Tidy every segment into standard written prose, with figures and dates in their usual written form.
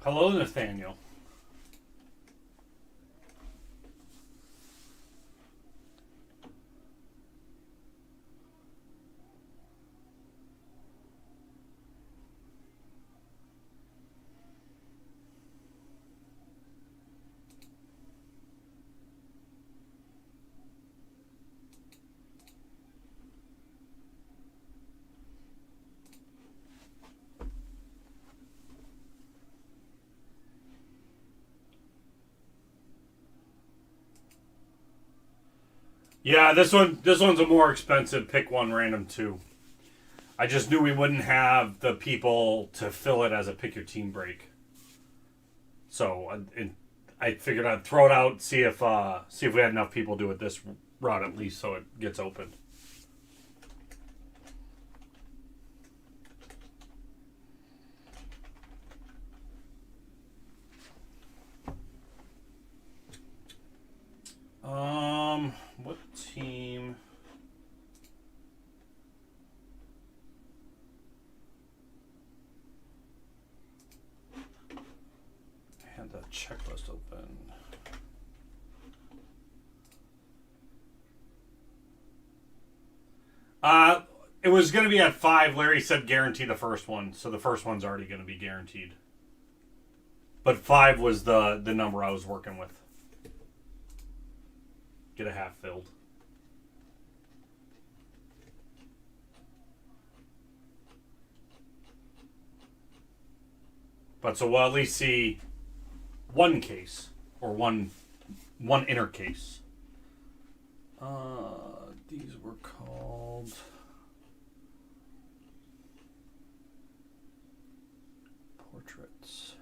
Hello, Nathaniel. Yeah, this one's a more expensive pick one random two. I just knew we wouldn't have the people to fill it as a pick your team break. So I figured I'd throw it out, see if we had enough people do it this route at least, so it gets opened. What team? I had that checklist open. It was going to be at 5. Larry said guarantee the first one, so the first one's already going to be guaranteed. But 5 was the number I was working with. Get a half filled. But so we'll at least see one case or one inner case. These were called portraits.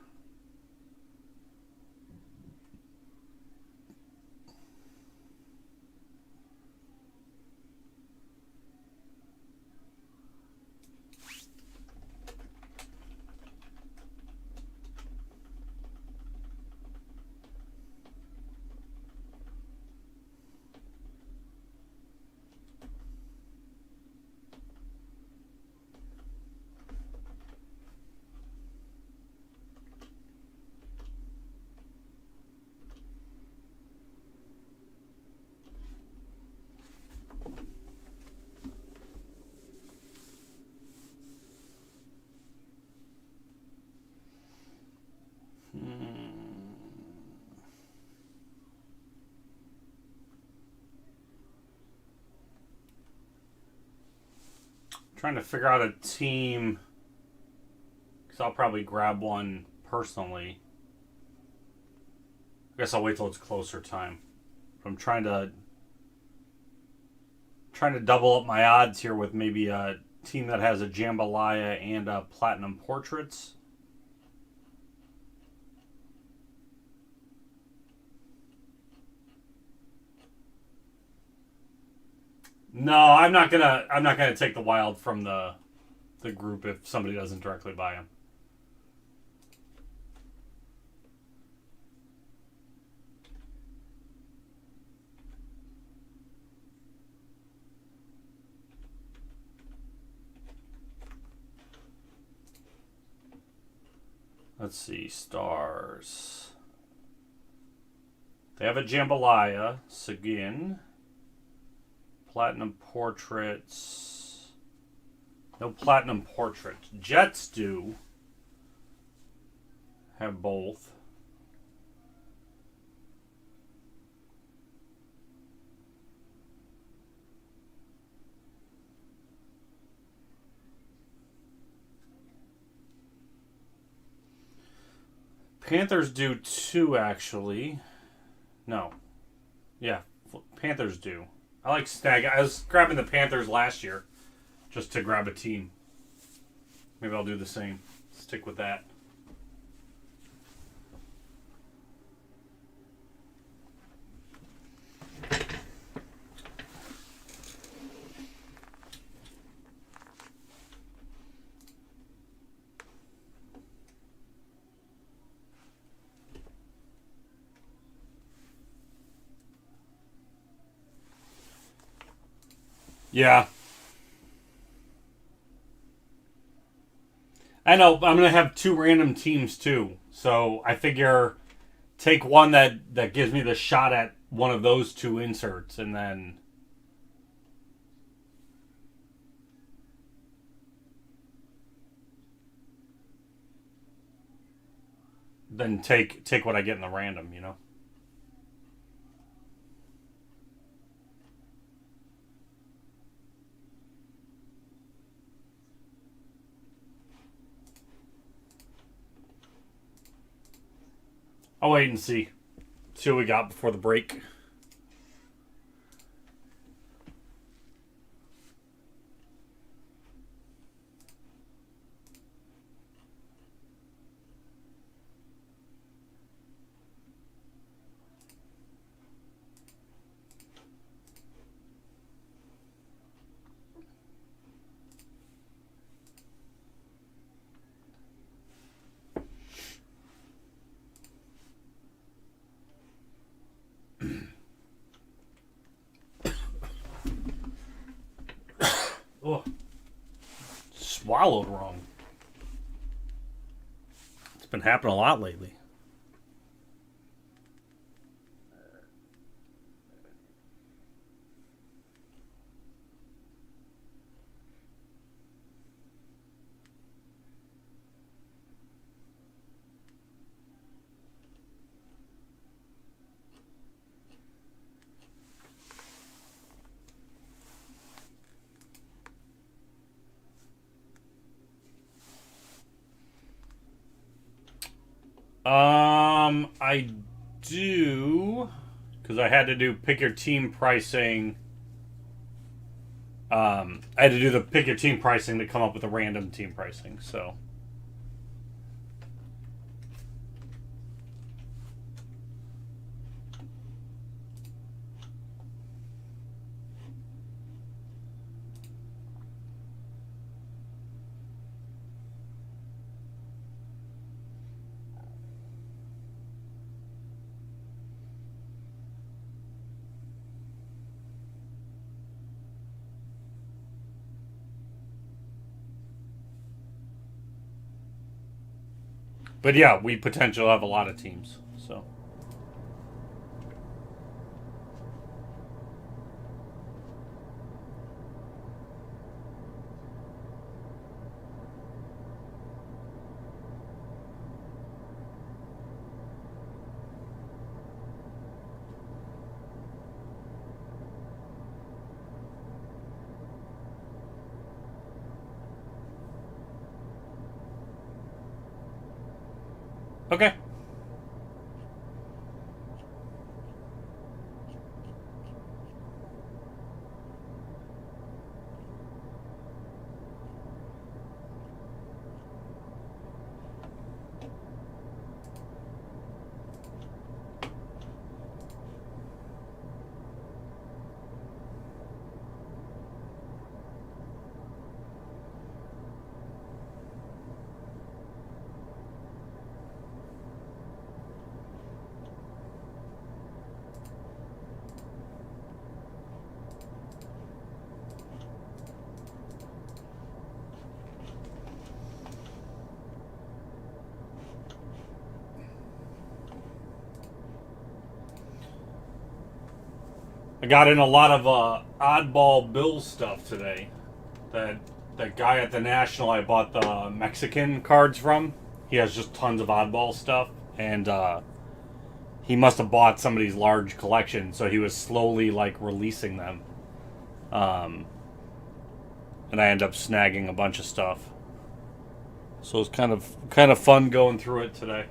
Trying to figure out a team because I'll probably grab one personally. I guess I'll wait till it's closer time. I'm trying to double up my odds here with maybe a team that has a jambalaya and a platinum portraits. No, I'm not gonna take the wild from the group if somebody doesn't directly buy them. Let's see, stars. They have a jambalaya, Seguin. Platinum portraits. No platinum portraits. Jets do have both. Panthers do too, actually. No. Yeah, Panthers do. I like snag. I was grabbing the Panthers last year just to grab a team. Maybe I'll do the same. Stick with that. Yeah. I know. I'm going to have 2 random teams, too. So I figure take one that gives me the shot at one of those two inserts, and then take what I get in the random, you know. I'll wait and see. See what we got before the break. Oh, swallowed wrong. It's been happening a lot lately. I do, because I had to do pick your team pricing. I had to do the pick your team pricing to come up with a random team pricing. So. But yeah, we potentially have a lot of teams. So. Okay. I got in a lot of oddball bill stuff today. That guy at the National I bought the Mexican cards from, he has just tons of oddball stuff, and he must have bought somebody's large collection, so he was slowly like releasing them. And I end up snagging a bunch of stuff. So it's kind of fun going through it today.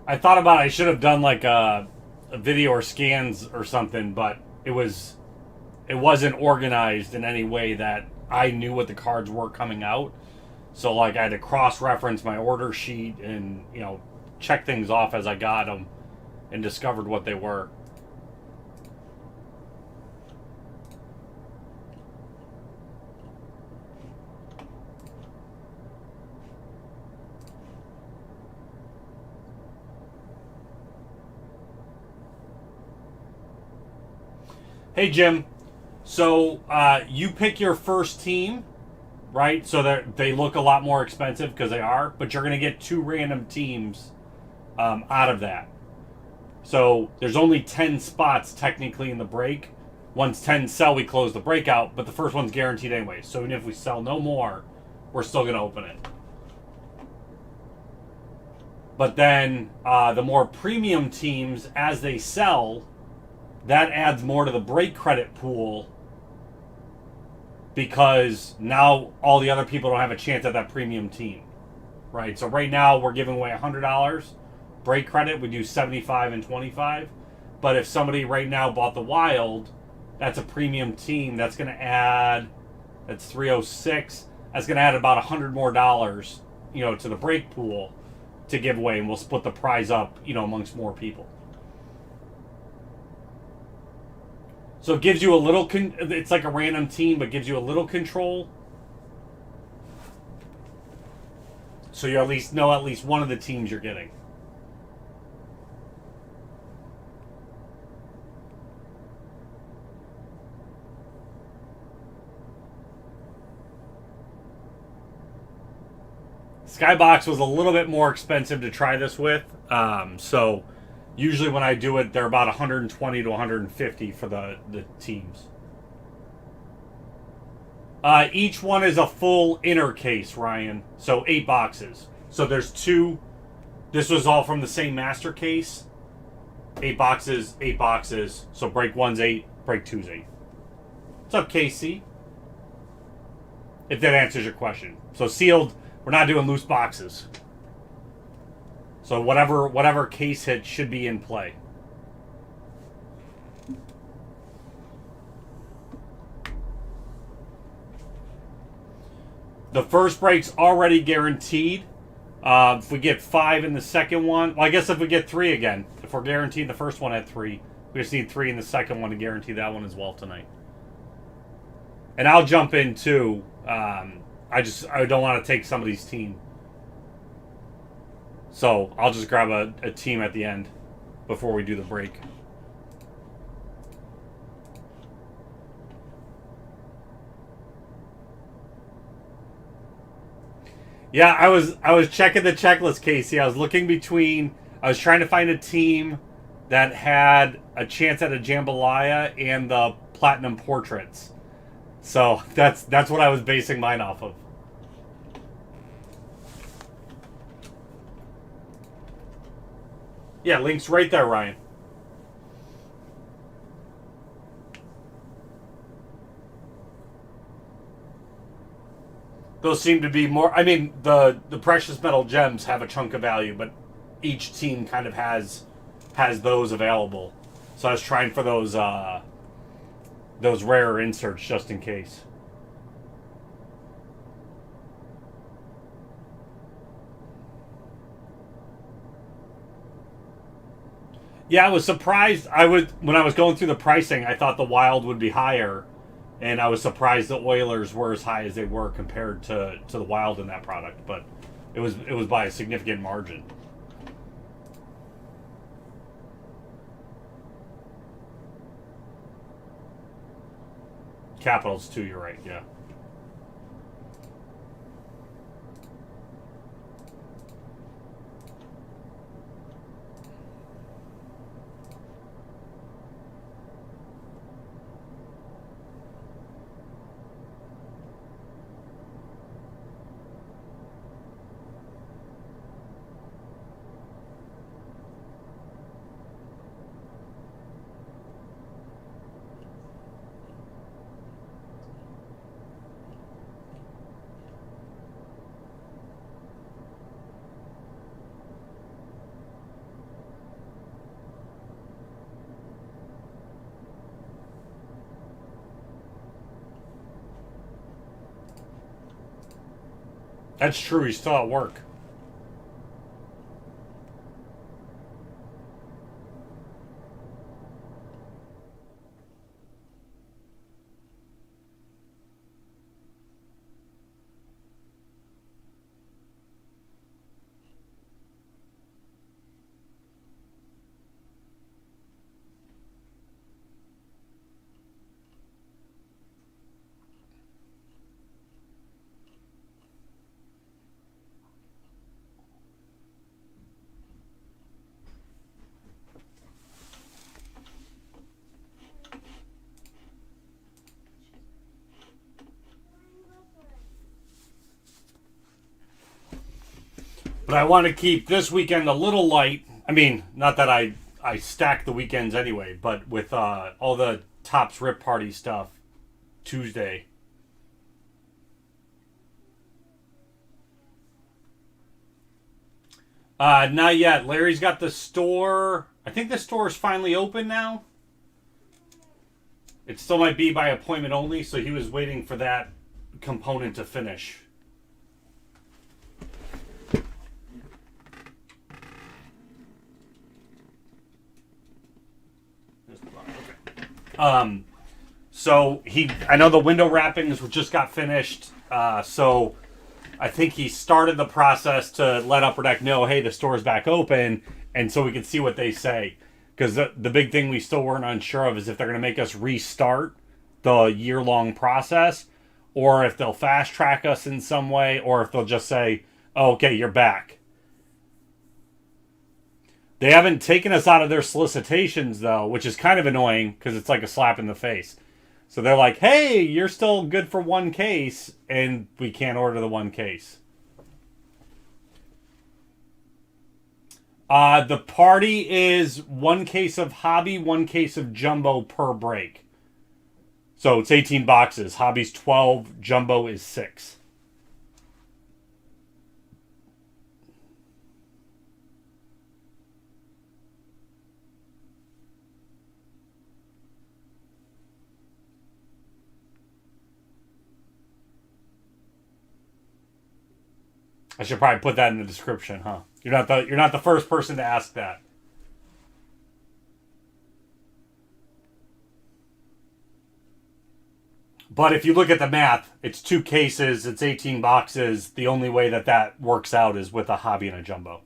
I thought about I should have done like a video or scans or something, but it wasn't organized in any way that I knew what the cards were coming out. So like I had to cross-reference my order sheet and check things off as I got them and discovered what they were. Hey Jim, so you pick your first team, right? So that they look a lot more expensive because they are, but you're going to get 2 random teams out of that. So there's only 10 spots technically in the break. Once 10 sell, we close the breakout, but the first one's guaranteed anyway. So even if we sell no more, we're still going to open it. But then the more premium teams, as they sell, that adds more to the break credit pool because now all the other people don't have a chance at that premium team, right? So right now we're giving away $100 break credit. We do 75 and 25. But if somebody right now bought the Wild, that's a premium team. That's going to add, that's 306. That's going to add about $100 more, to the break pool to give away, and we'll split the prize up, amongst more people. So it gives you a little, it's like a random team, but gives you a little control. So you at least know at least one of the teams you're getting. SkyBox was a little bit more expensive to try this with. So usually when I do it, they're about 120 to 150 for the teams. Each one is a full inner case, Ryan. So 8 boxes. So there's 2. This was all from the same master case. 8 boxes, 8 boxes. So break 1's 8, break 2's 8. What's up, KC? If that answers your question. So sealed, we're not doing loose boxes. So whatever case hit should be in play. The first break's already guaranteed. If we get 5 in the second one, well, I guess if we get 3 again, if we're guaranteed the first one at 3, we just need 3 in the second one to guarantee that one as well tonight. And I'll jump in too. I don't want to take somebody's team. So I'll just grab a team at the end before we do the break. Yeah, I was checking the checklist, Casey. I was trying to find a team that had a chance at a jambalaya and the platinum portraits. So that's what I was basing mine off of. Yeah, link's right there, Ryan. Those seem to be more. I mean, the precious metal gems have a chunk of value, but each team kind of has those available. So I was trying for those rarer inserts just in case. Yeah, I was surprised. When I was going through the pricing, I thought the Wild would be higher, and I was surprised the Oilers were as high as they were compared to the Wild in that product. But it was by a significant margin. Capitals too. You're right. Yeah. That's true. He's still at work. But I want to keep this weekend a little light. I mean, not that I stack the weekends anyway, but with all the Topps Rip Party stuff Tuesday. Not yet. Larry's got the store. I think the store is finally open now. It still might be by appointment only, so he was waiting for that component to finish. So I know the window wrappings just got finished. So I think he started the process to let Upper Deck know, hey, the store's back open, and so we can see what they say. Because the big thing we still weren't unsure of is if they're going to make us restart the year-long process, or if they'll fast track us in some way, or if they'll just say, oh, okay, you're back. They haven't taken us out of their solicitations, though, which is kind of annoying because it's like a slap in the face. So they're like, hey, you're still good for one case, and we can't order the one case. The party is one case of hobby, one case of jumbo per break. So it's 18 boxes. Hobby's 12, jumbo is 6. I should probably put that in the description, huh? You're not the first person to ask that. But if you look at the math, it's 2 cases, it's 18 boxes. The only way that works out is with a hobby and a jumbo.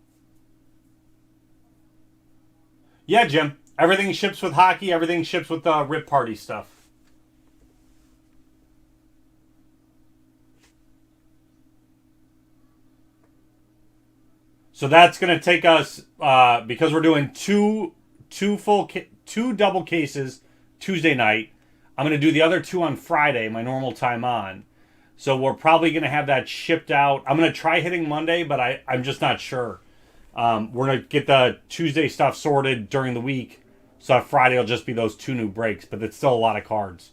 Yeah, Jim. Everything ships with hockey. Everything ships with the Rip Party stuff. So that's going to take us because we're doing two double cases Tuesday night. I'm going to do the other 2 on Friday, my normal time on. So we're probably going to have that shipped out. I'm going to try hitting Monday, but I'm just not sure. We're going to get the Tuesday stuff sorted during the week. So Friday will just be those 2 new breaks, but it's still a lot of cards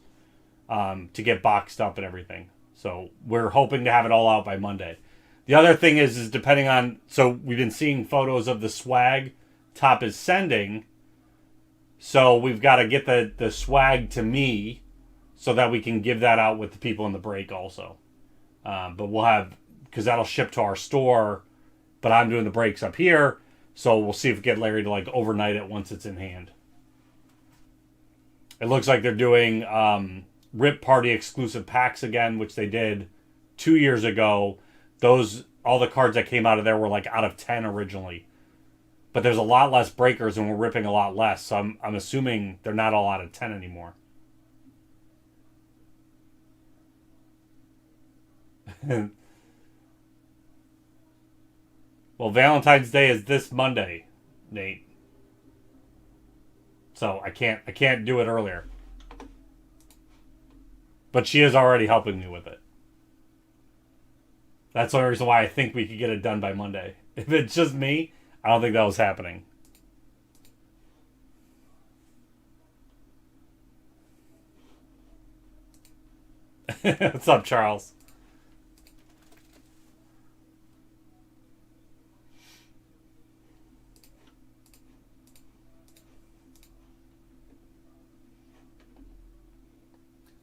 to get boxed up and everything. So we're hoping to have it all out by Monday. The other thing is depending on... So we've been seeing photos of the swag Top is sending. So we've got to get the swag to me so that we can give that out with the people in the break also. But we'll have... Because that'll ship to our store. But I'm doing the breaks up here. So we'll see if we get Larry to overnight it once it's in hand. It looks like they're doing Rip Party exclusive packs again, which they did 2 years ago. All the cards that came out of there were out of 10 originally. But there's a lot less breakers and we're ripping a lot less. So I'm assuming they're not all out of 10 anymore. Well, Valentine's Day is this Monday, Nate. So I can't do it earlier. But she is already helping me with it. That's the only reason why I think we could get it done by Monday. If it's just me, I don't think that was happening. What's up, Charles?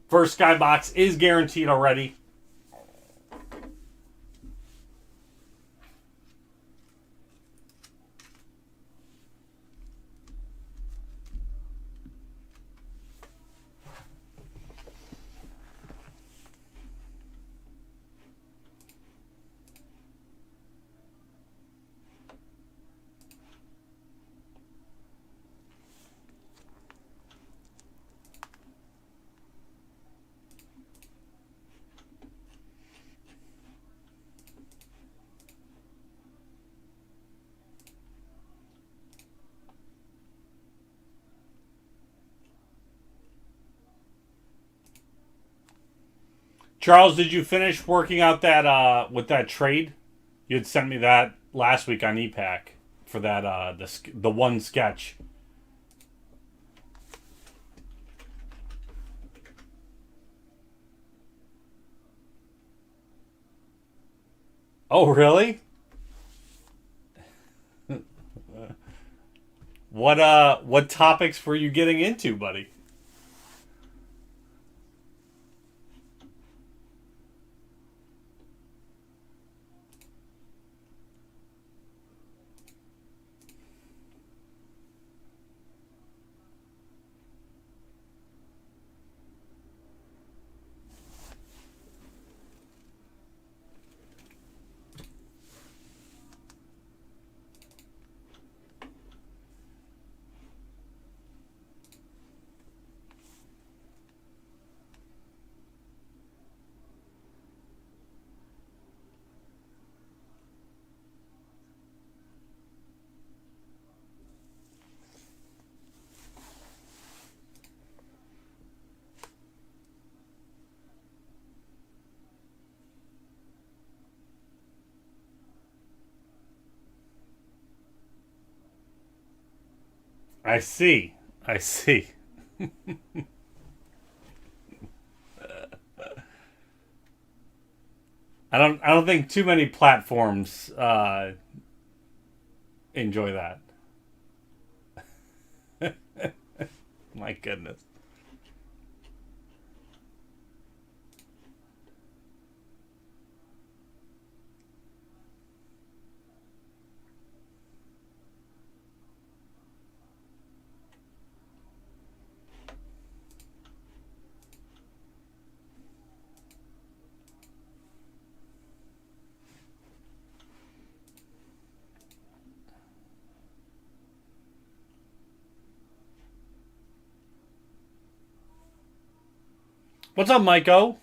First SkyBox is guaranteed already. Charles, did you finish working out that with that trade? You had sent me that last week on ePack for that the one sketch. Oh, really? What topics were you getting into, buddy? I see. I see. I don't think too many platforms enjoy that. My goodness. What's up, Maiko?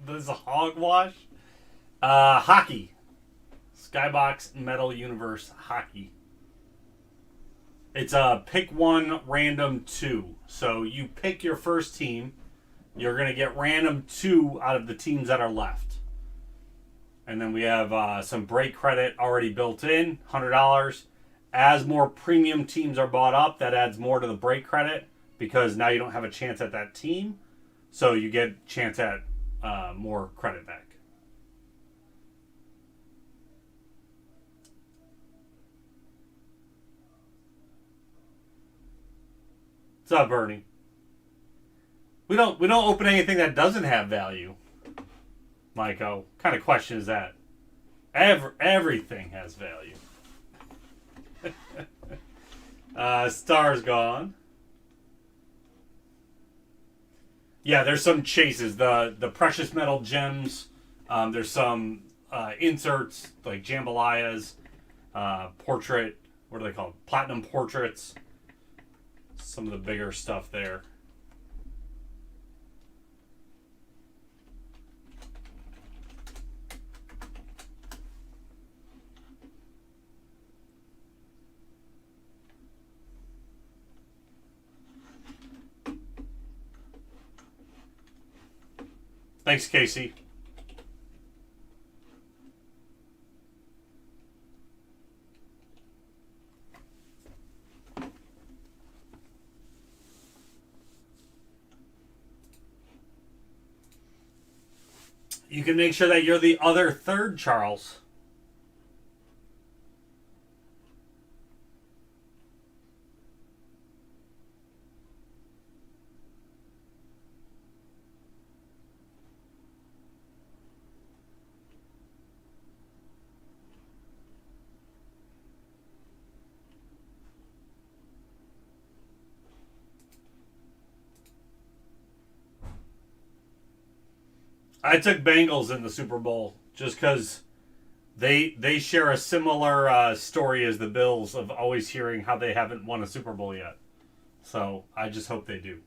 This is a hogwash. Hockey. SkyBox Metal Universe Hockey. It's a pick one, random two. So you pick your first team. You're going to get random two out of the teams that are left. And then we have some break credit already built in, $100. As more premium teams are bought up, that adds more to the break credit because now you don't have a chance at that team. So you get a chance at more credit back. What's up, Bernie? We don't open anything that doesn't have value. Maiko, what kind of question is that? Everything has value. Star's gone. Yeah, there's some chases. The precious metal gems. There's some inserts like jambalayas, portrait. What are they called? Platinum portraits. Some of the bigger stuff there. Thanks, Casey. You can make sure that you're the other third Charles. I took Bengals in the Super Bowl just because they share a similar story as the Bills of always hearing how they haven't won a Super Bowl yet. So I just hope they do.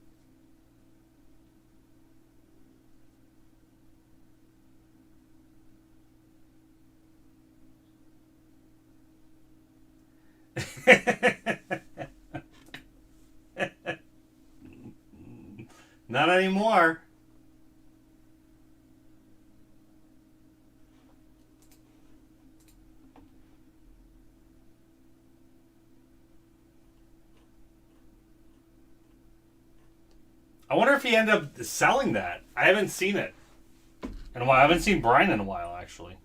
Not anymore. I wonder if he ended up selling that. I haven't seen it in a while. I haven't seen Brian in a while, actually.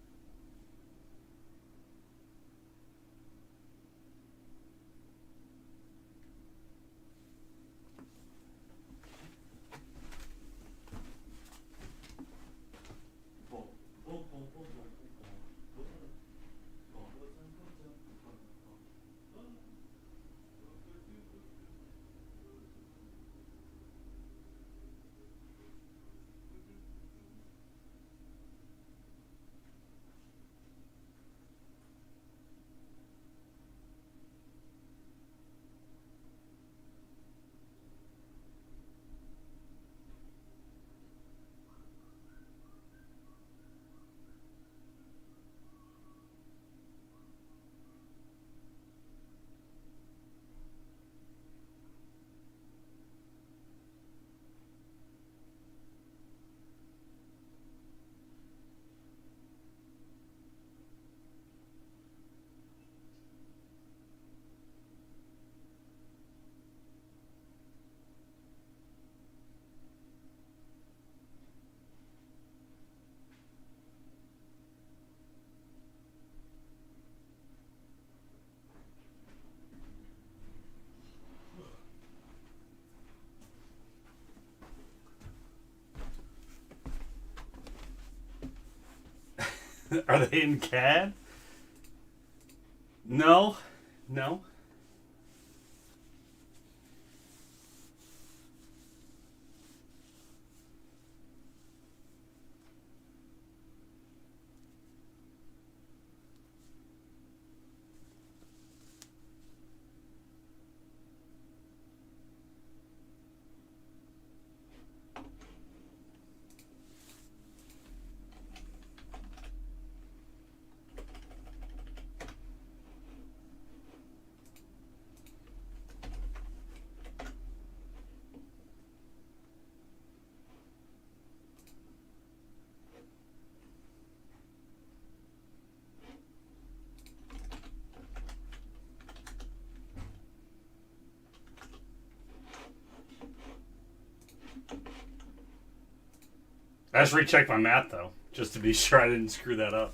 Are they in CAD? No. No. I just rechecked my math, though, just to be sure I didn't screw that up.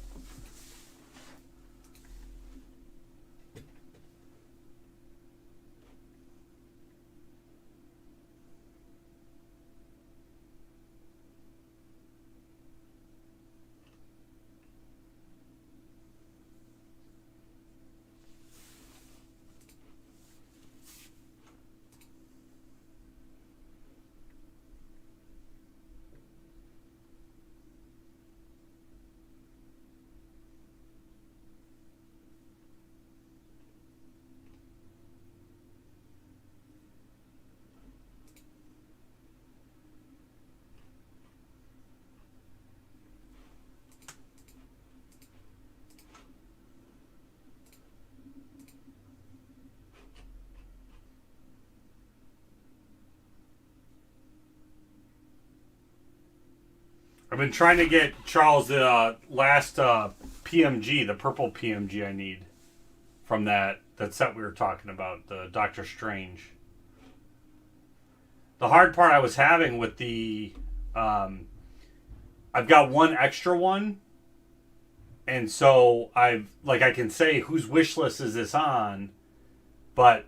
I've been trying to get Charles the last PMG, the purple PMG I need from that set we were talking about, the Doctor Strange. The hard part I was having with the I've got one extra one, and so I can say whose wish list is this on, but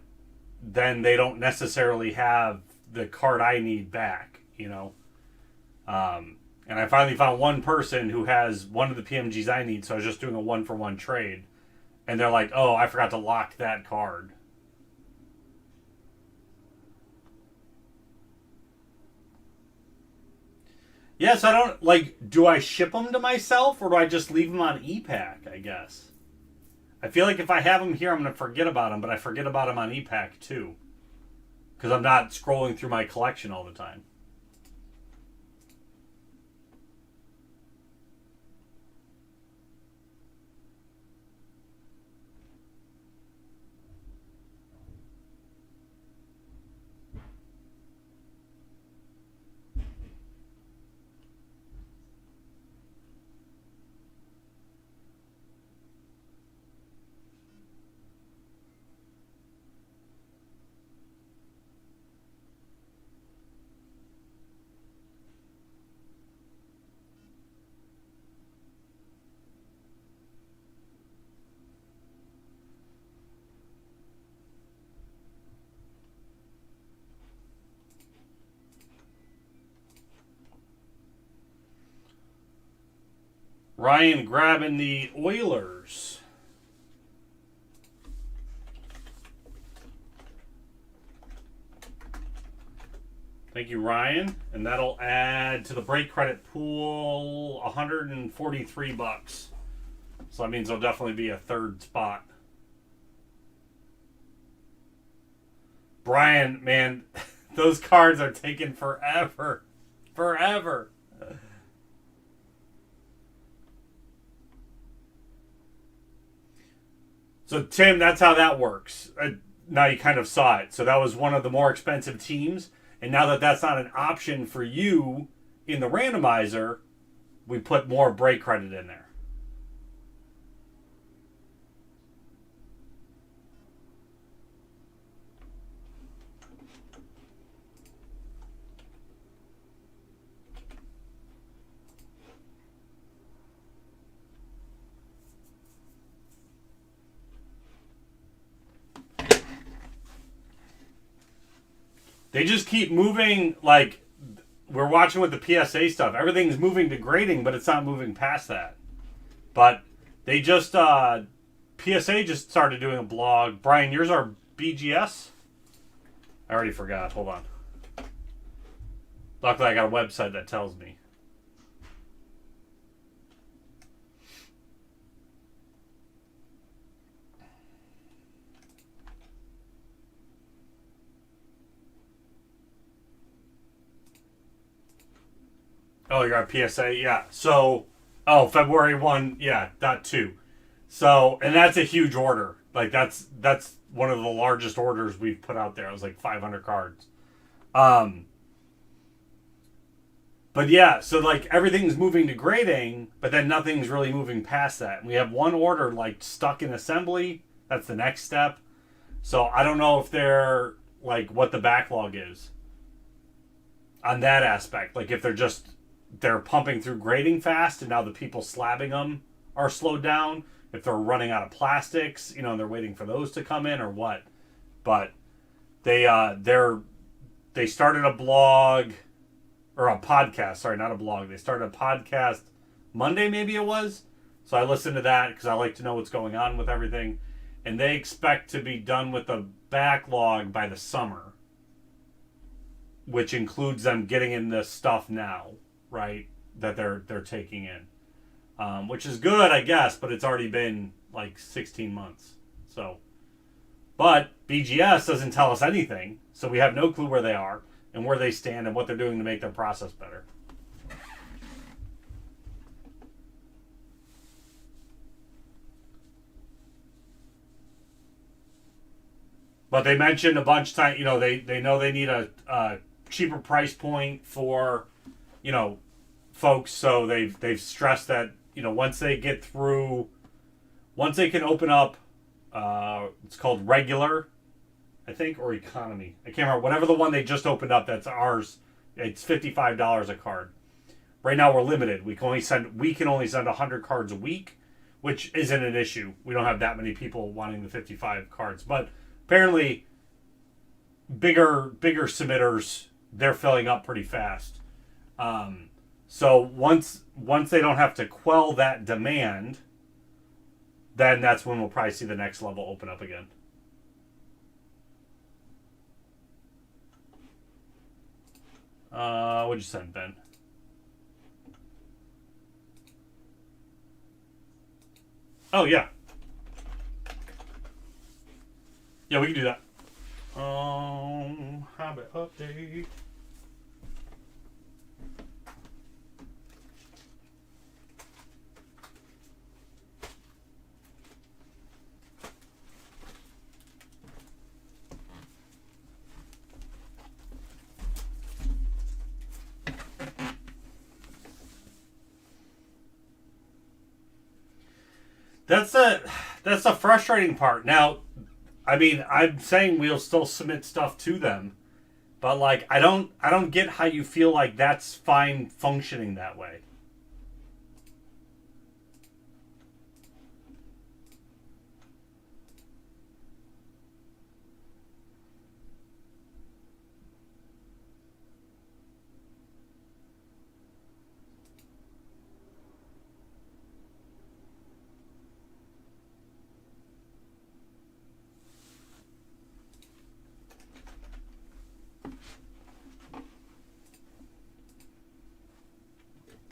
then they don't necessarily have the card I need back, and I finally found one person who has one of the PMGs I need, so I was just doing a 1-for-1 trade. And they're like, oh, I forgot to lock that card. Yes, I don't, do I ship them to myself, or do I just leave them on ePack, I guess? I feel like if I have them here, I'm going to forget about them, but I forget about them on ePack, too. Because I'm not scrolling through my collection all the time. Ryan grabbing the Oilers. Thank you, Ryan. And that'll add to the break credit pool $143. So that means there'll definitely be a third spot. Brian, man, those cards are taking forever. Forever. So, Tim, that's how that works. Now you kind of saw it. So that was one of the more expensive teams. And now that that's not an option for you in the randomizer, we put more break credit in there. They just keep moving, like, we're watching with the PSA stuff. Everything's moving to grading, but it's not moving past that. But they just, PSA just started doing a blog. Brian, yours are BGS? I already forgot. Hold on. Luckily, I got a website that tells me. Oh, you're at PSA? Yeah. So, February 1, yeah, .2. So, and that's a huge order. Like, that's one of the largest orders we've put out there. It was like 500 cards. But yeah, so like everything's moving to grading, but then nothing's really moving past that. And we have one order like stuck in assembly. That's the next step. So I don't know if they're like what the backlog is on that aspect. Like if they're pumping through grading fast and now the people slabbing them are slowed down. If they're running out of plastics, and they're waiting for those to come in or what. But they started a blog or a podcast. Sorry, not a blog. They started a podcast Monday, maybe it was. So I listened to that because I like to know what's going on with everything. And they expect to be done with the backlog by the summer, which includes them getting in the stuff now, right? That they're taking in, which is good, I guess. But it's already been like 16 months. So, but BGS doesn't tell us anything, so we have no clue where they are and where they stand and what they're doing to make their process better. But they mentioned a bunch of times, they know they need a cheaper price point for, folks. So they've stressed that, once they get through, once they can open up, it's called regular, I think, or economy. I can't remember. Whatever the one they just opened up, that's ours. It's $55 a card. Right now we're limited. We can only send 100 cards a week, which isn't an issue. We don't have that many people wanting the 55 cards, but apparently bigger submitters, they're filling up pretty fast. So once they don't have to quell that demand, then that's when we'll probably see the next level open up again. What'd you send, Ben? Oh, yeah. Yeah, we can do that. Habit update. That's the frustrating part. Now, I mean, I'm saying we'll still submit stuff to them, but like I don't get how you feel like that's fine functioning that way.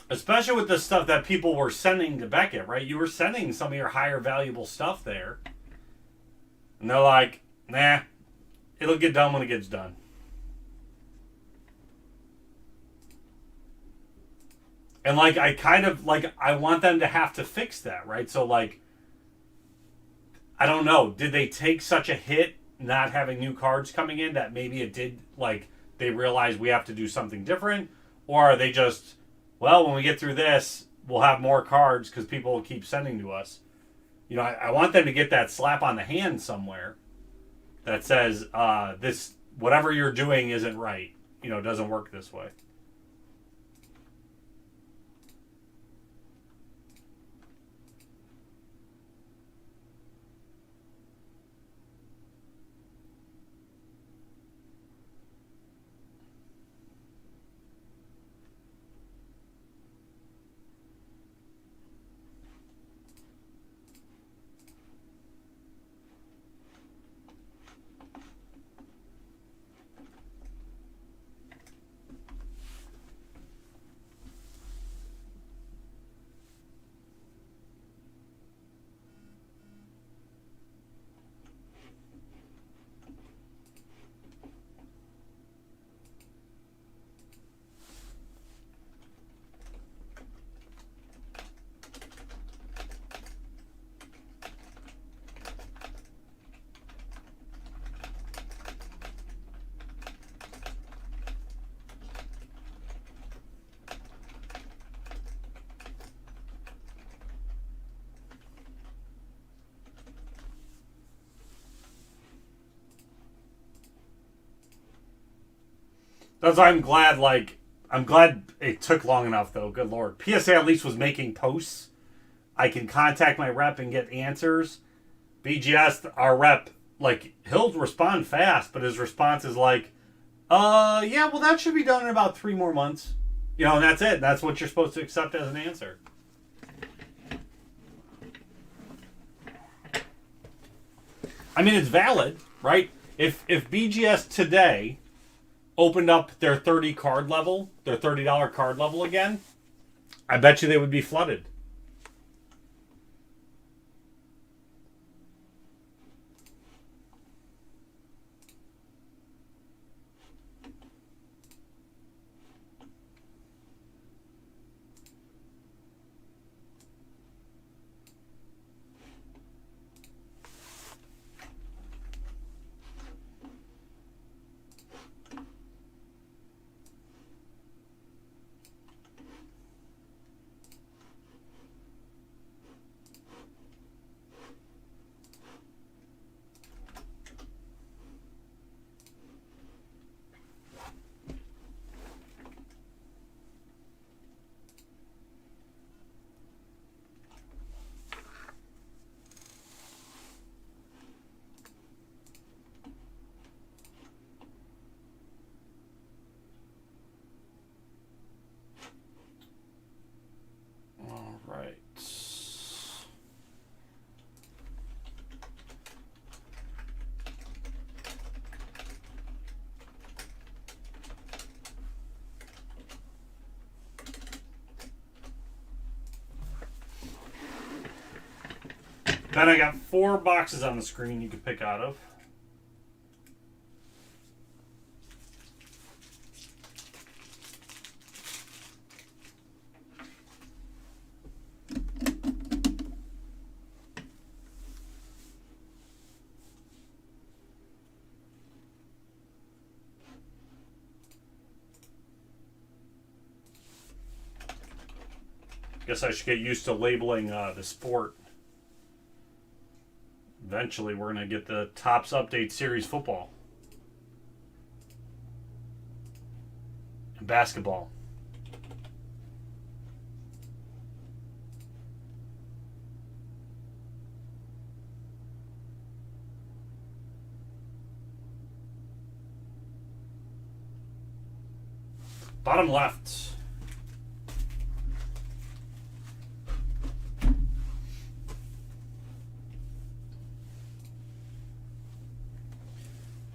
Especially with the stuff that people were sending to Beckett, right? You were sending some of your higher valuable stuff there. And they're like, nah, it'll get done when it gets done. And like I want them to have to fix that, right? So like I don't know, did they take such a hit not having new cards coming in that maybe it did like they realized we have to do something different? Or are they just, well, when we get through this, we'll have more cards because people will keep sending to us. You know, I want them to get that slap on the hand somewhere that says, this, whatever you're doing isn't right. You know, it doesn't work this way. That's why I'm glad it took long enough though. Good lord. PSA at least was making posts. I can contact my rep and get answers. BGS, our rep, like he'll respond fast, but his response is like, yeah, well that should be done in about 3 more months. You know, and that's it. That's what you're supposed to accept as an answer. I mean, it's valid, right? If BGS today opened up their 30 card level, their $30 card level again, I bet you they would be flooded. Then I got 4 boxes on the screen you can pick out of. Guess I should get used to labeling the sport. Eventually, we're going to get the Topps Update Series football. And basketball. Bottom left.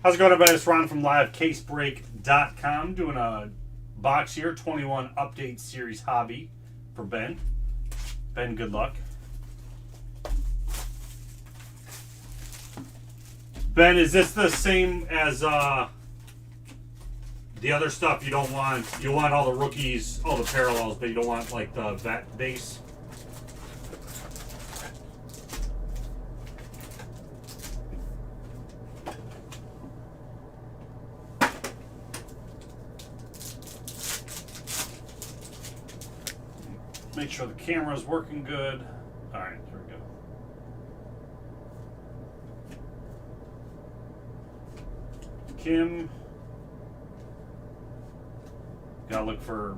How's it going, everybody? It's Ron from LiveCaseBreak.com doing a box here, 21 Update Series Hobby for Ben. Ben, good luck. Ben, is this the same as the other stuff you don't want? You want all the rookies, all the parallels, but you don't want like the vet base? Make sure the camera's working good. All right, here we go. Kim. Gotta look for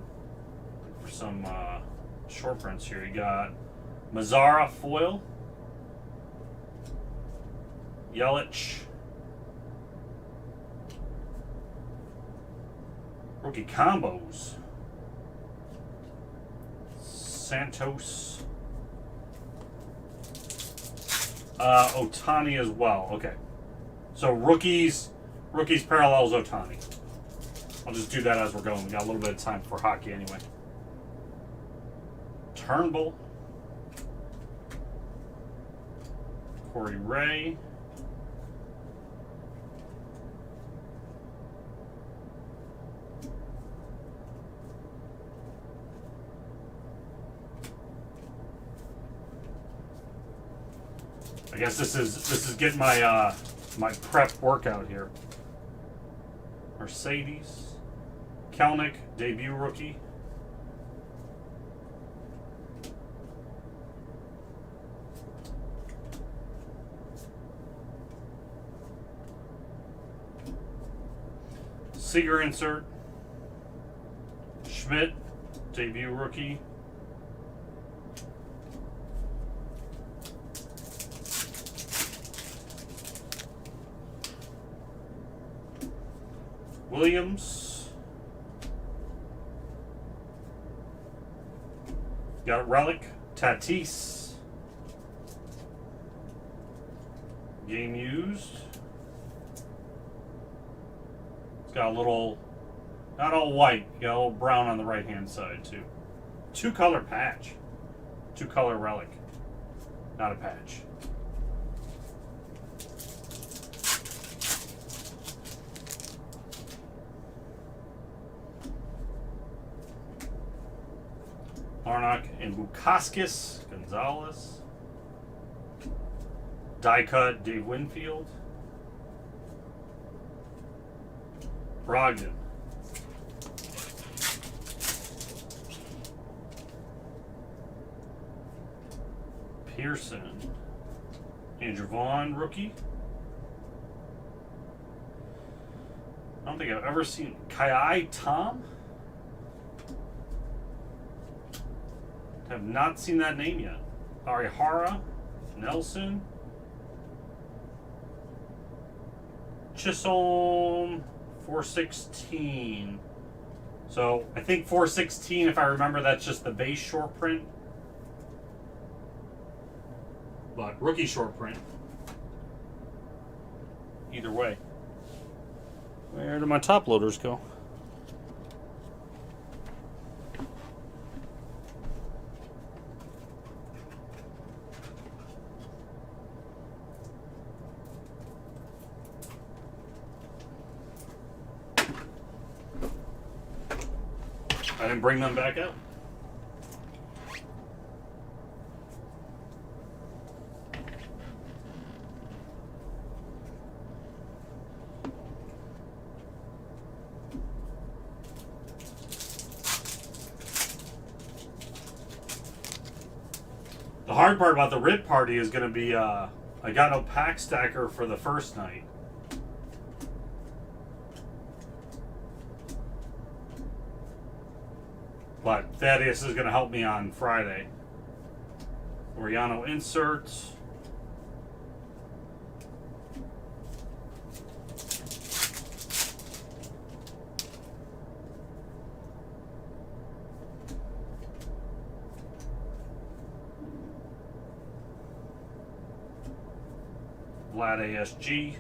some short prints here. You got Mazzara foil, Yelich, rookie combos, Santos, Ohtani as well. Okay, so rookies parallels Ohtani. I'll just do that as we're going. We got a little bit of time for hockey anyway. Turnbull, Corey Ray, I guess this is getting my my prep workout here. Mercedes, Kelnick, debut rookie. Seager insert. Schmidt, debut rookie. Williams. Got a relic. Tatis. Game used. It's got a little, not all white, you got a little brown on the right hand side too. 2-color patch. 2-color relic. Not a patch. Arnott and Bukaskis, Gonzalez. Die cut, Dave Winfield. Brogdon. Pearson. Andrew Vaughn, rookie. I don't think I've ever seen Kai Tom. Have not seen that name yet. Arihara, Nelson, Chisholm, 416. So I think 416, if I remember, that's just the base short print. But rookie short print. Either way. Where do my top loaders go? I didn't bring them back out. The hard part about the rip party is going to be I got no pack stacker for the first night. But Thaddeus is going to help me on Friday. Oriano inserts. Vlad ASG.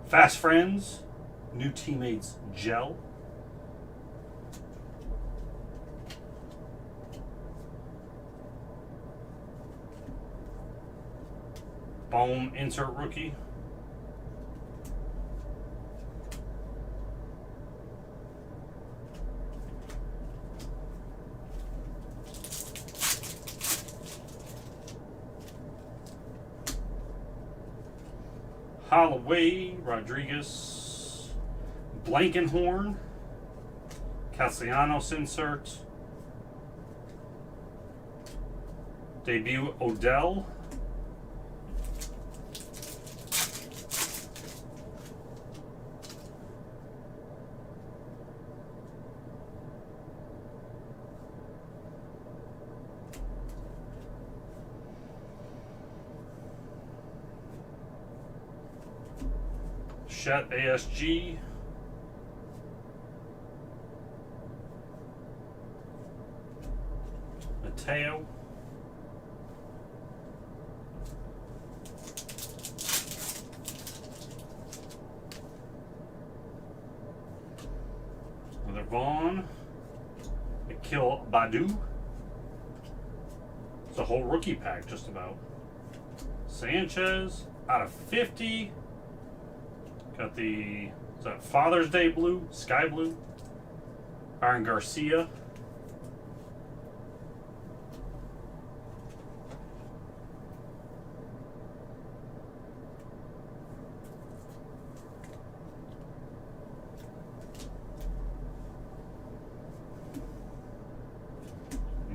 Fast Friends, New Teammates Gel. Bone insert rookie. Holloway, Rodriguez, Blankenhorn, Castellanos insert, debut Odell, Shet ASG, Mateo, another Vaughn, Akil Badu. It's a whole rookie pack just about. Sanchez out of 50. Got the, is that Father's Day blue? Sky blue? Aaron Garcia.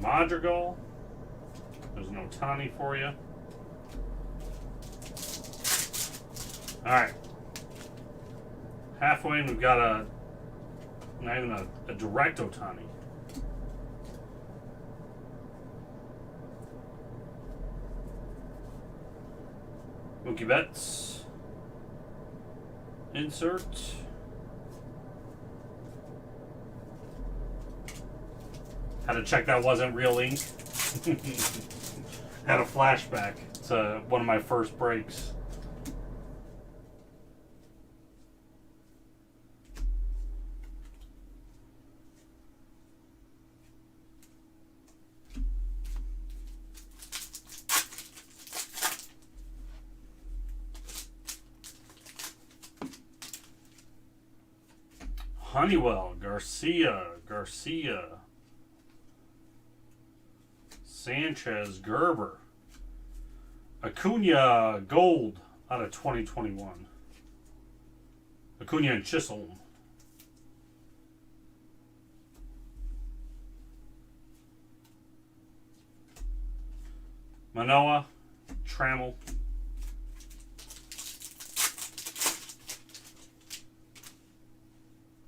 Madrigal. There's no Tani for you. Alright. Halfway, and we've got not even a direct Otani. Mookie Betts. Insert. Had to check that wasn't real ink. Had a flashback to one of my first breaks. Honeywell, Garcia, Sanchez, Gerber, Acuna, Gold out of 2021. Acuna and Chisholm. Manoah, Trammell.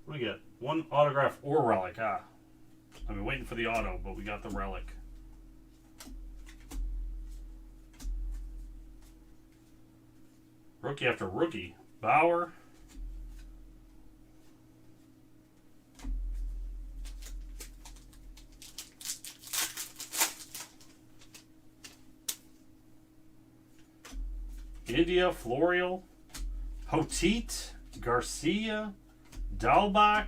What do we get? One autograph or relic. I've been waiting for the auto, but we got the relic. Rookie after rookie. Bauer. India, Florial. Hotit, Garcia. Dalbach,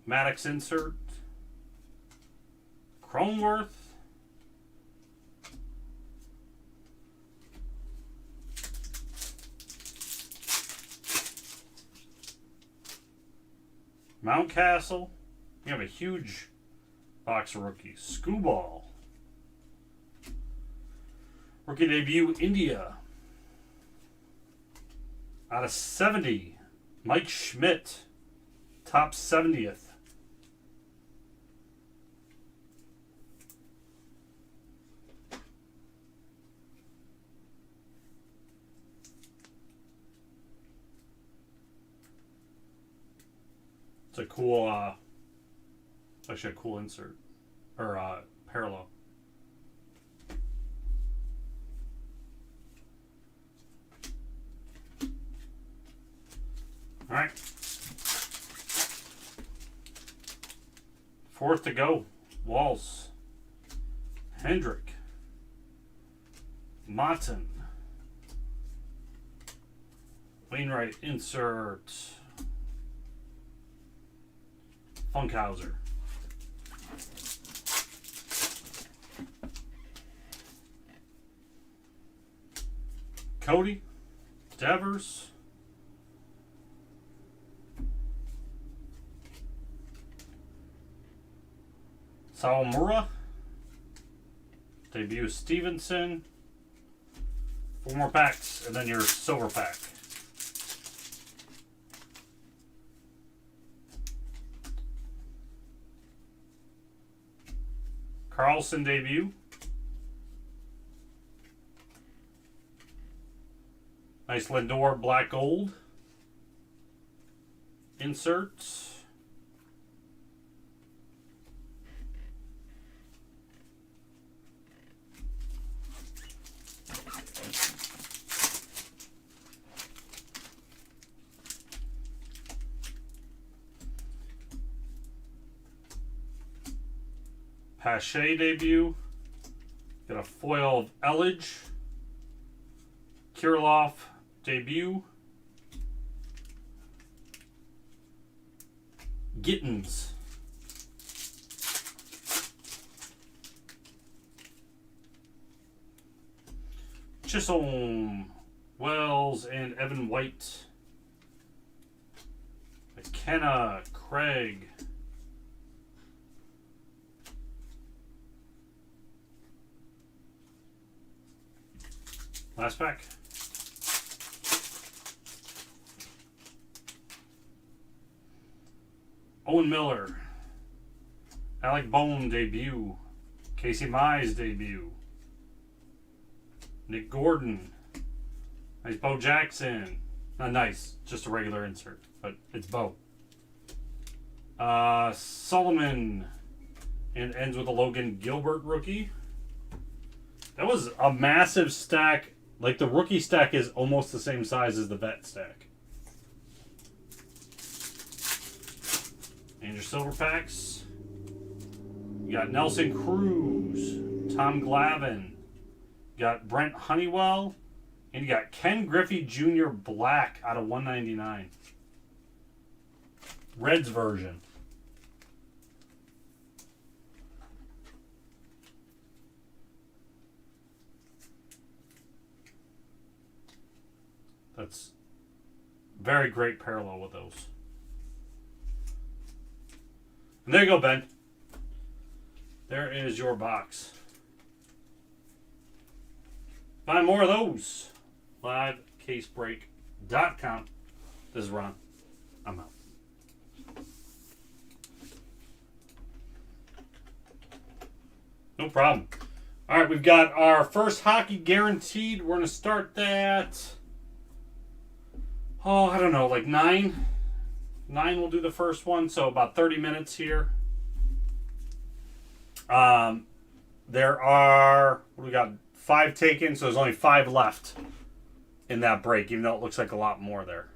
Maddox insert. Cronenworth. Mountcastle. We have a huge box of rookies. Scooball. Rookie debut, India. Out of 70, Mike Schmidt. Top 70th. It's a cool, actually a cool insert, or parallel. All right. Fourth to go. Walls. Hendrick. Motton. Wainwright insert. Funkhauser. Cody. Devers. Sawamura. Debut Stevenson. 4 more packs, and then your silver pack. Carlson debut. Nice Lindor black gold. Inserts. Pache debut. Got a foil of Elledge. Kirilloff debut. Gittins. Chisholm. Wells and Evan White. McKenna. Craig. Last pack. Owen Miller. Alec Bohm debut. Casey Mize debut. Nick Gordon. Nice Bo Jackson. Not nice, just a regular insert, but it's Bo. Solomon. And ends with a Logan Gilbert rookie. That was a massive stack. Like, the rookie stack is almost the same size as the vet stack. And your silver packs. You got Nelson Cruz, Tom Glavine, you got Brent Honeywell, and you got Ken Griffey Jr. Black out of 199. Reds version. That's very great parallel with those. And there you go, Ben. There is your box. Find more of those. LiveCaseBreak.com. This is Ron. I'm out. No problem. All right, we've got our first hockey guaranteed. We're going to start that. Oh, I don't know, like 9. 9 will do the first one, so about 30 minutes here. There are, we got 5 taken, so there's only 5 left in that break, even though it looks like a lot more there.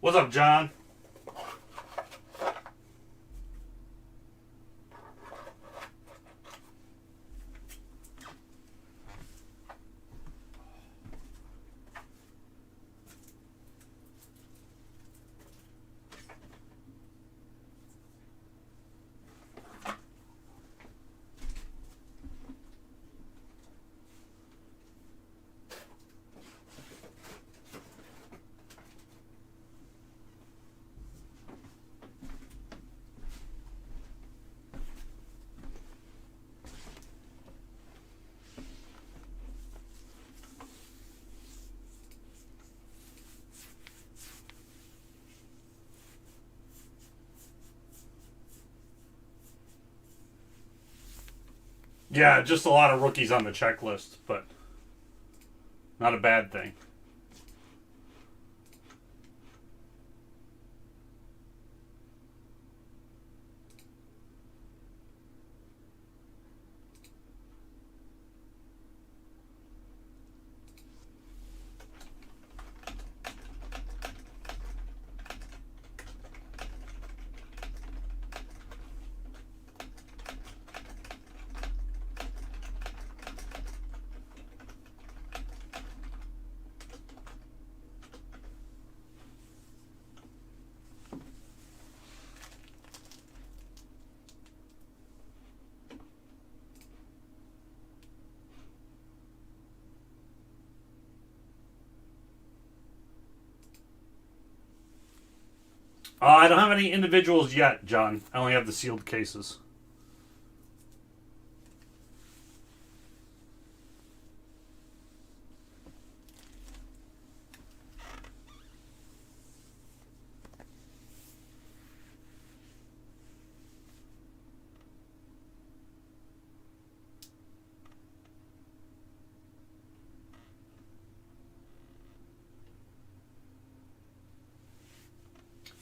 What's up, John? Yeah, just a lot of rookies on the checklist, but not a bad thing. I don't have any individuals yet, John. I only have the sealed cases.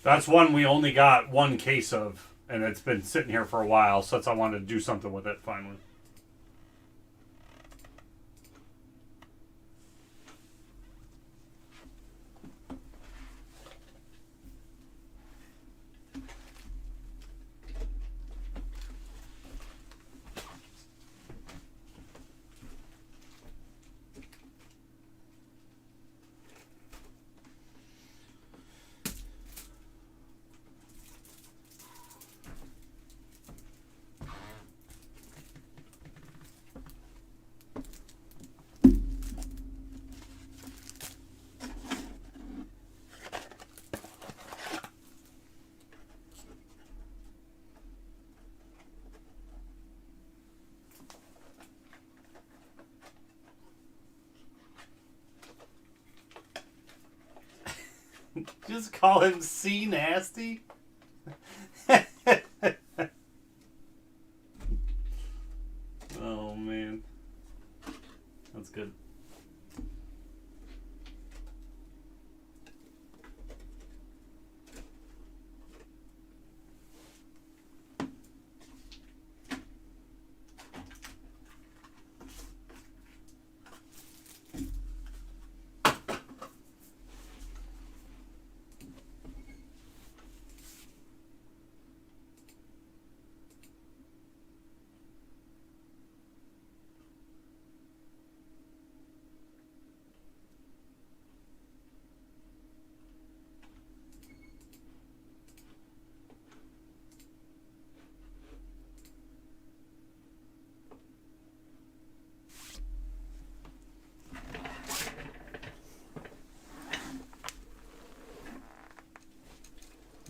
That's one we only got one case of, and it's been sitting here for a while, since I wanted to do something with it finally. Just call him C Nasty? Oh, man. That's good.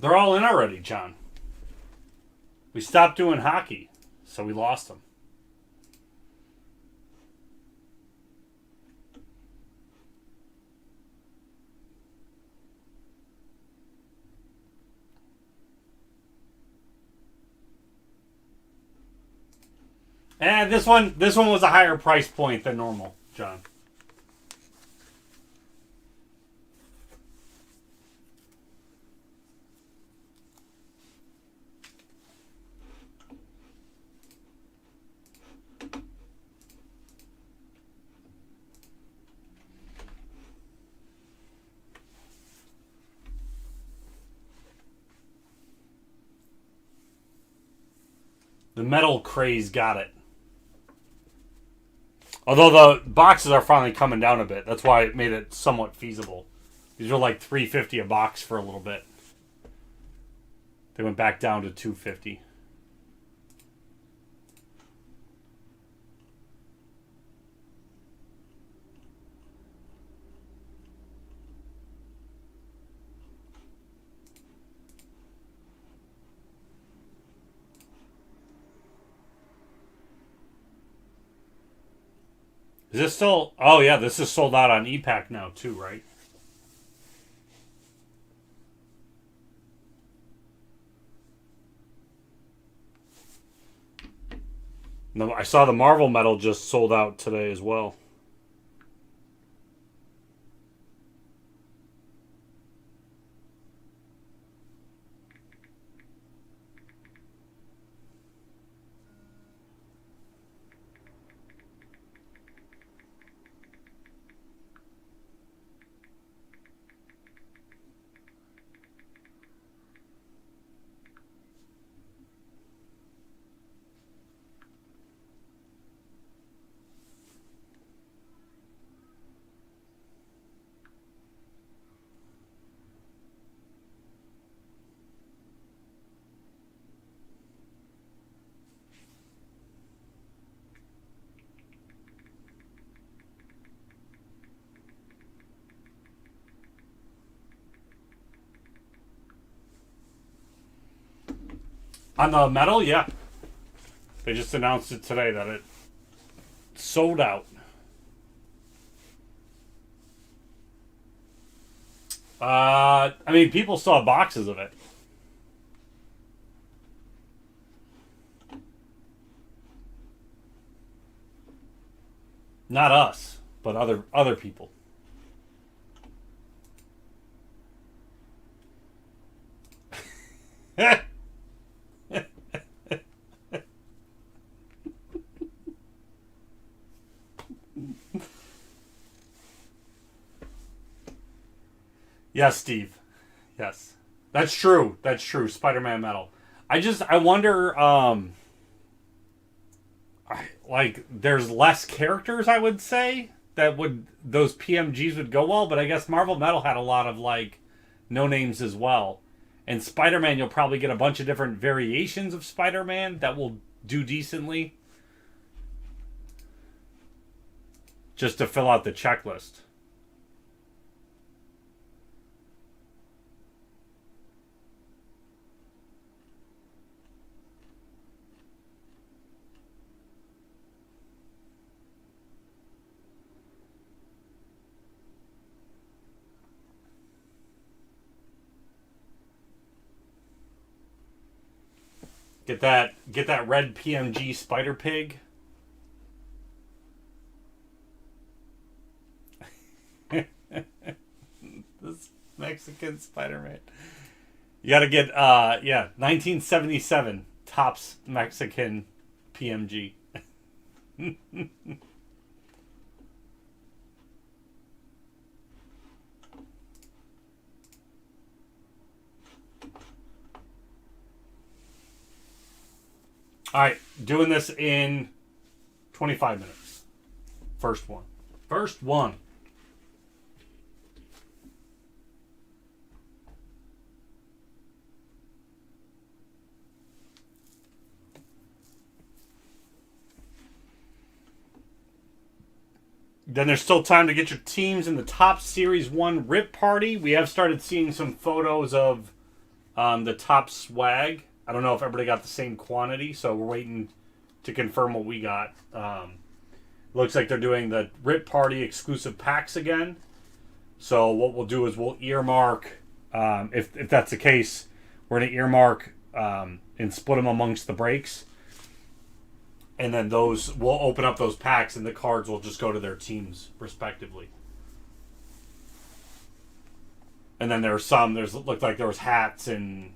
They're all in already, John. We stopped doing hockey, so we lost them. And this one was a higher price point than normal, John. The metal craze got it. Although the boxes are finally coming down a bit. That's why it made it somewhat feasible. These were like $3.50 a box for a little bit. They went back down to $2.50. Is this still... Oh, yeah, this is sold out on ePack now, too, right? No, I saw the Marvel metal just sold out today as well. On the metal, yeah. They just announced it today that it sold out. I mean, people saw boxes of it. Not us, but other people. Yes, Steve. Yes. That's true. That's true. Spider-Man metal. I wonder, like, there's less characters, I would say, those PMGs would go well, but I guess Marvel Metal had a lot of, like, no names as well. And Spider-Man, you'll probably get a bunch of different variations of Spider-Man that will do decently. Just to fill out the checklist. Get that red PMG Spider Pig. This Mexican Spider-Man. You gotta get 1977 Topps Mexican PMG. Alright, doing this in 25 minutes. First one. First one. Then there's still time to get your teams in the Topps Series 1 Rip Party. We have started seeing some photos of the Topps swag. I don't know if everybody got the same quantity, so we're waiting to confirm what we got. Looks like they're doing the Rip Party exclusive packs again. So what we'll do is we'll earmark, if that's the case, we're going to earmark and split them amongst the breaks. And then we'll open up those packs and the cards will just go to their teams respectively. And then looked like there was hats and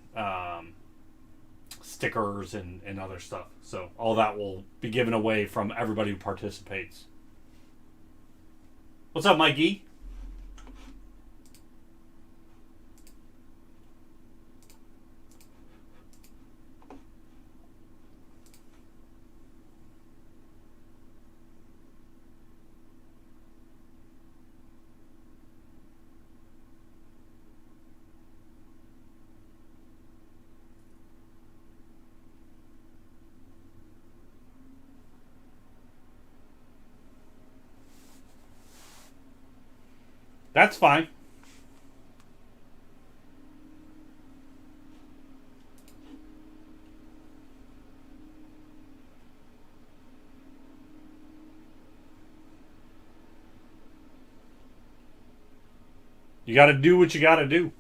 stickers and other stuff. So all that will be given away from everybody who participates. What's up, Mikey? That's fine. You got to do what you got to do.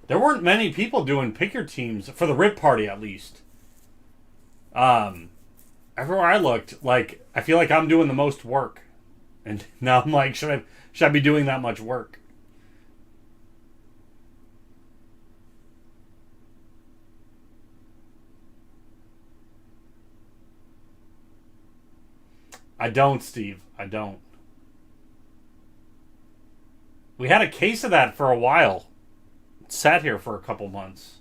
There weren't many people doing pick your teams for the rip party, at least. Um, Everywhere I looked, like I feel like I'm doing the most work, and now I'm like, should I be doing that much work? I don't, Steve. I don't. We had a case of that for a while. It sat here for a couple months.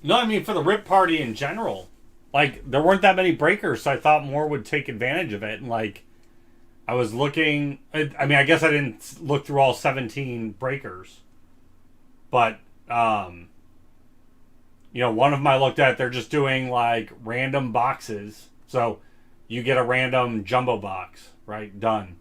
No, I mean for the rip party in general. Like there weren't that many breakers, so I thought more would take advantage of it. And like I was looking. I mean, I guess I didn't look through all 17 breakers, but one of them I looked at. They're just doing like random boxes, so you get a random jumbo box, right? Done.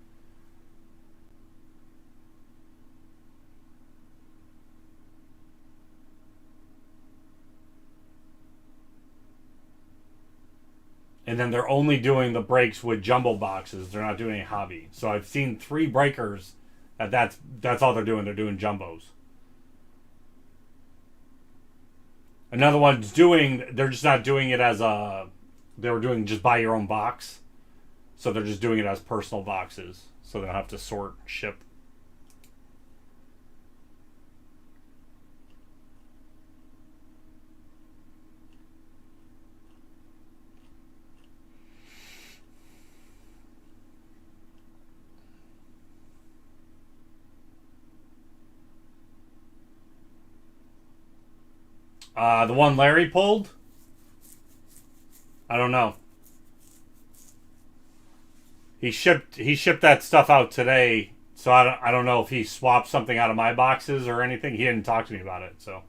And then they're only doing the breaks with jumbo boxes. They're not doing any hobby. So I've seen 3 breakers that's all they're doing. They're doing jumbos. Another one's doing. They're just not doing it as a. They were doing just buy your own box, so they're just doing it as personal boxes. So they don't have to sort ship. The one Larry pulled. I don't know. He shipped that stuff out today, so I don't know if he swapped something out of my boxes or anything. He didn't talk to me about it, so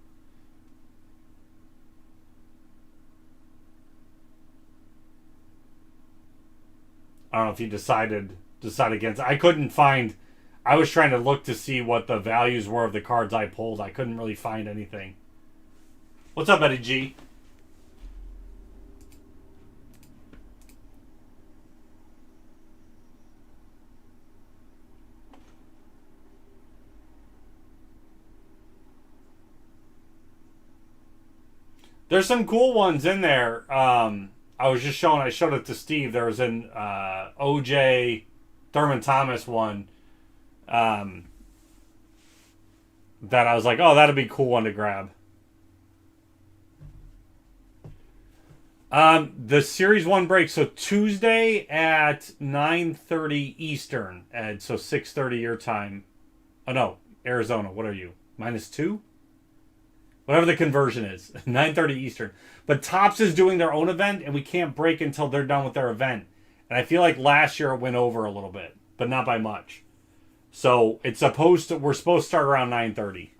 I don't know if he decided against. I couldn't find. I was trying to look to see what the values were of the cards I pulled. I couldn't really find anything. What's up, Eddie G? There's some cool ones in there. I showed it to Steve. There was an OJ Thurman Thomas one um, that I was like, oh, that'd be a cool one to grab. The series one break so Tuesday at 9:30 Eastern, and so 6:30 your time. Oh no, Arizona. What are you? -2? Whatever the conversion is, 9:30 Eastern. But Tops is doing their own event, and we can't break until they're done with their event. And I feel like last year it went over a little bit, but not by much. So we're supposed to start around 9:30.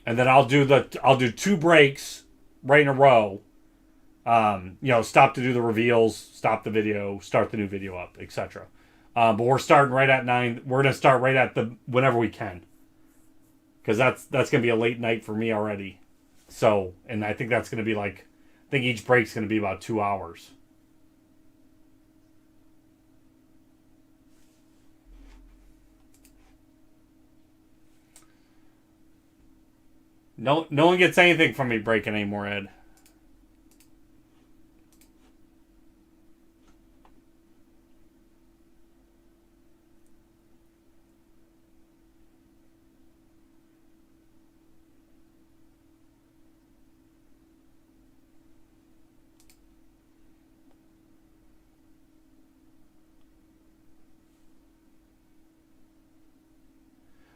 And then I'll do 2 breaks right in a row. Stop to do the reveals, stop the video, start the new video up, etc. But we're starting right at 9. We're gonna start right at the whenever we can, because that's gonna be a late night for me already. So, and I think that's gonna be like, I think each break's gonna be about 2 hours. No one gets anything from me breaking anymore, Ed.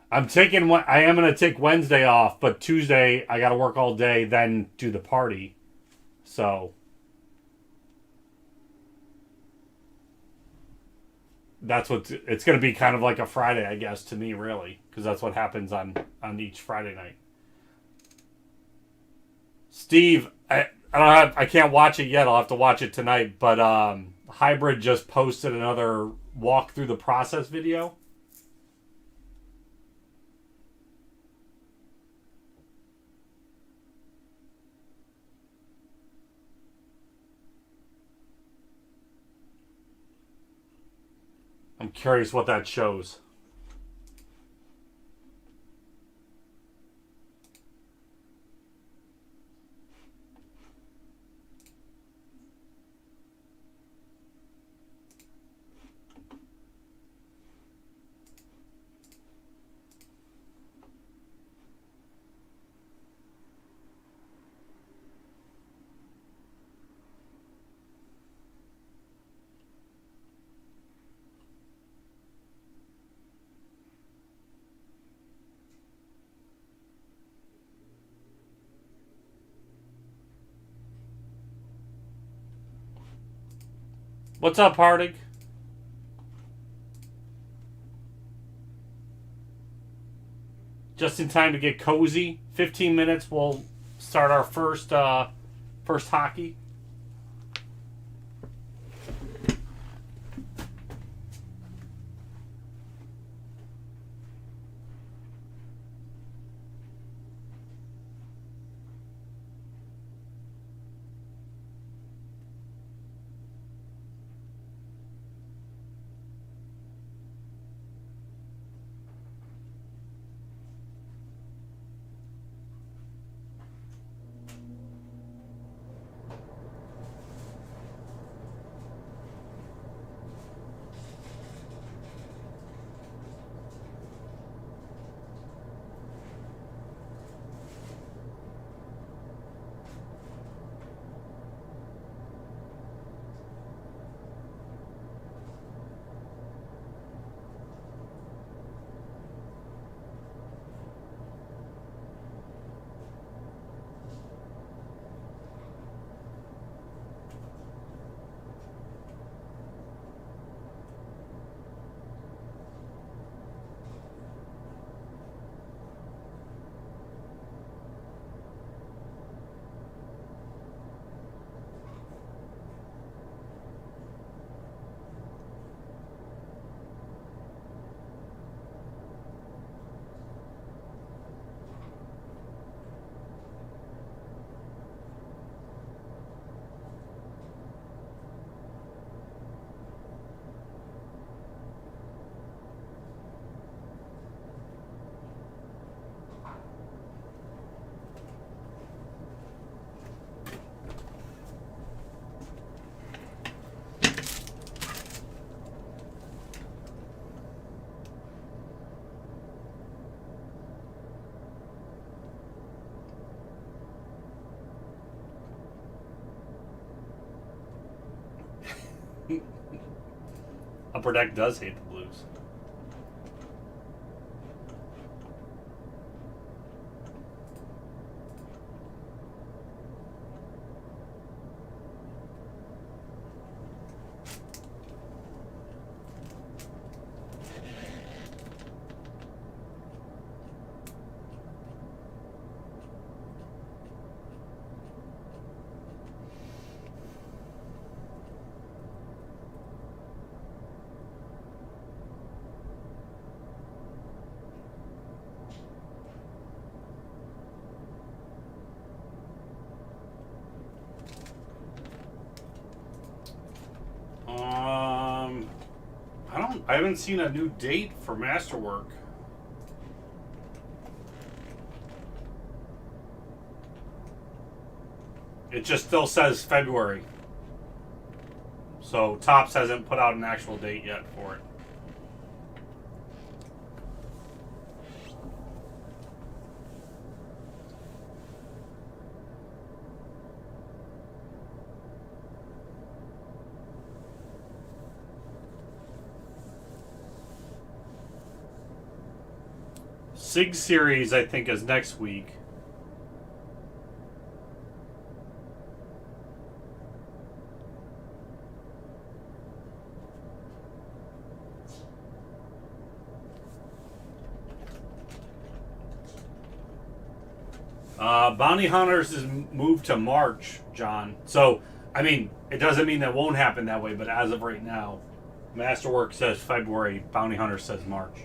I am gonna take Wednesday off, but Tuesday I gotta work all day, then do the party. So that's what it's gonna be, kind of like a Friday, I guess, to me, really, because that's what happens on each Friday night. Steve, I can't watch it yet. I'll have to watch it tonight. But Hybrid just posted another walk through the process video. I'm curious what that shows. What's up, Hardig? Just in time to get cozy. 15 minutes. We'll start our first hockey. Upper Deck does hate the Blues. I haven't seen a new date for Masterwork. It just still says February. So Topps hasn't put out an actual date yet for it. SIG series, I think, is next week. Bounty Hunters is moved to March, John. So, I mean, it doesn't mean that won't happen that way, but as of right now, Masterwork says February, Bounty Hunter says March.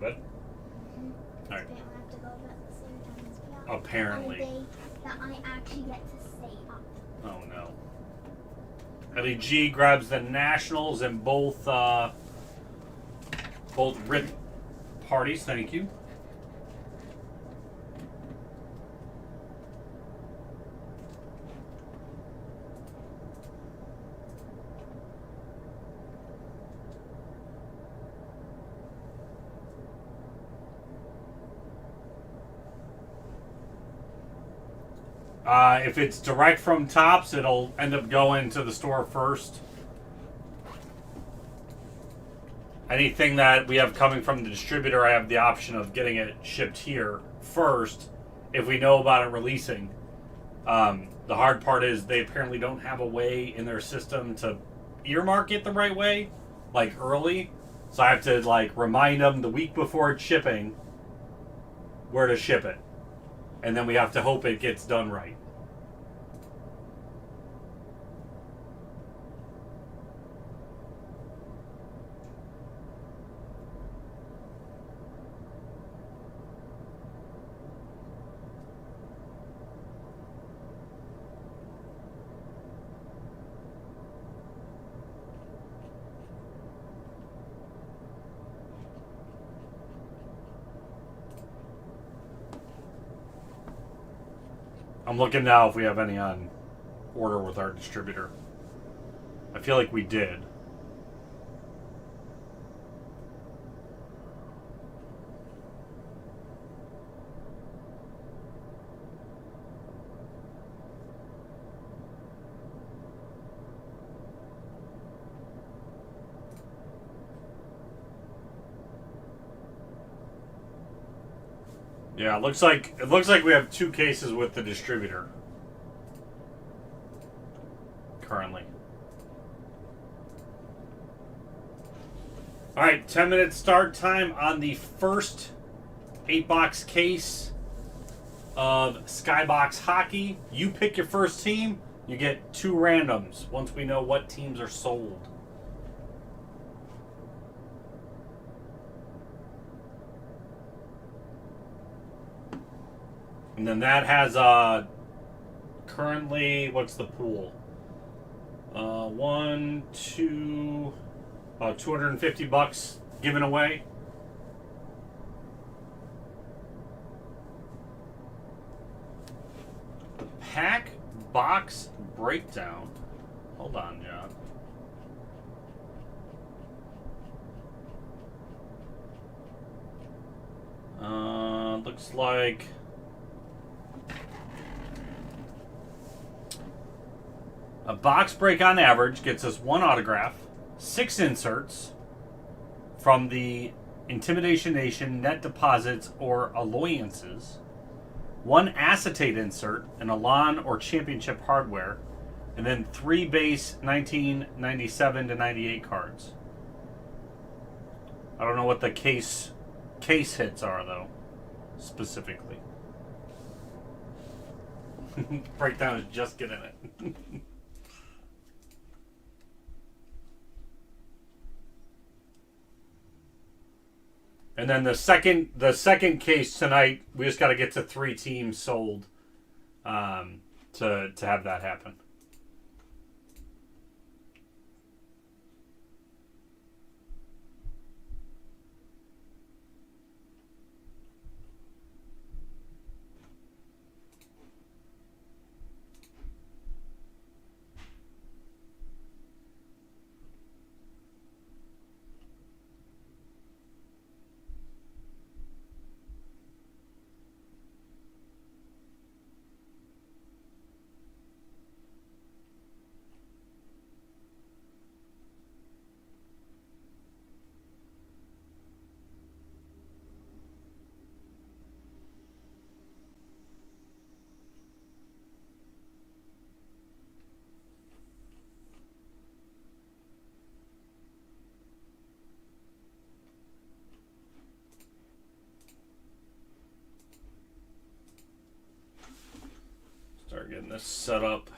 Bed? All right. Apparently. That I actually get to stay up. Oh no. Ellie G grabs the Nationals in both RIP parties. Thank you. If it's direct from Topps, it'll end up going to the store first. Anything that we have coming from the distributor, I have the option of getting it shipped here first if we know about it releasing. The hard part is they apparently don't have a way in their system to earmark it the right way, like early. So I have to like remind them the week before it's shipping where to ship it. And then we have to hope it gets done right. I'm looking now if we have any on order with our distributor. I feel like we did. Yeah, it looks like we have 2 cases with the distributor currently. All right, 10-minute start time on the first 8-box case of SkyBox Hockey. You pick your first team, you get 2 randoms once we know what teams are sold. And then that has currently, what's the pool? 250 bucks given away. The pack box breakdown. Hold on, John. Looks like a box break on average gets us 1 autograph, 6 inserts from the Intimidation Nation, Net Deposits, or Alloyances, 1 acetate insert, an Elan or Championship hardware, and then 3 base 1997 to 98 cards. I don't know what the case hits are, though, specifically. Breakdown is just getting it. And then the second case tonight, we just got to get to 3 teams sold. to have that happen. Start getting this set up.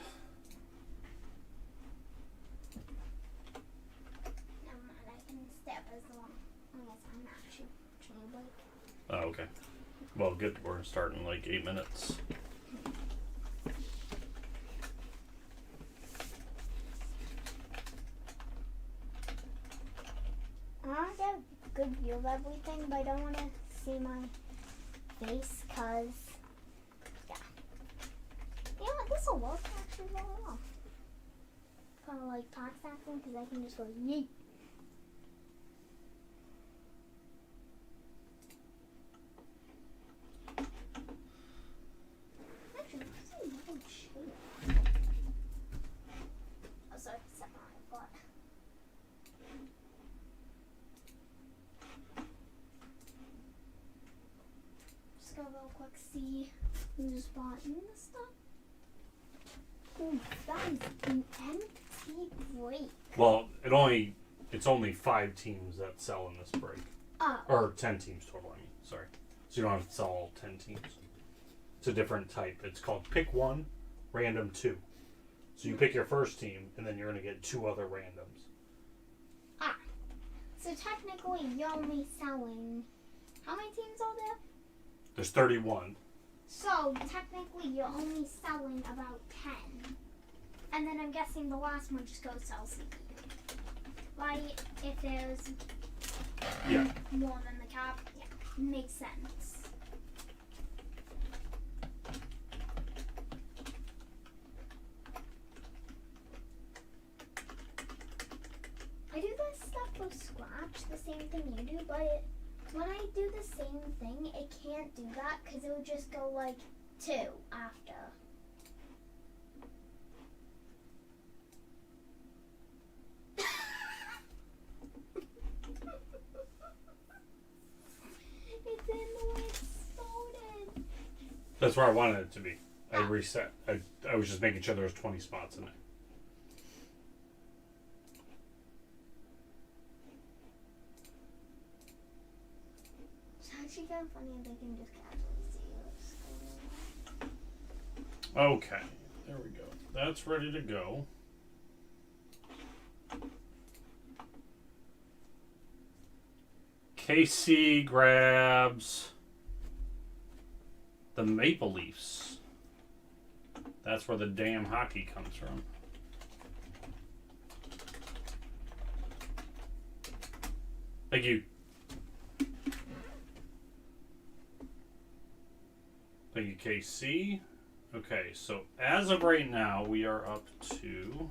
Never mind, I can step as long as I'm actually chain break. Oh, okay. Well, good. We're starting in like 8 minutes. I want to get a good view of everything, but I don't want to see my face because, yeah. You know what? This will work actually really well. Kind of like tax acting because I can just go yeet. Actually, what's another shape? Oh, sorry, step on my butt. Just go real quick, see who's bought in this stuff. Ooh, that is an empty break. Well, it's only 5 teams that sell in this break. Or 10 teams total, I mean. Sorry. So you don't have to sell all 10 teams. It's a different type. It's called Pick 1, Random 2. So you pick your first team, and then you're going to get 2 other randoms. So technically you're only selling... How many teams are there? There's 31. So technically you're only selling about 10. And then I'm guessing the last one just goes to LCD. Right? If there's more than the cap. Yeah, makes sense. I do this stuff with Scratch, the same thing you do, but when I do the same thing, it can't do that because it would just go like 2 after. It's in the way it started. That's where I wanted it to be. I reset. I was just making sure there was 20 spots in it. It's actually kind of funny if they can just casually see us. Okay. There we go. That's ready to go. KC grabs the Maple Leafs. That's where the damn hockey comes from. Thank you. Thank you, KC. Okay, so as of right now, we are up to...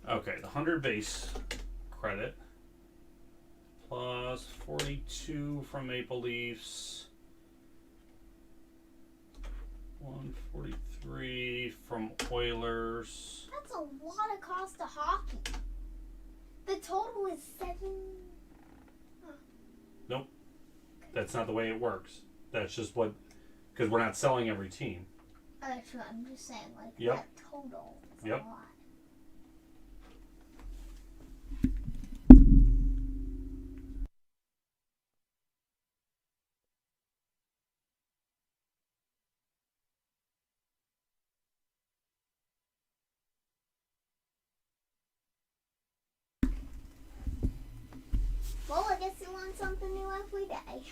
Okay, the 100 base credit. Plus 42 from Maple Leafs. 143 from Oilers. That's a lot of cost to hockey. The total is 7. Nope. That's not the way it works. That's just what... Because we're not selling every team. Actually, I'm just saying, like, Yep. that total is Yep. a lot. Well, I guess you learn something new every day.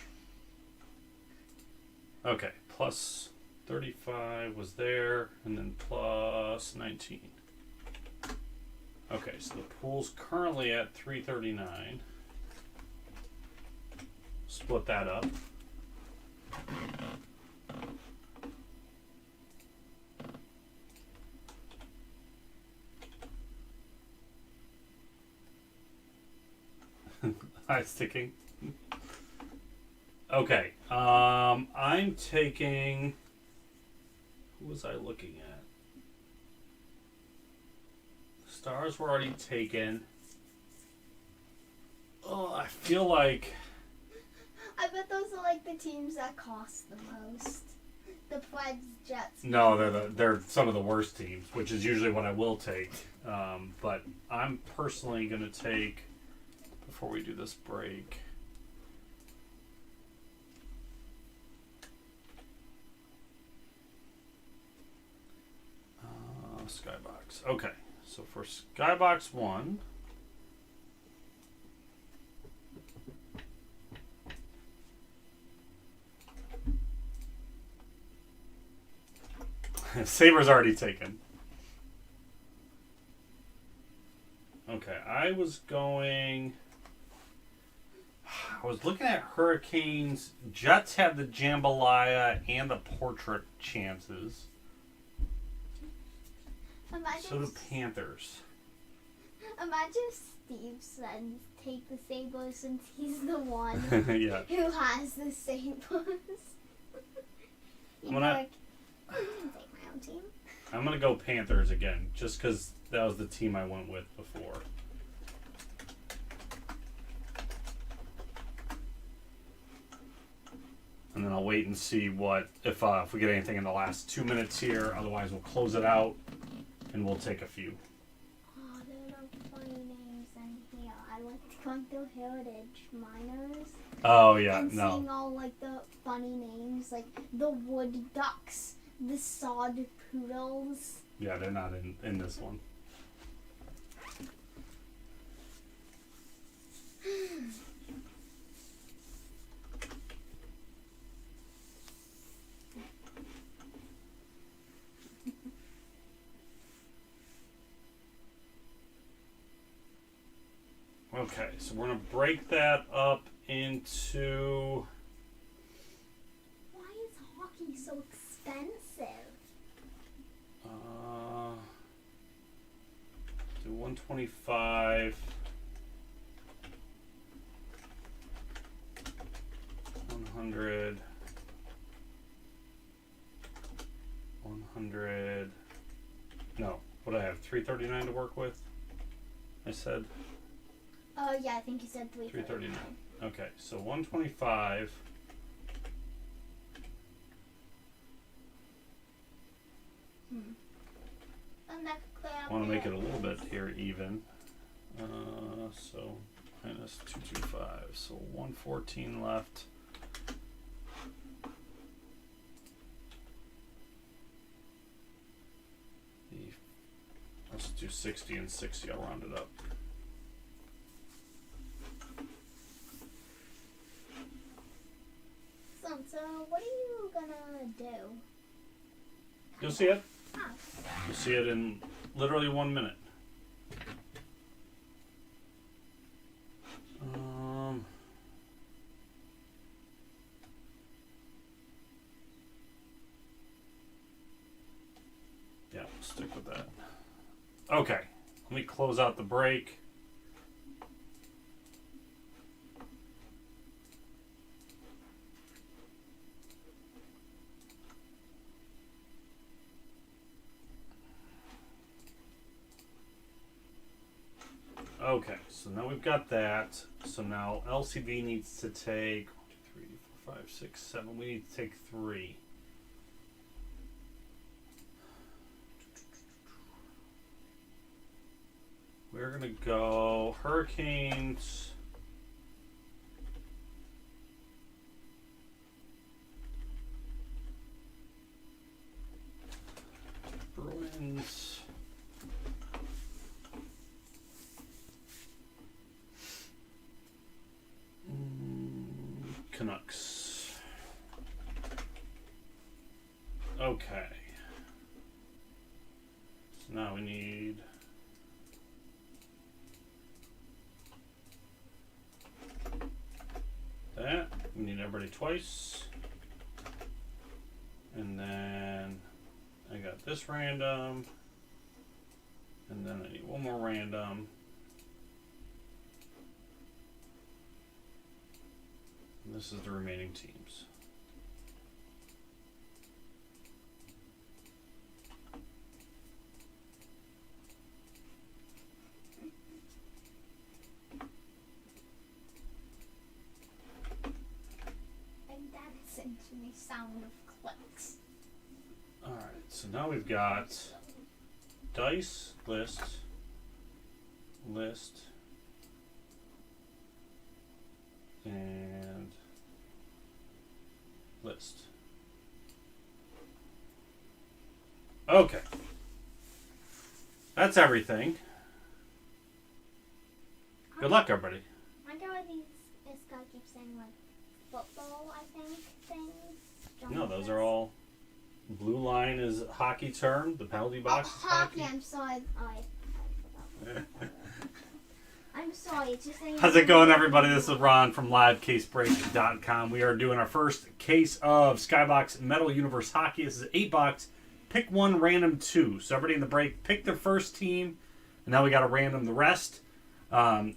Okay, plus 35 was there, and then plus 19. Okay, so the pool's currently at 339. Split that up. It's ticking. Okay, I'm taking. Who was I looking at? Stars were already taken. Oh, I feel like. I bet those are like the teams that cost the most. The Preds, Jets. No, they're some of the worst teams, which is usually what I will take. But I'm personally going to take, before we do this break, SkyBox. Okay, so for SkyBox 1, Saber's already taken. Okay, I was looking at Hurricanes. Jets had the Jambalaya and the portrait chances. So do Panthers. Imagine if Steve said take the Sabres since he's the one Yeah. who has the Sabres. I'm gonna take my own team. I'm gonna go Panthers again, just because that was the team I went with before. And then I'll wait and see if we get anything in the last 2 minutes here. Otherwise, we'll close it out and we'll take a few. Oh, there are funny names in here. I like going through Heritage Miners. Oh yeah, and no. seeing all like the funny names, like the Wood Ducks, the Sod Poodles. Yeah, they're not in this one. Okay, so we're going to break that up into. Why is hockey so expensive? Do 125. 100. 100. No, what do I have? 339 to work with? I said. Yeah, I think you said 339. Okay, so 125. I want to make it a little bit here even. So minus 225. So 114 left. Let's do 60 and 60. I'll round it up. So what are you gonna do? You'll see it. Oh. You'll see it in literally 1 minute. Yeah, stick with that. Okay, let me close out the break. Okay, so now we've got that. So now LCB needs to take 1, 2, 3, 4, 5, 6, 7. We need to take 3. We're gonna go Hurricanes. Bruins. Canucks. Okay. So now we need... that. We need everybody twice. And then I got this random. And then I need one more random. And this is the remaining teams. And that essentially sound of clicks. Alright, so now we've got dice, list, and list. Okay. That's everything. Good luck, everybody. I wonder why this guy keeps saying, like, football, I think, things. No, those are all... Blue line is hockey term. The penalty box is hockey. I'm sorry. I forgot. I'm sorry. It's just How's it going, everybody? This is Ron from LiveCaseBreak.com. We are doing our first case of SkyBox Metal Universe Hockey. This is 8 box. Pick one, random 2. So everybody in the break, pick their first team, and now we got to random the rest.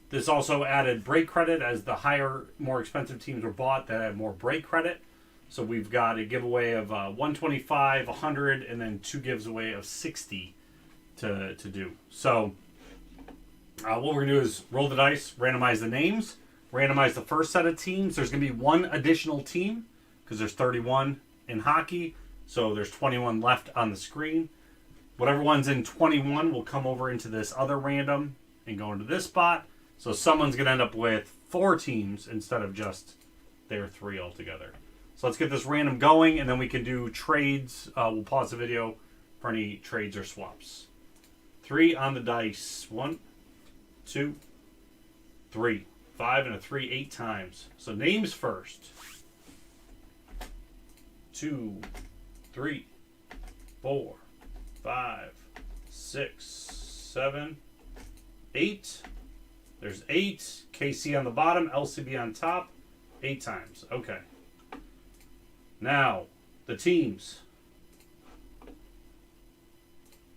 This also added break credit as the higher, more expensive teams were bought that had more break credit. So we've got a giveaway of 125, 100, and then 2 giveaway of 60 to do. So what we're going to do is roll the dice, randomize the names, randomize the first set of teams. There's going to be one additional team because there's 31 in hockey. So there's 21 left on the screen. Whatever one's in 21 will come over into this other random and go into this spot. So someone's going to end up with 4 teams instead of just their 3 altogether. So let's get this random going, and then we can do trades. We'll pause the video for any trades or swaps. 3 on the dice. 1, 2, 3. 5 and a 3, 8 times. So names first. 2, 3, 4, 5, 6, 7, 8. There's 8. KC on the bottom, LCB on top. 8 times. Okay. Now, the teams.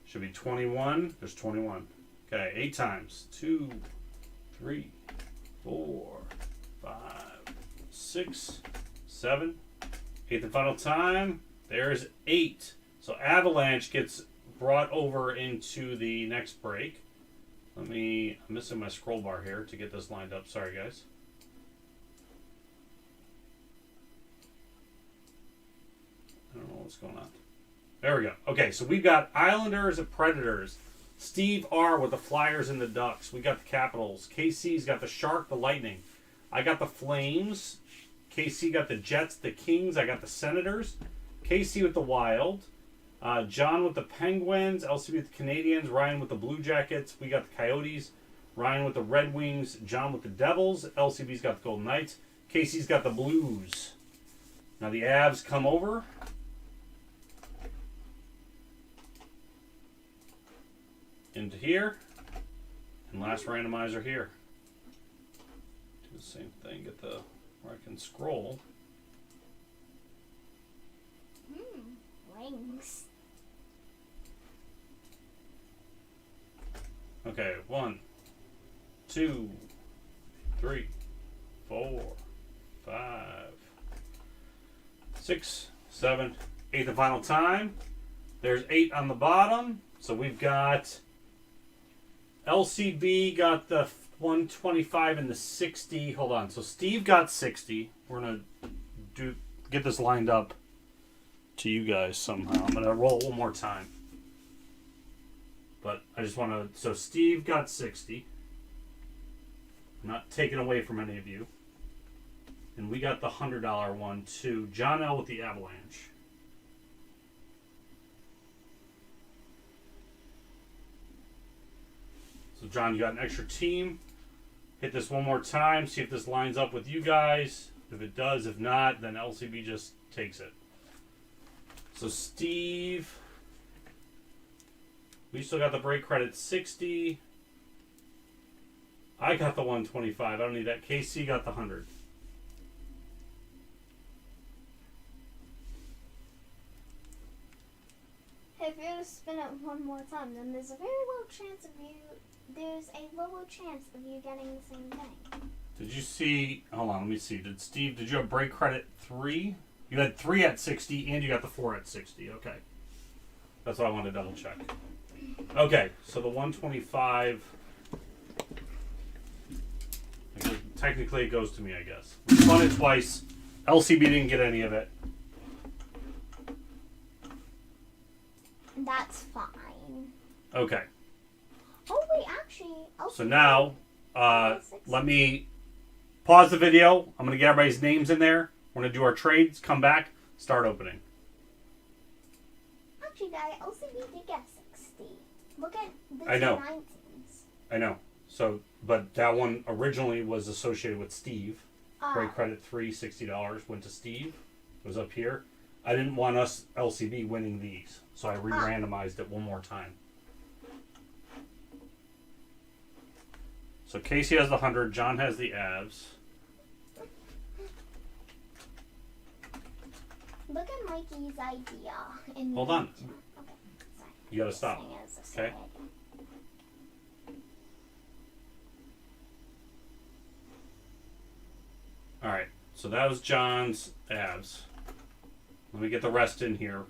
Should be 21. There's 21. Okay, 8 times. 2, 3, 4, 5, 6, 7. 8th and final time. There's 8. So Avalanche gets brought over into the next break. I'm missing my scroll bar here to get this lined up. Sorry, guys. I don't know what's going on. There we go. Okay, so we've got Islanders and Predators. Steve R. with the Flyers and the Ducks. We got the Capitals. KC's got the Shark, the Lightning. I got the Flames. KC got the Jets, the Kings. I got the Senators. KC with the Wild. John with the Penguins. LCB with the Canadians. Ryan with the Blue Jackets. We got the Coyotes. Ryan with the Red Wings. John with the Devils. LCB's got the Golden Knights. KC's got the Blues. Now the Avs come over. Into here. And last randomizer here. Do the same thing. Get the where I can scroll. Wings. Okay, 1, 2, 3, 4, 5, 6, 7, 8th and final time. There's 8 on the bottom. So we've got LCB got the 125 and the 60. Hold on. So Steve got 60. We're going to get this lined up to you guys somehow. I'm going to roll it one more time. But I just want to... So Steve got 60. I'm not taking away from any of you. And we got the $100 one to John L. with the Avalanche. So John, you got an extra team. Hit this one more time. See if this lines up with you guys. If it does, if not, then LCB just takes it. So Steve, we still got the break credit 60. I got the 125. I don't need that. KC got the 100. If you were to spin it one more time, then there's a very low chance of you. There's a lower chance of you getting the same thing. Did you see? Hold on, let me see. Did you have break credit 3? You had 3 at 60, and you got the 4 at 60. Okay, that's what I wanted to double check. Okay, so the 125. Technically, it goes to me, I guess. We spun it twice. LCB didn't get any of it. That's fine. Okay. Oh wait, actually. So now, let me pause the video. I'm going to get everybody's names in there. We're going to do our trades, come back, start opening. Actually, LCB did get 60. Look at the I know. 19s. I know. So, but that one originally was associated with Steve. Break credit $3, $60 went to Steve. It was up here. I didn't want us LCB winning these, so I re-randomized it one more time. So Casey has the 100, John has the Avs. Look at Mikey's idea. Hold on. Okay, sorry. You gotta stop. Okay. Alright, so that was John's Avs. Let me get the rest in here.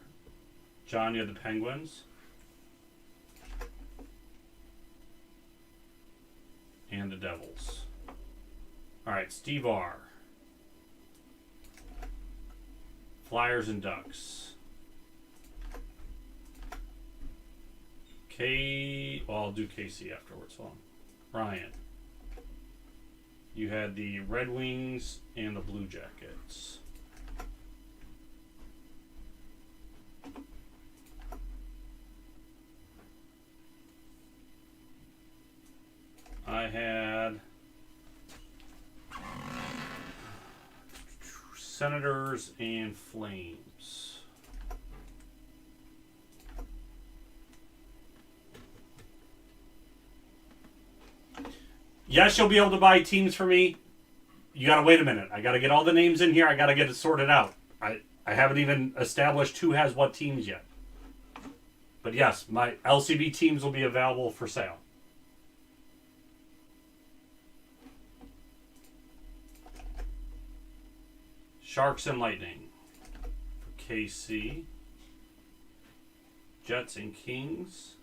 John, you had the Penguins. And the Devils. Alright, Steve R. Flyers and Ducks. Well, I'll do KC afterwards. Hold on. Ryan. You had the Red Wings and the Blue Jackets. I had Senators and Flames. Yes, you'll be able to buy teams for me. You gotta wait a minute. I gotta get all the names in here. I gotta get it sorted out. I haven't even established who has what teams yet. But yes, my LCB teams will be available for sale. Sharks and Lightning for KC. Jets and Kings.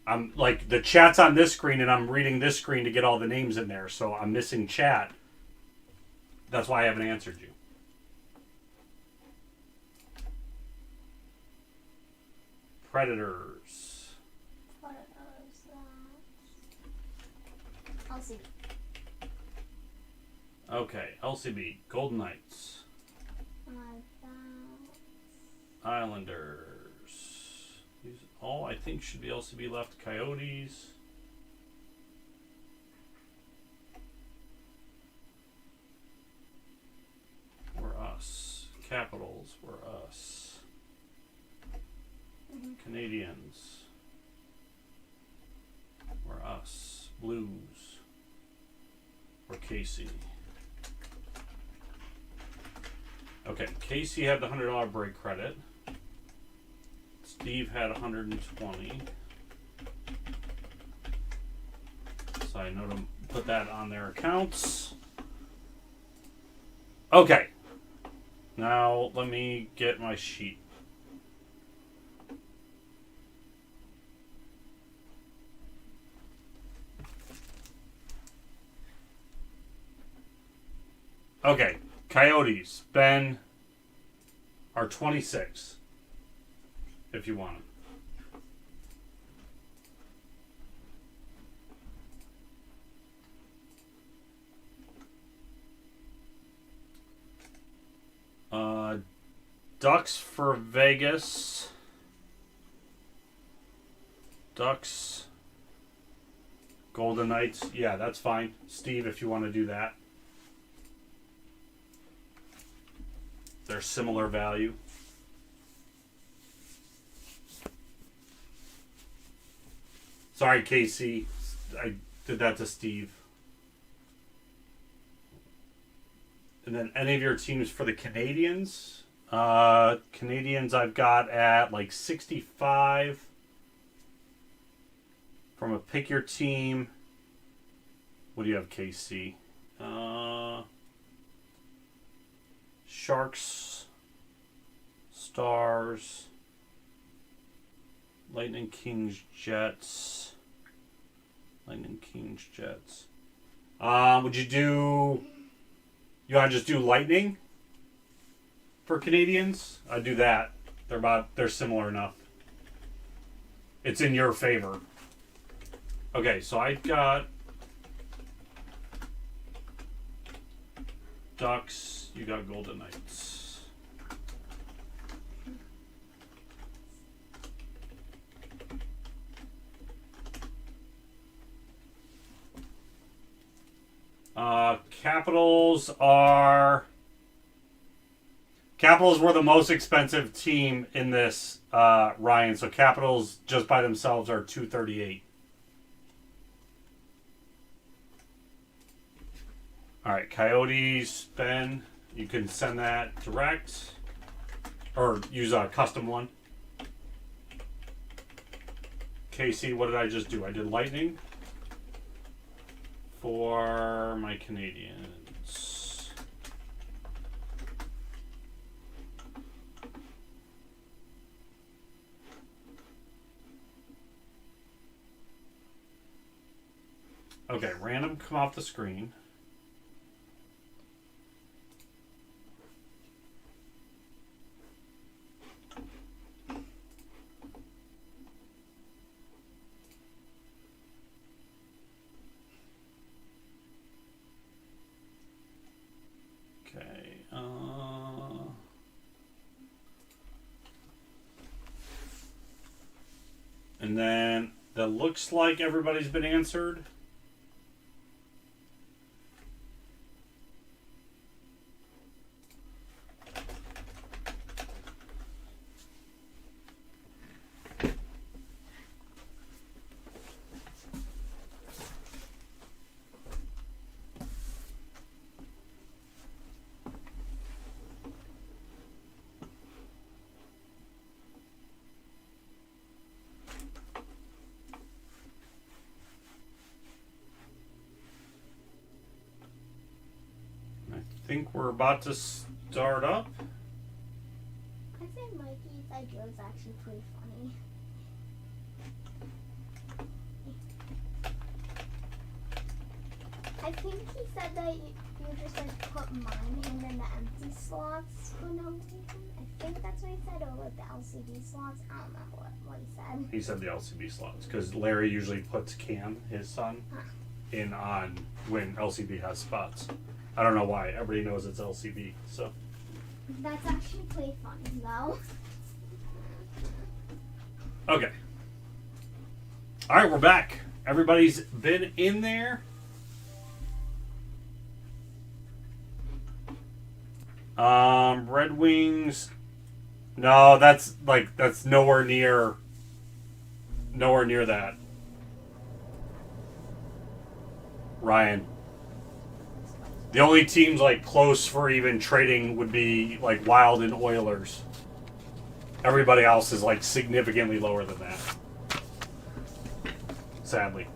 I'm like, the chat's on this screen and I'm reading this screen to get all the names in there, so I'm missing chat. That's why I haven't answered you. Predators. What are those? LCB. Okay, LCB. Golden Knights. Islanders. These all, I think, should be LCB left. Coyotes. We're us. Capitals. We're us. Canadians. We're us. Blues. We're Casey. Okay, Casey had the $100 break credit. Steve had 120. So I know to put that on their accounts. Okay. Now let me get my sheet. Okay. Coyotes, Ben, are 26. If you want them. Ducks for Vegas. Ducks. Golden Knights. Yeah, that's fine. Steve, if you want to do that. They're similar value. Sorry, Casey. I did that to Steve. And then any of your teams for the Canadians? Canadians I've got at like 65. From a pick your team. What do you have, KC? Sharks, Stars, Lightning, Kings, Jets. Lightning, Kings, Jets. Would you do... You want to just do Lightning for Canadians? I'd do that. They're similar enough. It's in your favor. Okay, so I've got Ducks. You got Golden Knights. Capitals were the most expensive team in this, Ryan. So Capitals just by themselves are $238. All right, Coyotes, Ben, you can send that direct or use a custom one. Casey, what did I just do? I did Lightning for my Canadians. Okay, random come off the screen. And then that looks like everybody's been answered. I think we're about to start up. I think Mikey's idea is actually pretty funny. I think he said that you just like put mine in the empty slots for no reason. I think that's what he said, or with the LCD slots. I don't remember what he said. He said the LCD slots because Larry usually puts Cam, his son, in on when LCB has spots. I don't know why. Everybody knows it's LCB, so. That's actually pretty funny, though. Okay. All right, we're back. Everybody's been in there. Red Wings. No, that's nowhere near that. Ryan. The only teams like close for even trading would be like Wild and Oilers. Everybody else is like significantly lower than that. Sadly.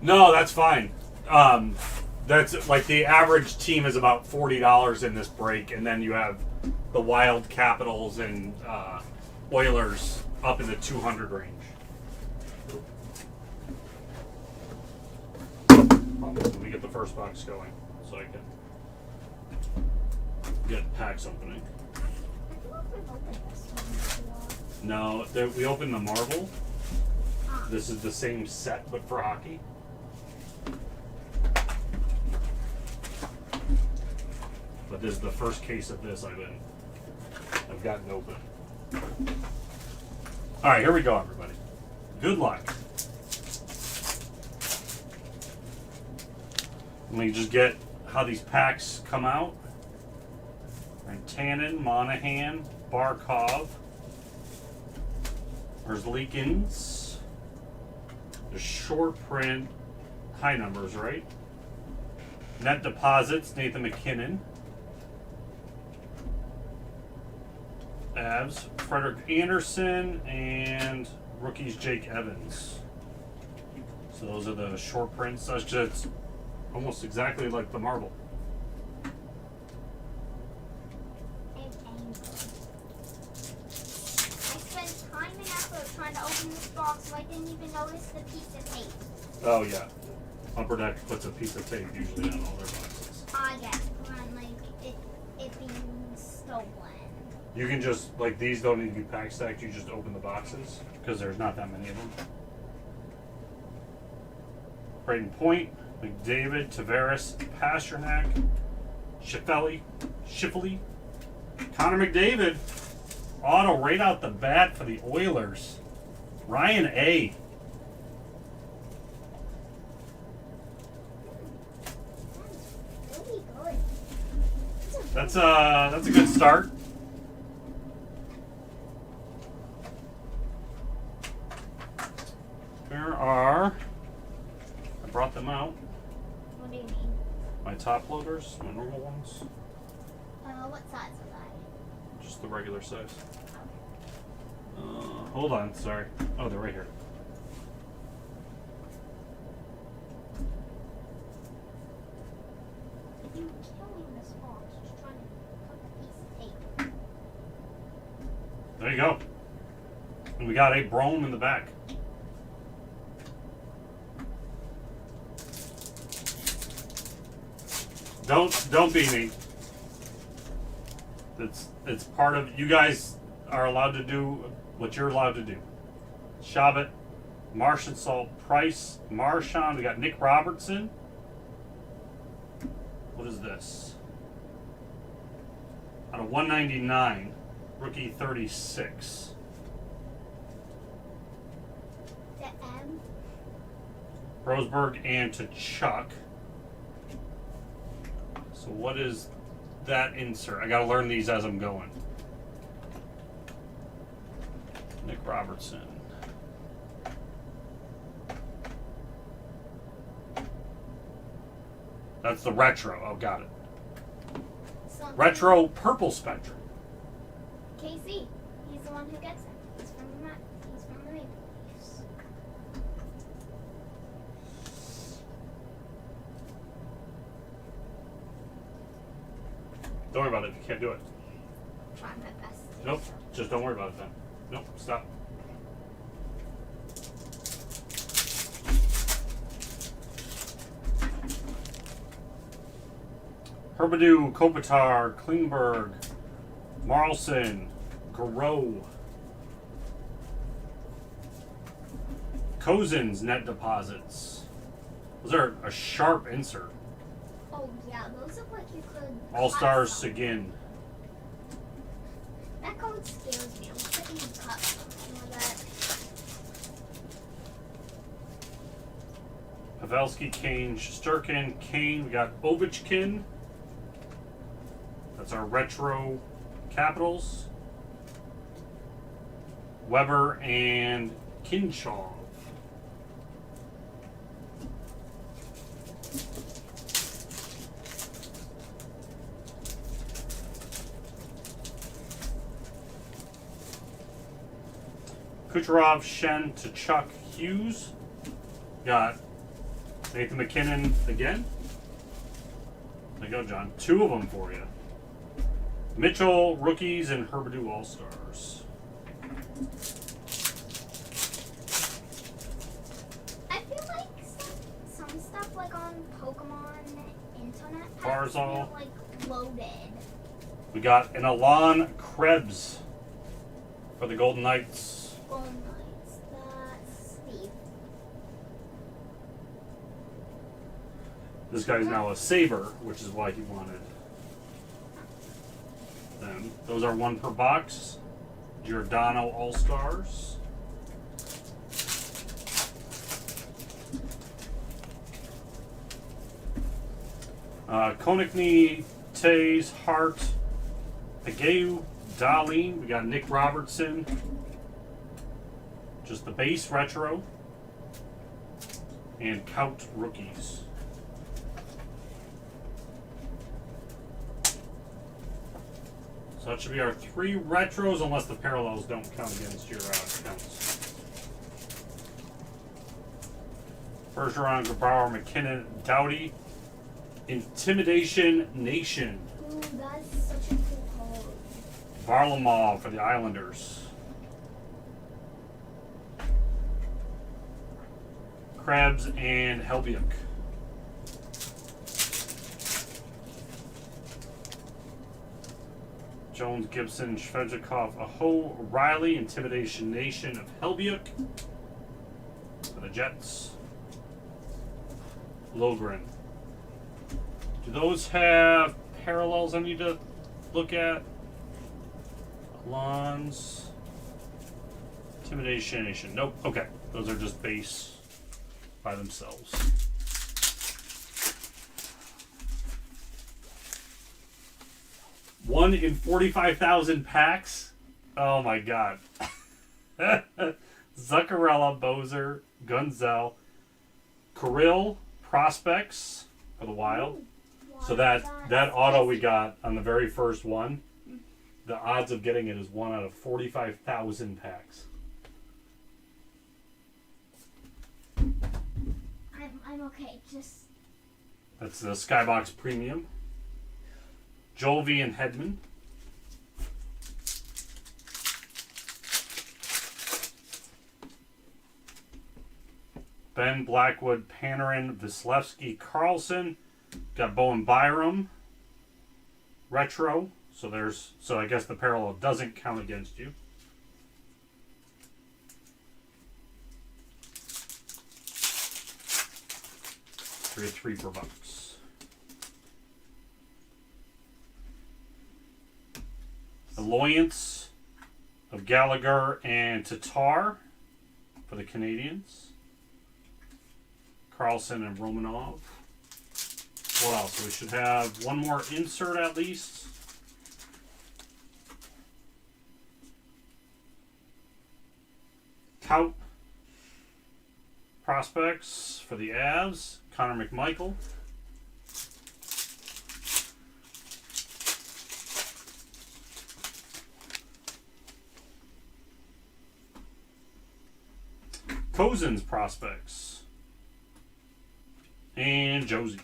No, that's fine. That's like the average team is about $40 in this break, and then you have the Wild, Capitals, and Oilers up in the 200 range. Let me get the first box going so I can get packs opening. No, we opened the Marvel. This is the same set, but for hockey. But this is the first case of this I've gotten open. All right, here we go, everybody. Good luck. Let me just get how these packs come out. Right, Tannen, Monahan, Barkov. There's Leakins. There's short print, high numbers, right? Net deposits, Nathan McKinnon. Avs, Frederick Anderson, and rookies, Jake Evans. So those are the short prints. That's just almost exactly like the marble. I spent time and effort trying to open this box, so I didn't even notice the piece of tape. Oh yeah. Upper Deck puts a piece of tape usually on all their boxes. I guess, on like it being stolen. You can just, like, these don't need to be pack stacked, you just open the boxes, because there's not that many of them. Braden Point, McDavid, Tavares, Pasternak, Schiffely, Connor McDavid, auto right out the bat for the Oilers. Ryan A. Really good. That's a good start. There are, I brought them out, What do you mean? my top loaders, my normal ones, What size was I? just the regular size. Hold on, sorry. Oh, they're right here. You killing this box, just trying to put a piece of tape. There you go. And we got a Brome in the back. Don't be me. It's part of, you guys are allowed to do what you're allowed to do. Shabbat, Marchand, Price, Marchand. We got Nick Robertson. What is this? Out of 199, rookie 36. The M. Roseburg and to Chuck. So what is that insert? I gotta learn these as I'm going. Nick Robertson. That's the retro. Oh, got it. Something. Retro purple spectrum. KC. He's the one who gets it. He's from the Maple Leafs. Don't worry about it if you can't do it. Trying my best. Nope. Just don't worry about it then. Nope. Stop. Herbedew, Kopitar, Klingberg, Marlson, Garreau, Cousins net deposits. Those are a sharp insert. Oh yeah, those look like you could. All Stars cut something. Seguin. That code scares me. I'm thinking you cut something with that. Pavelski, Kane, Shesterkin, Kane. We got Ovechkin. That's our retro Capitals. Weber and Kinchov. Kucherov, Shen to Chuck Hughes. Got Nathan McKinnon again. There you go, John. 2 of them for you. Mitchell, rookies, and Herbedew All-Stars. I feel like some stuff like on Pokemon internet packs Barzal. feel like loaded. We got an Alon Krebs for the Golden Knights. Golden Knights. That's Steve. This guy's now a Saber, which is why he wanted them. Those are 1 per box. Giordano All-Stars. Konechny, Tays, Hart, Ageu, Darlene. We got Nick Robertson. Just the base retro. And Count rookies. So that should be our 3 retros, unless the parallels don't count against your counts. First round, Grabauer, McKinnon, Doughty. Intimidation Nation. Ooh, that's such a cool card. Varlamov for the Islanders. Krebs and Helbiuk. Jones, Gibson, Shvedjakov, Aho, Riley, Intimidation Nation of Helbiuk for the Jets. Logren. Do those have parallels I need to look at? Lons. Intimidation Nation. Nope. Okay. Those are just base by themselves. One in 45,000 packs. Oh my god. Zuccarello, Bozer, Gunzel, Kirill, Prospects for the Wild. So that auto we got on the very first one, the odds of getting it is 1 out of 45,000 packs. I'm okay. Just That's the SkyBox Premium. Jolvi and Hedman. Ben, Blackwood, Panarin, Vasilevsky, Carlson. Got Bowen Byram. Retro. So I guess the parallel doesn't count against you. $3 per box. Alliance of Gallagher and Tatar for the Canadians. Carlson and Romanov. What else? We should have one more insert at least. Kaut. Prospects for the Avs. Connor McMichael. Cousins prospects. And Josie.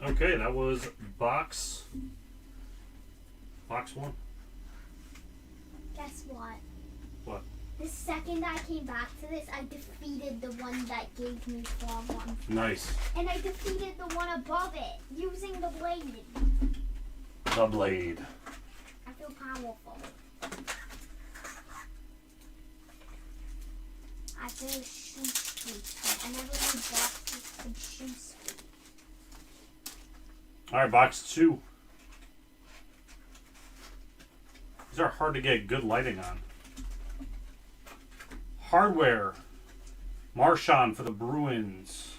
Okay, that was box 1. guess what? What? The second I came back to this, I defeated the one that gave me 4-1. Nice. And I defeated the one above it using the blade. The blade. I feel powerful. I feel shoe sweet. I never knew boxes could shoe sweet. Alright, box 2. These are hard to get good lighting on. Hardware. Marchand for the Bruins.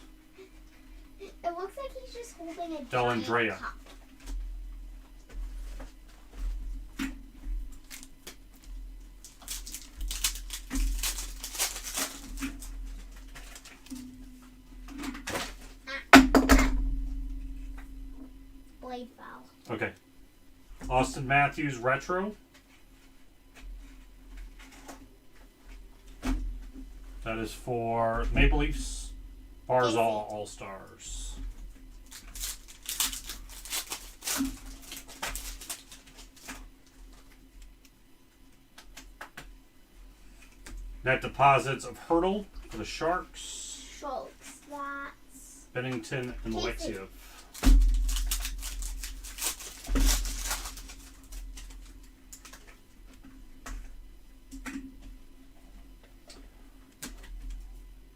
It looks like he's just holding a Dellandrea. giant cup. Blade foul. Okay. Austin Matthews Retro. That is for Maple Leafs. Barzal All-Stars. Net deposits of Hurdle for the Sharks. Schultz. That's Bennington and Casey. Alexiev.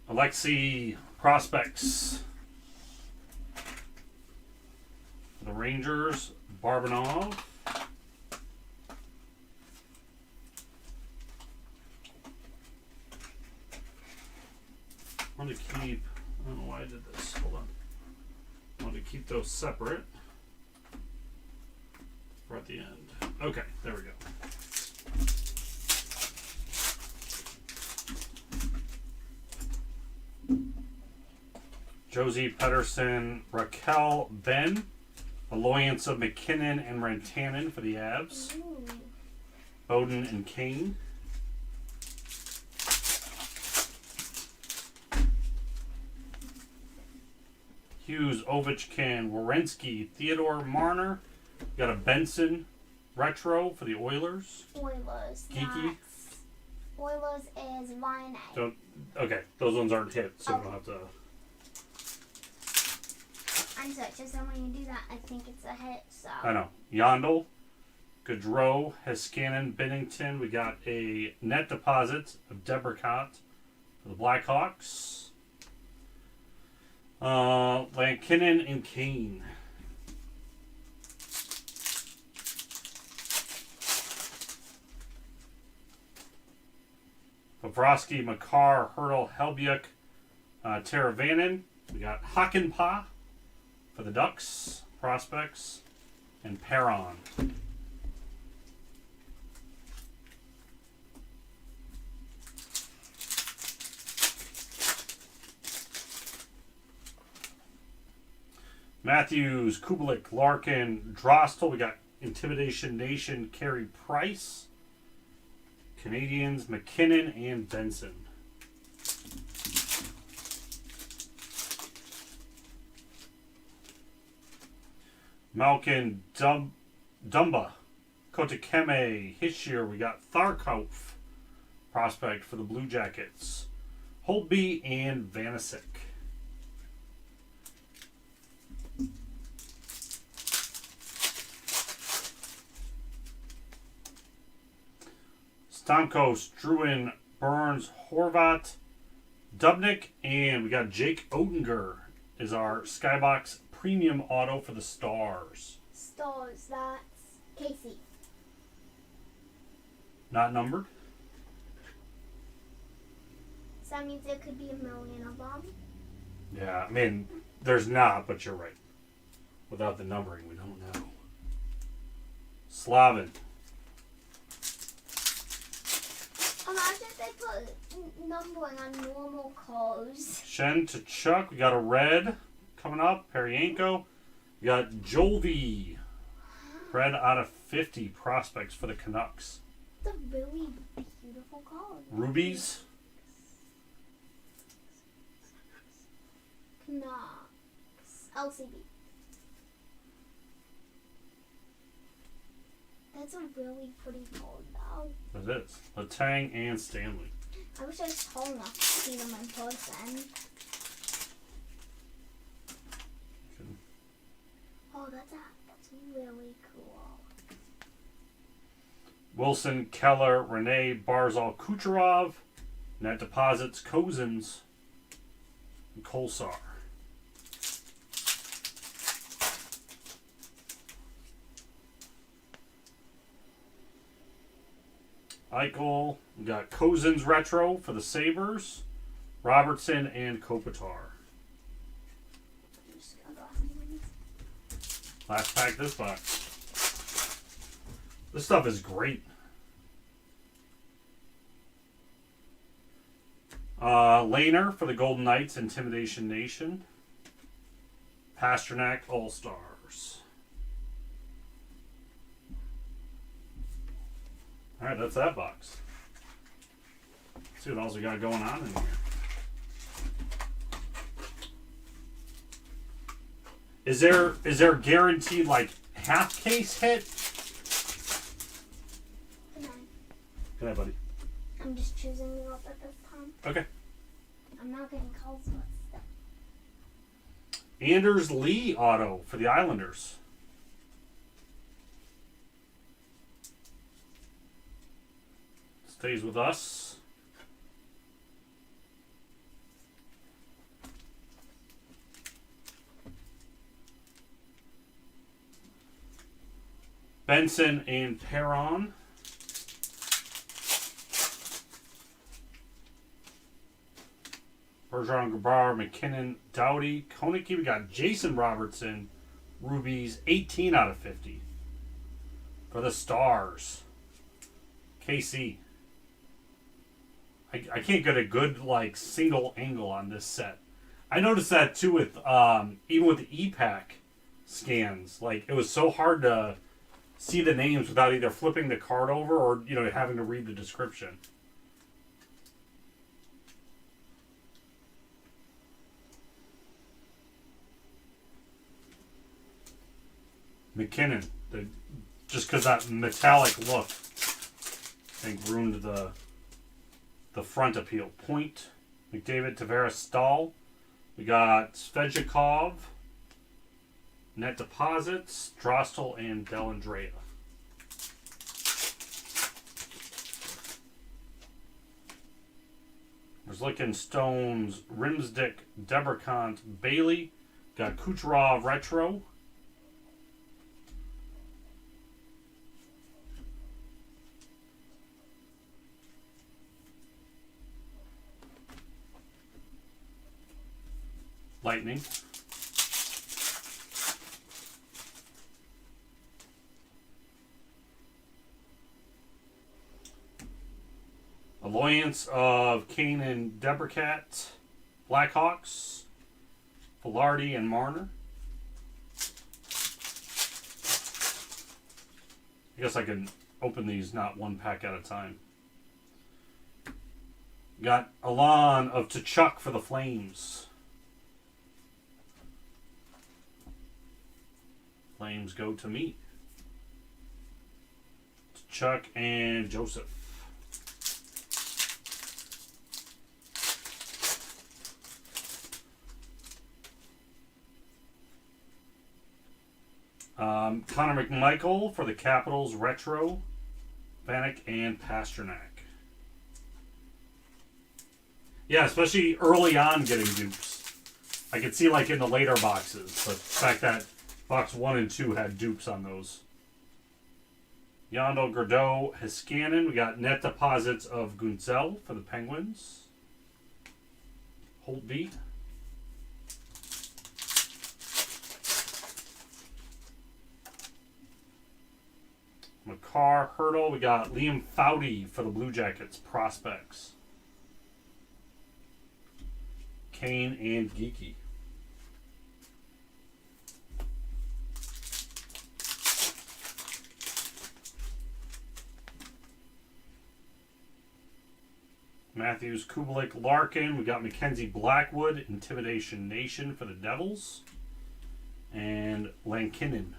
Alexi Prospects. For the Rangers, Barbanov. keep those separate. We're at the end. Okay, there we go. Josie Pedersen, Raquel Ben, Alliance of McKinnon and Rantanen for the Avs. Ooh. Bowden and Kane. Hughes, Ovechkin, Werenski, Theodore Marner. We got a Benson retro for the Oilers. Oilers. Geeky. Oilers is Ryan A. Don't, okay, those ones aren't hit, so we Okay. don't have to. I'm sorry, just so when you do that, I think it's a hit, so. I know. Yondel, Gaudreau, Heiskanen, Bennington. We got a net deposit of Debricott for the Blackhawks. Lankinen and Kane. Bobrovsky, Makar, Hurdle, Helbiuk, Teravainen. We got Hakanpää for the Ducks, prospects, and Perron. Matthews, Kubalik, Larkin, Drostel. We got Intimidation Nation, Carey Price. Canadians, McKinnon, and Benson. Malkin, Dumba, Kotakeme, Hischier. We got Tharkov, prospect for the Blue Jackets. Holtby and Vanisic. Stamkos, Druin, Burns, Horvat, Dubnik, and we got Jake Oettinger is our SkyBox Premium Auto for the Stars. Stars, that's Casey. Not numbered. So that means there could be a million of them. Yeah, I mean, there's not, but you're right. Without the numbering, we don't know. Slavin. Imagine if they put numbering on normal cars. Shen to Chuck. We got a red coming up. Peryanko. We got Jolvi. Red out of 50 prospects for the Canucks. It's a really beautiful car. Rubies. Canucks. LCB. That's a really pretty card, though. It is. Letang and Stanley. I wish I was tall enough to see them in person. Oh, that's really cool. Wilson, Keller, Rene, Barzal, Kucherov. Net deposits, Cozens, and Kolsar. Eichel. We got Cozens retro for the Sabres. Robertson and Kopitar. I'm just gonna go off some ones. Last pack this box. This stuff is great. Lehner for the Golden Knights, Intimidation Nation. Pasternak, All-Stars. Alright, that's that box. Let's see what else we got going on in here. Is there guaranteed like half case hit? Good night. Good night, buddy. I'm just choosing you up at this time. Okay. I'm not getting calls with stuff. Anders Lee auto for the Islanders. Stays with us. Benson and Perron. Bergeron, Grabauer, McKinnon, Doughty, Konecki. We got Jason Robertson Rubies, 18 out of 50. For the Stars, KC. I can't get a good, like, single angle on this set. I noticed that, too, with even with the E-Pack scans. Like, it was so hard to see the names without either flipping the card over or, you know, having to read the description. McKinnon, just because that metallic look, I think ruined the front appeal. Point, McDavid, Tavares, Stahl. We got Svechnikov, Net Deposits, Drostel, and Dellandrea. There's Licking Stones, Rimsdick, Deberkant, Bailey. Got Kucherov Retro. Lightning. Alliance of Kane and Debercat. Blackhawks. Velarde and Marner. I guess I can open these not one pack at a time. Got Alon of Tkachuk for the Flames. Flames go to me. Chuck and Joseph. Connor McMichael for the Capitals Retro. Vanek and Pasternak. Yeah, especially early on getting dupes. I could see like in the later boxes, but the fact that Box 1 and 2 had dupes on those. Yandel, Gordeau, Heiskanen. We got Net Deposits of Gunzel for the Penguins. Holtby. McCarr, Hurdle. We got Liam Foudy for the Blue Jackets. Prospects. Kane and Geeky. Matthews, Kubalik, Larkin. We got Mackenzie Blackwood, Intimidation Nation for the Devils. And Lankinen.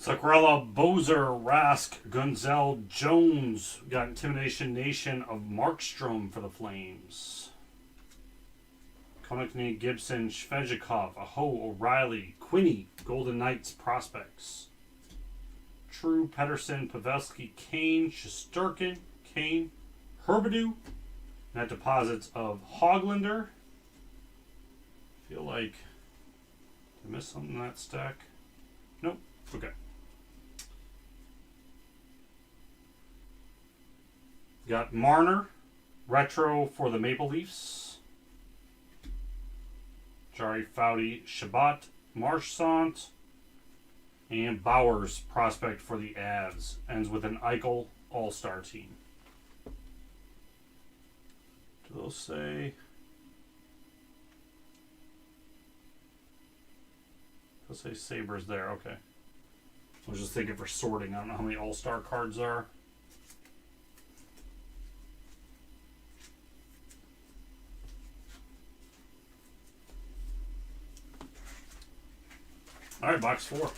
Zuccarello, Bozer, Rask, Gunzel, Jones. We got Intimidation Nation of Markstrom for the Flames. Konechny, Gibson, Svechnikov, Aho, O'Reilly, Quinney, Golden Knights Prospects. True, Pedersen, Pavelski, Kane, Shesterkin, Kane, Herbedew. Net Deposits of Hoglander. Feel like I missed something in that stack. Nope. Okay. Got Marner, Retro for the Maple Leafs. Jari, Foudy, Shabbat, Marchant, and Bowers, Prospect for the Avs. Ends with an Eichel All-Star team. Do those say... Those say Sabres there, okay. I was just thinking for sorting. I don't know how many All-Star cards there are. All right, box 4.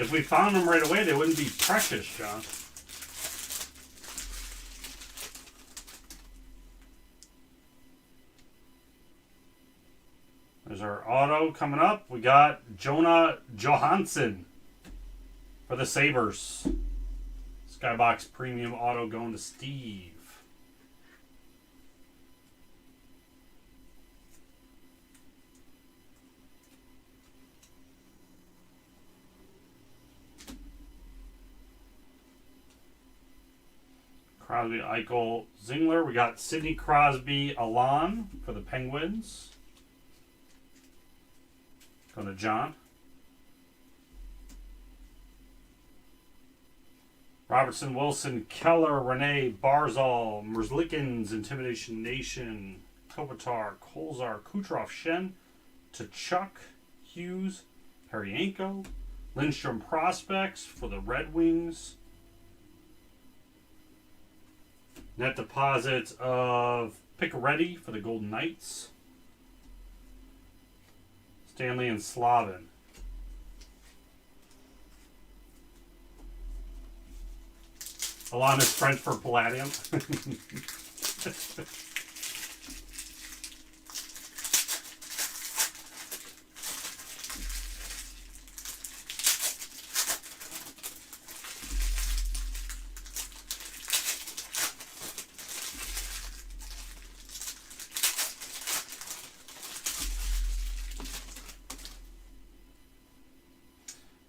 If we found them right away, they wouldn't be precious, John. There's our auto coming up. We got Jonah Johansson for the Sabres. SkyBox Premium Auto going to Steve. Crosby, Eichel, Zingler. We got Sidney Crosby, Alon for the Penguins. Going to John. Robertson, Wilson, Keller, Renee, Barzal, Merzlikins, Intimidation Nation, Kopitar, Kolzar, Kucherov, Shen, Tkachuk, Hughes, Peryanko, Lindstrom Prospects for the Red Wings. Net deposits of Picaretti for the Golden Knights. Stanley and Slavin. Alon is French for Palladium.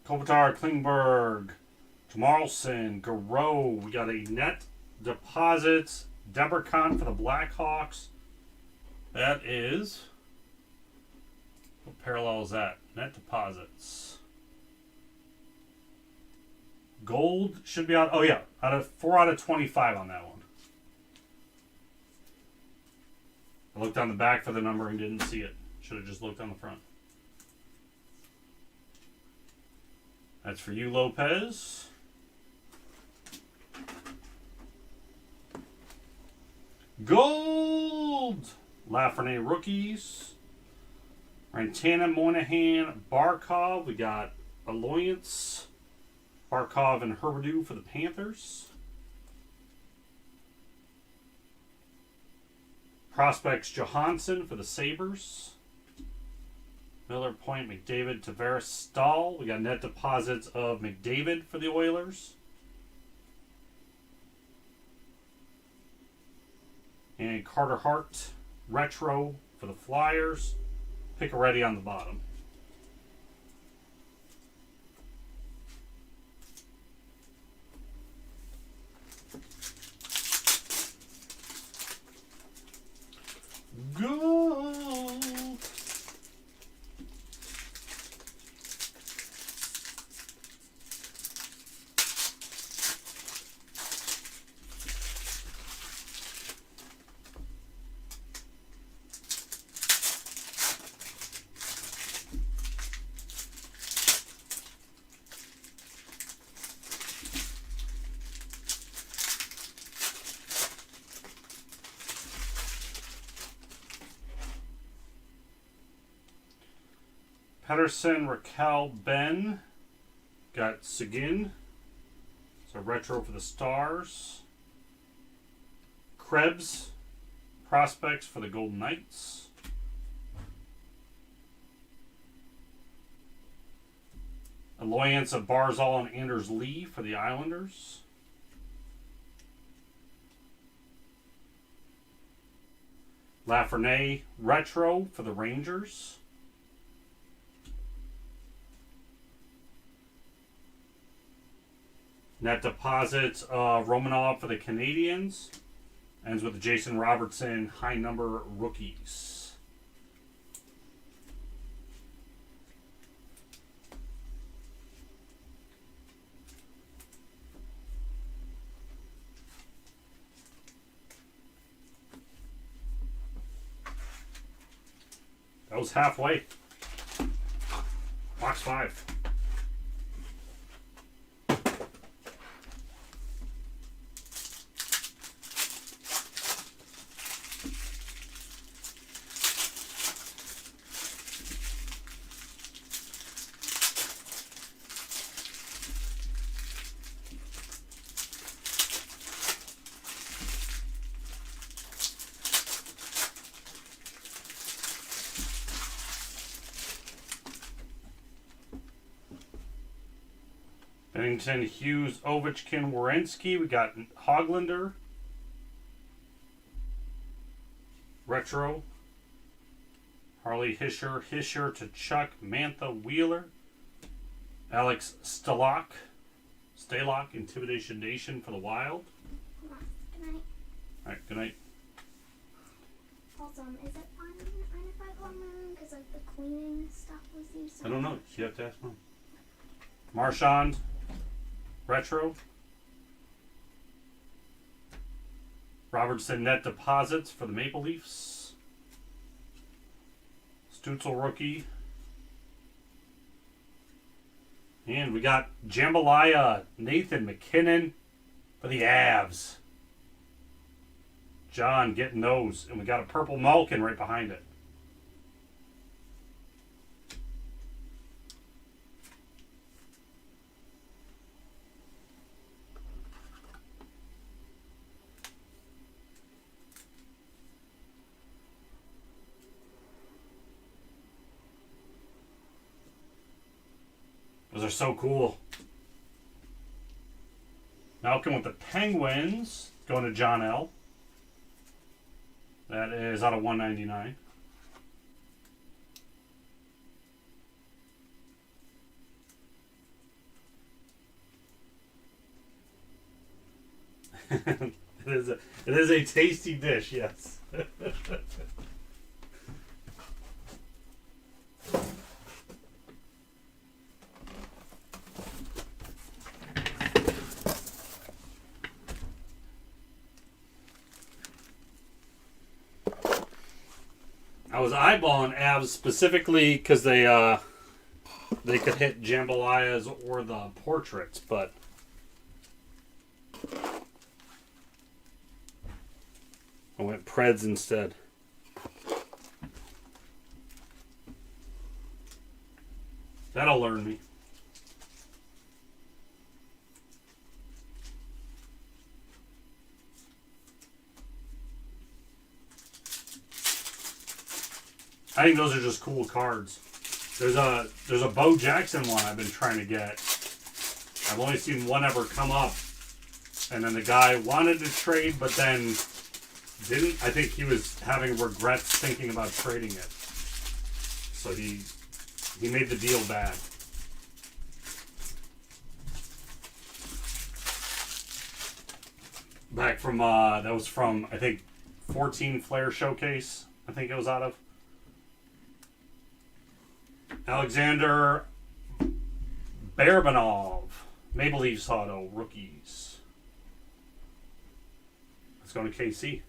Kopitar, Klingberg, Jamarlson, Garreau. We got a net deposits. Debercon for the Blackhawks. That is. What parallel is that? Net deposits. Gold should be out. Oh, yeah. 4 out of 25 on that one. I looked on the back for the number and didn't see it. Should have just looked on the front. That's for you, Lopez. Gold! Lafreniere rookies. Rantana, Moynihan, Barkov. We got Alliance, Barkov, and Herbedew for the Panthers. Prospects Johansson for the Sabres. Miller, Point, McDavid, Tavares, Stahl. We got net deposits of McDavid for the Oilers. And Carter Hart, retro for the Flyers. Picaretti on the bottom. Gold. Pedersen, Raquel, Ben. Got Seguin. So retro for the Stars. Krebs. Prospects for the Golden Knights. Alliance of Barzal and Anders Lee for the Islanders. Lafreniere, retro for the Rangers. Net deposits of Romanov for the Canadiens. Ends with the Jason Robertson high number rookies. That was halfway. Box 5. Bennington, Hughes, Ovechkin, Werenski. We got Hoglander. Retro. Harley Hischer to Chuck, Mantha, Wheeler. Alex Stalock, Intimidation Nation for the Wild. Good night. Alright, good night. Also, is it fine if I go on my room? Because like the cleaning stuff was used. I don't know. You have to ask Mom. Marchand, Retro. Robertson net deposits for the Maple Leafs. Stutzel rookie. And we got Jambalaya, Nathan McKinnon for the Avs. John getting those. And we got a purple Malkin right behind it. Those are so cool. Malcolm with the Penguins. Going to John L. That is out of 199. It is a tasty dish, yes. I was eyeballing Avs specifically because they could hit Jambalayas or the portraits, but I went Preds instead. That'll learn me. I think those are just cool cards. There's a Bo Jackson one I've been trying to get. I've only seen one ever come up. And then the guy wanted to trade, but then didn't. I think he was having regrets thinking about trading it. So he made the deal bad. Back from, that was from, I think, 14 Flair Showcase, I think it was out of. Alexander Barabanov, Maple Leafs auto, rookies. Let's go to KC.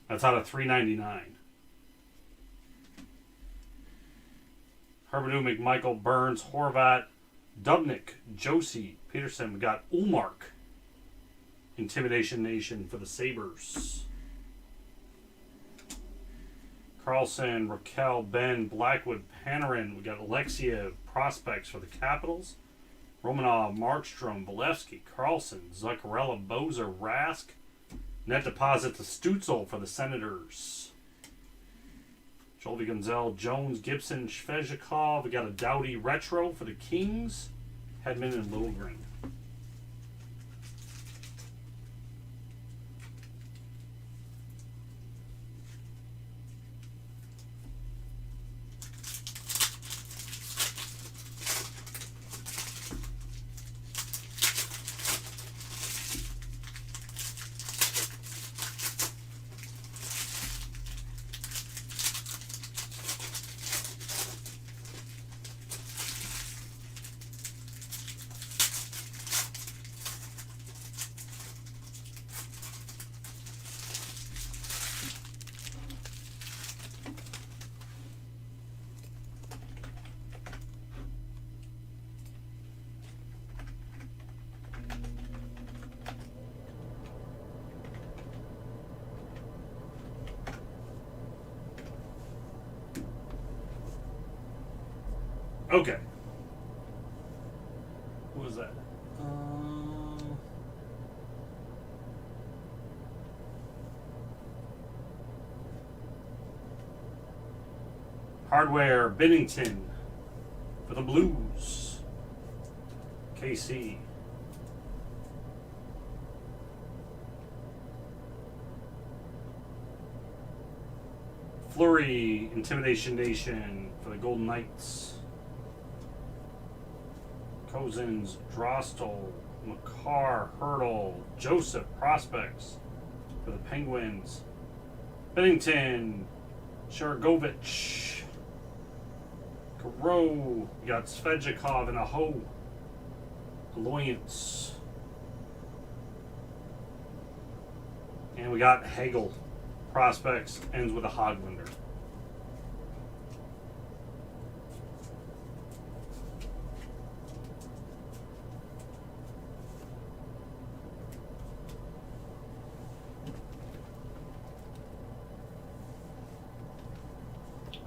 That's out of 399. Herbedew, McMichael, Burns, Horvat, Dubnik, Josie, Peterson. We got Ulmark. Intimidation Nation for the Sabres. Carlson, Raquel, Ben, Blackwood, Panarin. We got Alexiev, prospects for the Capitals. Romanov, Markstrom, Bolevsky, Carlson, Zuccarello, Bozer, Rask. Net deposit to Stutzel for the Senators. Jolvi Gonzalez, Jones, Gibson, Shvezhikov. We got a Doughty retro for the Kings. Hedman and Liljegren. Okay. What was that? Hardware, Bennington for the Blues. KC. Fleury, Intimidation Nation for the Golden Knights. Cozens, Drostel, McCarr, Hurdle, Joseph, Prospects for the Penguins. Bennington, Sharagovich, Garreau, you got Svechnikov and Aho. Alliance. And we got Hagel. Prospects ends with a Hoglander.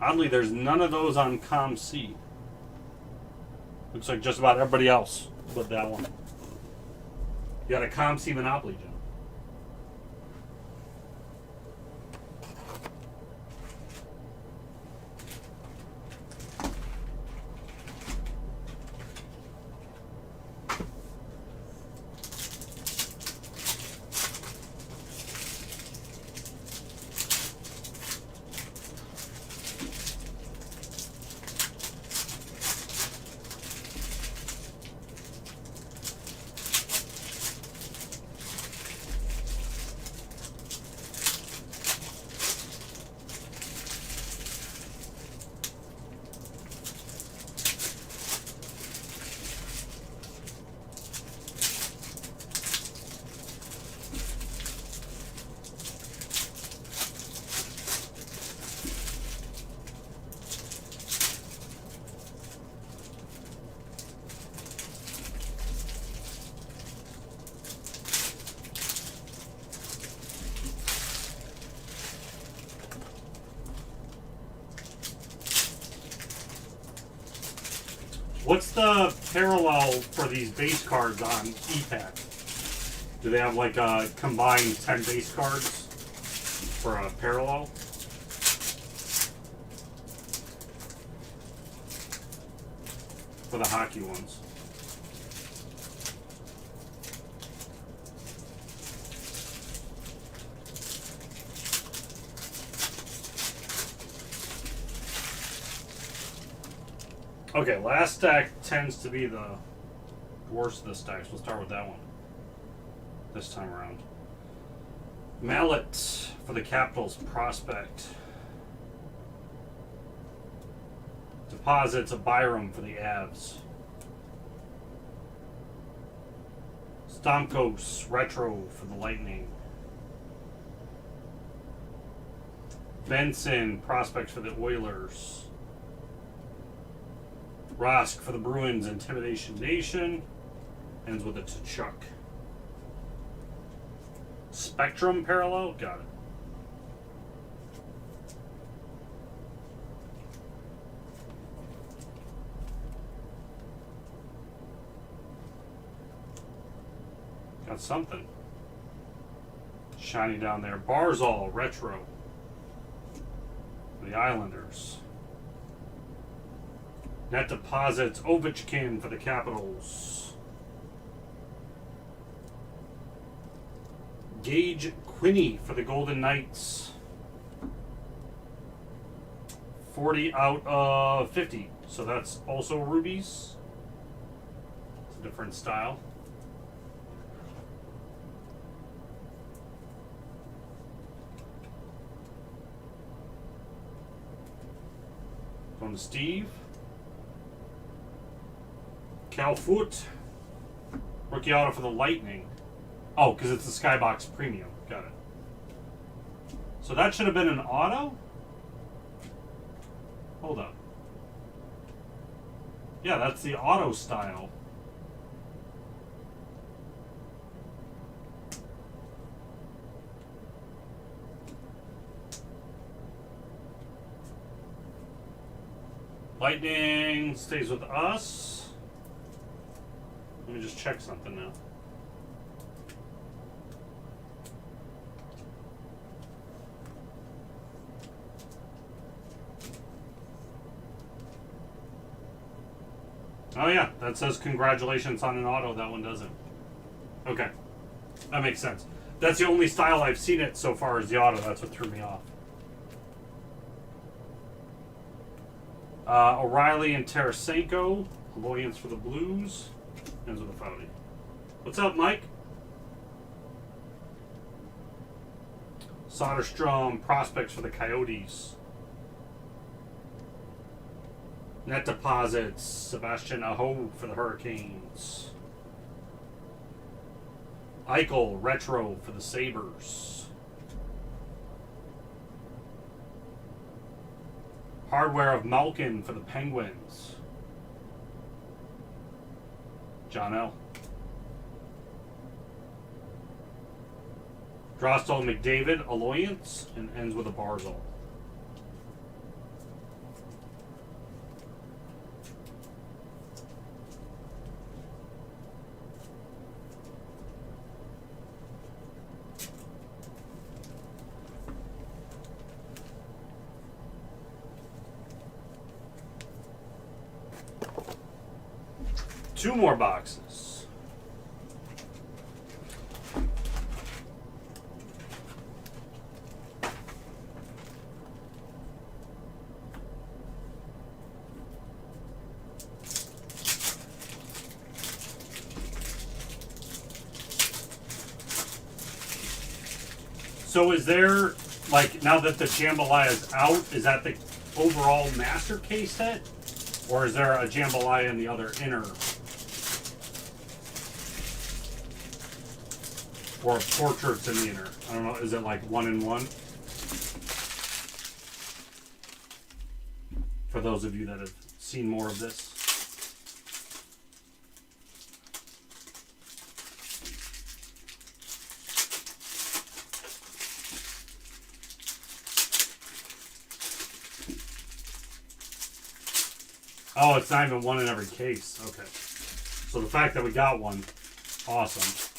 Oddly, there's none of those on ComC. Looks like just about everybody else but that one. You got a ComC Monopoly, John. What's the parallel for these base cards on EPAC? Do they have like a combined 10 base cards for a parallel? For the hockey ones. Okay, last stack tends to be the worst of the stacks. We'll start with that one this time around. Mallet for the Capitals, Prospect. Deposits a Byram for the Avs. Stamkos, Retro for the Lightning. Benson, Prospect for the Oilers. Rask for the Bruins, Intimidation Nation. Ends with a Tkachuk. Spectrum parallel? Got it. Got something shiny down there. Barzal, Retro. For the Islanders. Net deposits, Ovechkin for the Capitals. Gage Quinney for the Golden Knights. 40 out of 50. So that's also rubies. It's a different style. Going to Steve. Cal Foot. Rookie auto for the Lightning. Oh, because it's the SkyBox Premium. Got it. So that should have been an auto? Hold up. Yeah, that's the auto style. Lightning stays with us. Let me just check something now. Oh yeah, that says congratulations on an auto. That one doesn't. Okay, that makes sense. That's the only style I've seen it so far is the auto. That's what threw me off. O'Reilly and Tarasenko. Alliance for the Blues. Ends with a Foudy. What's up, Mike? Soderstrom prospects for the Coyotes. Net deposits. Sebastian Aho for the Hurricanes. Eichel retro for the Sabres. Hardware of Malkin for the Penguins. John L. Drostel McDavid, Alliance, and ends with a Barzal. Two more boxes. So is there, like, now that the Jambalaya is out, is that the overall master case set? Or is there a Jambalaya in the other inner? Or portraits in the inner? I don't know, is it like 1 in 1? For those of you that have seen more of this. Oh, it's not even 1 in every case. Okay. So the fact that we got one, awesome.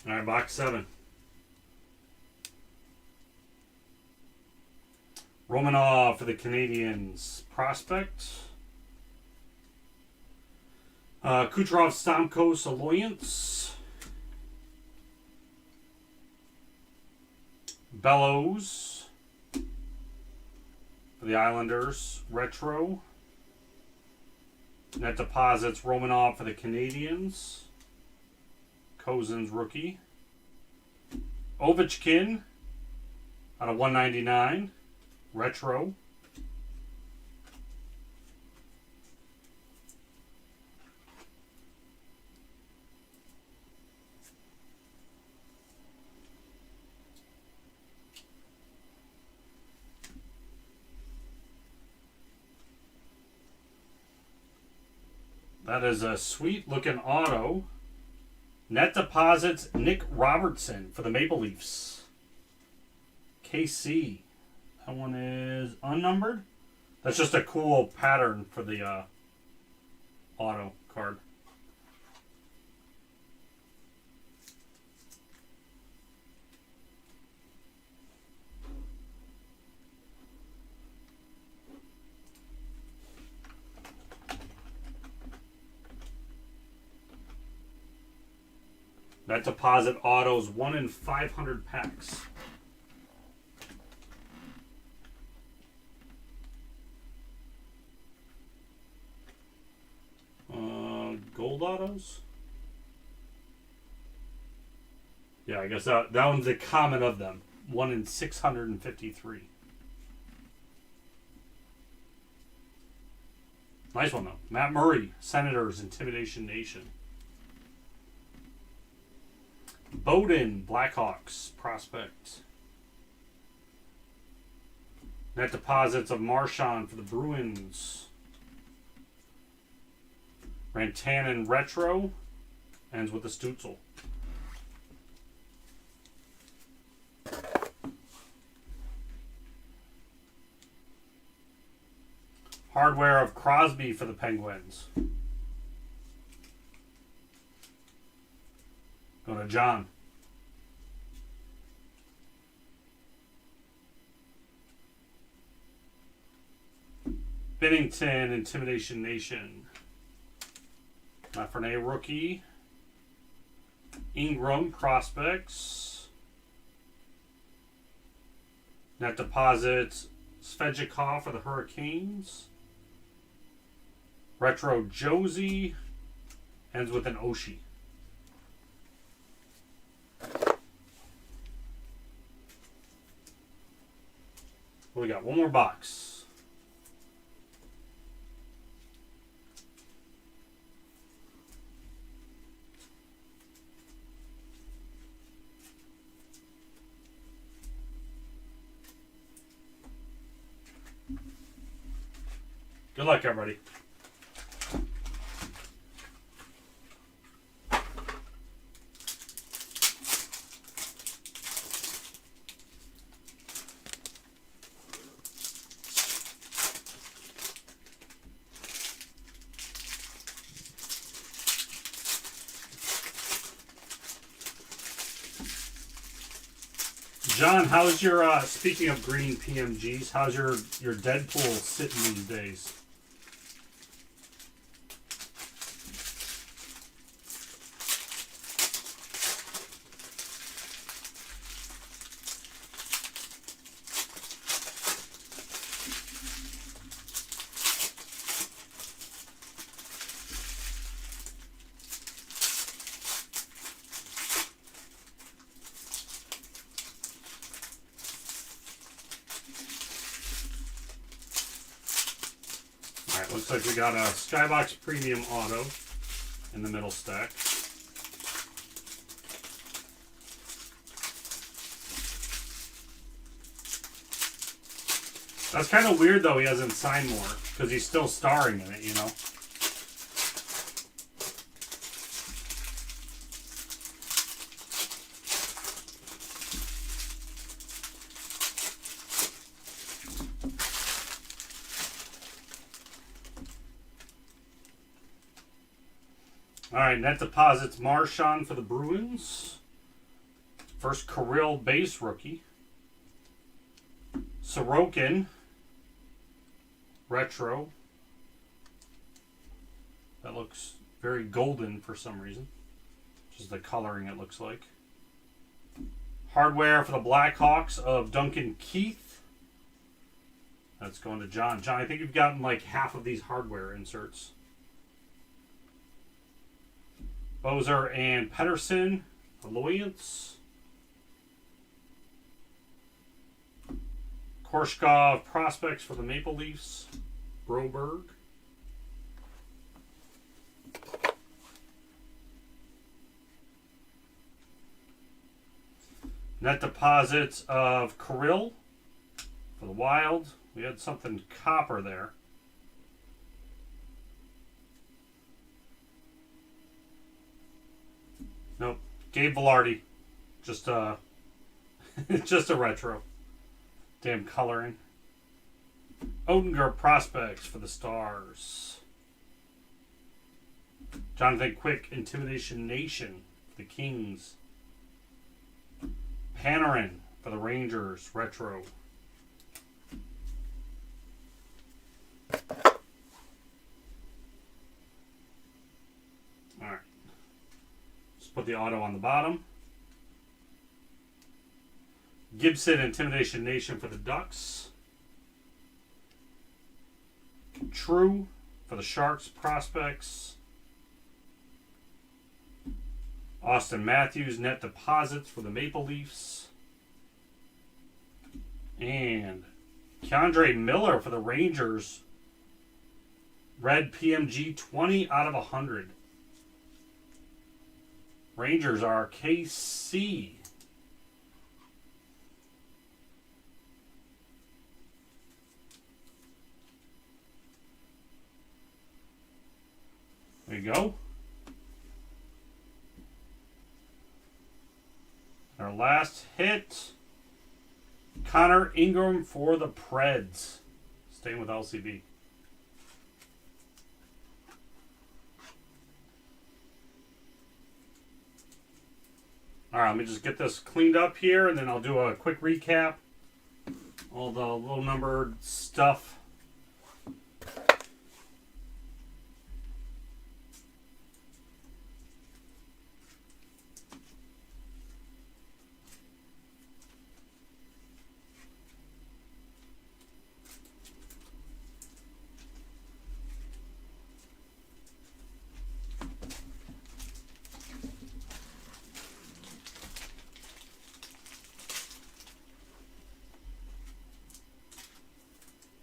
All right, box 7. Romanov for the Canadiens. Prospect. Kucherov, Stamkos, Alliance. Bellows for the Islanders. Retro. Net deposits. Romanov for the Canadiens. Cousins rookie. Ovechkin out of 199. Retro. That is a sweet looking auto. Net deposits, Nick Robertson for the Maple Leafs. KC. That one is unnumbered. That's just a cool pattern for the auto card. That deposit autos 1 in 500 packs. Gold autos? Yeah, I guess that one's the common of them. 1 in 653. Nice one, though. Matt Murray, Senators, Intimidation Nation. Bowden, Blackhawks, prospect. Net deposits of Marchand for the Bruins. Rantanen Retro. Ends with the Stutzel. Hardware of Crosby for the Penguins. Going to John. Binnington, Intimidation Nation. Lafreniere rookie. Ingram, Prospects. Net deposits, Svechnikov for the Hurricanes. Retro Josie. Ends with an Oshie. What we got? One more box. Good luck, everybody. John, how's your, speaking of green PMGs, how's your Deadpool sitting these days? Looks like we got a SkyBox Premium Auto in the middle stack. That's kind of weird, though, he hasn't signed more, because he's still starring in it, you know? All right, net deposits Marchand for the Bruins. First Kirill base rookie. Sorokin retro. That looks very golden for some reason. Just the coloring it looks like. Hardware for the Blackhawks of Duncan Keith. That's going to John. John, I think you've gotten like half of these hardware inserts. Bozer and Pedersen, Alliance. Korshkov prospects for the Maple Leafs, Broberg. Net deposits of Kirill for the Wild. We had something copper there. Nope. Gabe Velarde. Just just a retro. Damn coloring. Oettinger prospects for the Stars. Jonathan Quick, Intimidation Nation for the Kings. Panarin for the Rangers, retro. Alright. Put the auto on the bottom. Gibson, Intimidation Nation for the Ducks. True for the Sharks prospects. Austin Matthews, net deposits for the Maple Leafs. And Keandre Miller for the Rangers. Red PMG 20 out of 100. Rangers are KC. We you go. Our last hit, Connor Ingram for the Preds. Staying with LCB. All right, let me just get this cleaned up here, and then I'll do a quick recap. All the little numbered stuff.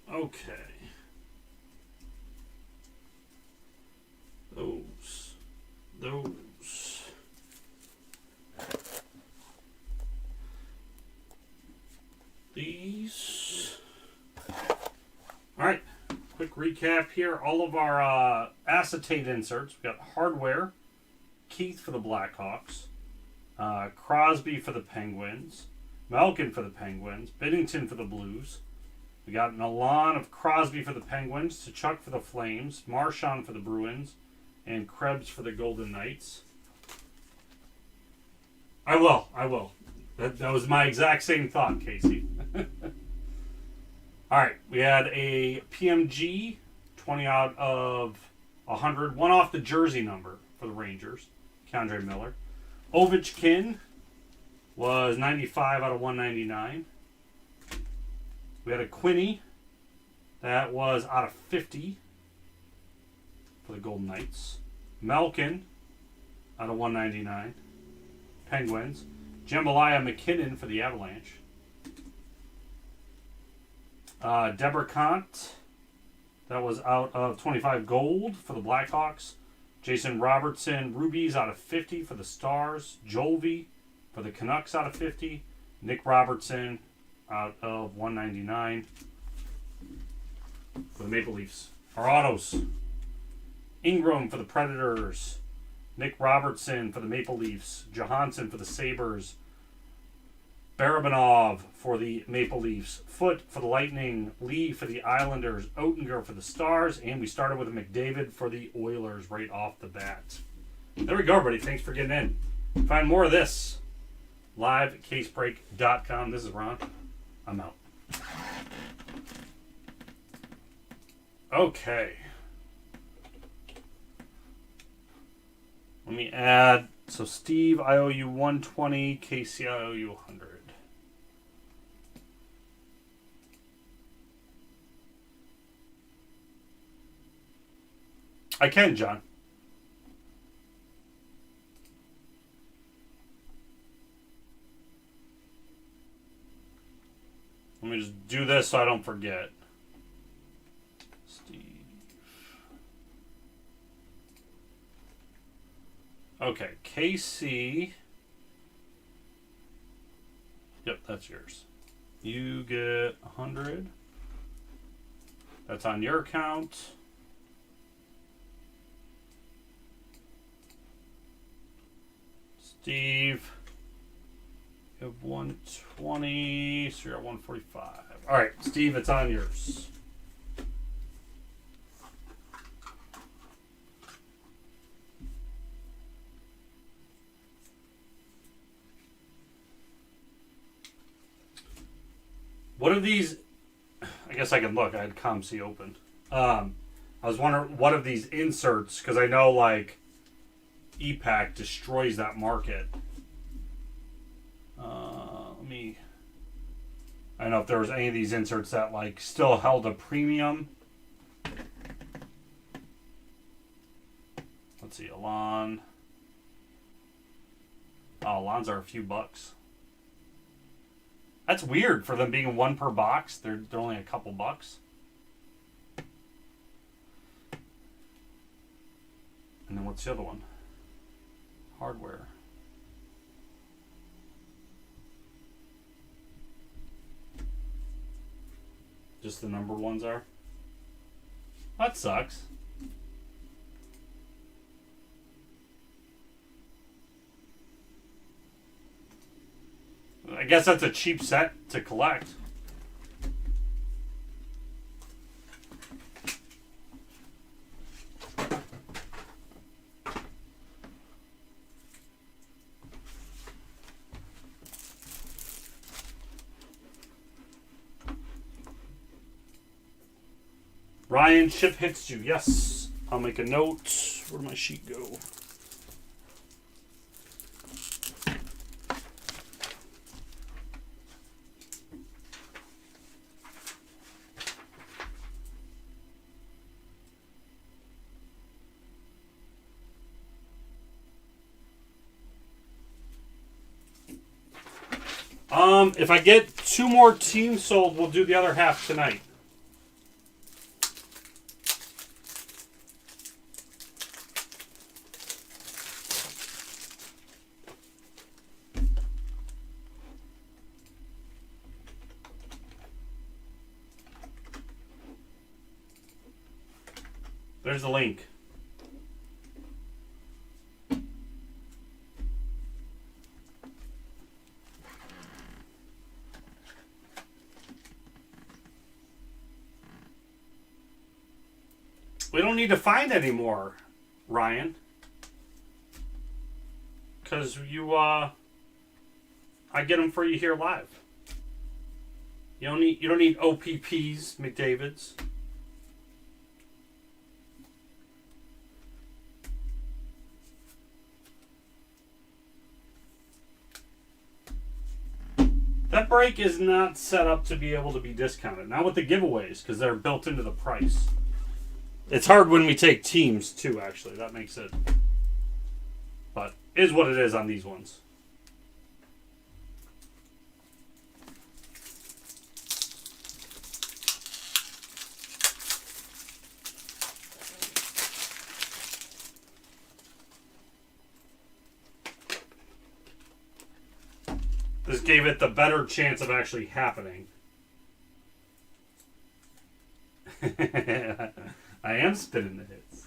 Okay. Those. These. All right. Quick recap here. All of our acetate inserts. We got Hardware, Keith for the Blackhawks, Crosby for the Penguins, Malkin for the Penguins, Binnington for the Blues. We got Milan of Crosby for the Penguins, Tkachuk for the Flames, Marchand for the Bruins, and Krebs for the Golden Knights. I will. That was my exact same thought, Casey. All right, we had a PMG, 20 out of 100, one off the jersey number for the Rangers, K'Andre Miller. Ovechkin was 95 out of 199. We had a Quinney that was out of 50 for the Golden Knights. Malkin out of 199. Penguins. Jambalaya McKinnon for the Avalanche. Debercant, that was out of 25 gold for the Blackhawks. Jason Robertson, Rubies out of 50 for the Stars. Jolvie for the Canucks out of 50. Nick Robertson out of 199 for the Maple Leafs. Our autos. Ingram for the Predators. Nick Robertson for the Maple Leafs. Johansson for the Sabres. Barabanov for the Maple Leafs. Foote for the Lightning. Lee for the Islanders. Oettinger for the Stars. And we started with a McDavid for the Oilers right off the bat. There we go, everybody. Thanks for getting in. Find more of this live at casebreak.com. This is Ron. I'm out. Okay. Let me add. So, Steve, I owe you 120. Casey, I owe you 100. I can, John. Let me just do this so I don't forget. Steve. Okay, KC. Yep, that's yours. You get 100. That's on your account. Steve. You have 120, so you're at 145. All right, Steve, it's on yours. What are these? I guess I can look. I had ComC open. I was wondering what of these inserts, because I know like EPAC destroys that market. I don't know if there was any of these inserts that like still held a premium. Let's see, Alon. Oh, Alon's are a few bucks. That's weird for them being one per box. They're only a couple bucks. And then what's the other one? Hardware. Just the numbered ones are? That sucks. guess that's a cheap set to collect. Ryan, ship hits you. Yes. I'll make a note. Where'd my sheet go? If I get 2 more teams sold, we'll do the other half tonight. There's the link. We don't need to find any more, Ryan. Because I get them for you here live. You don't need OPPs, McDavid's. That break is not set up to be able to be discounted. Not with the giveaways, because they're built into the price. It's hard when we take teams, too, actually. That makes it... But is what it is on these ones. This gave it the better chance of actually happening. I am spinning the hits.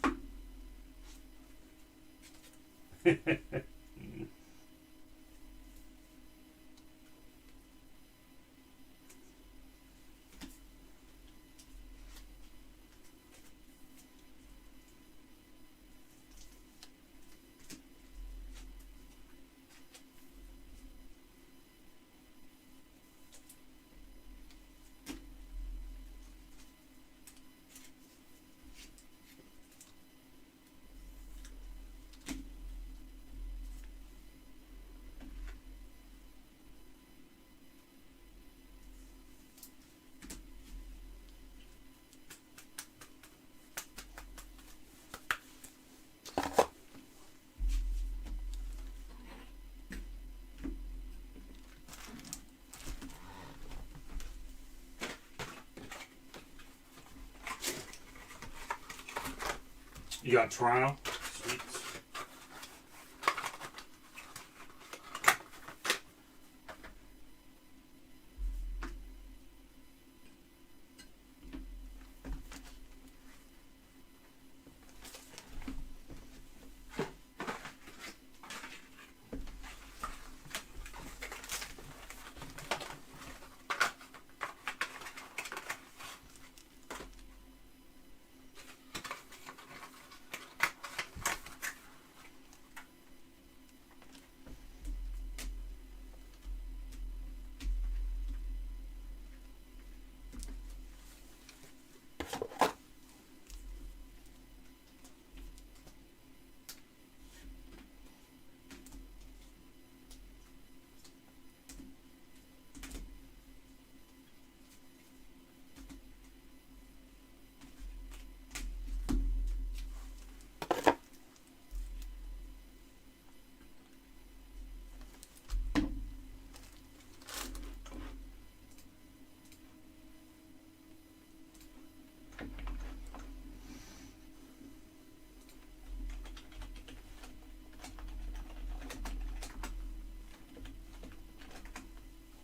You got Toronto? Sweet.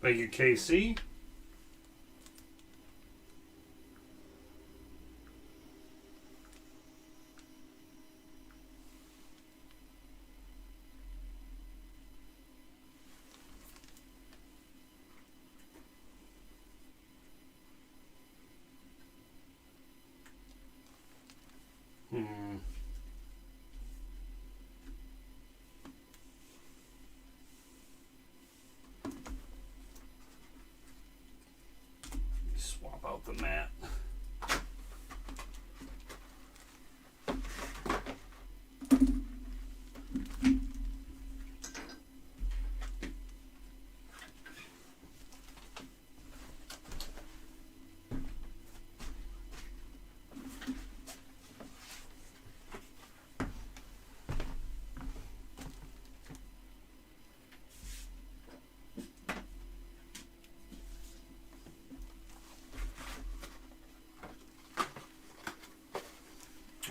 Thank you, KC.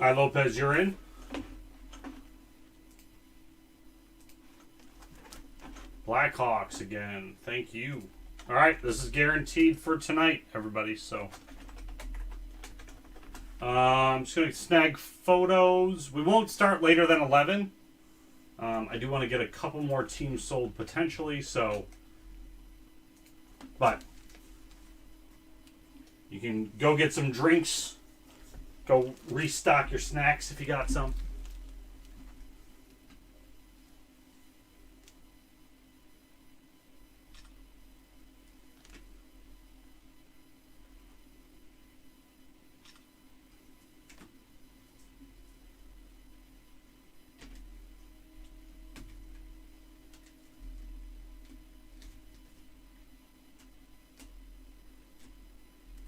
Hi, Lopez, you're in. Blackhawks again. Thank you. All right, this is guaranteed for tonight, everybody. So, I'm just gonna snag photos. We won't start later than 11. I do want to get a couple more teams sold potentially. So, but you can go get some drinks. Go restock your snacks if you got some.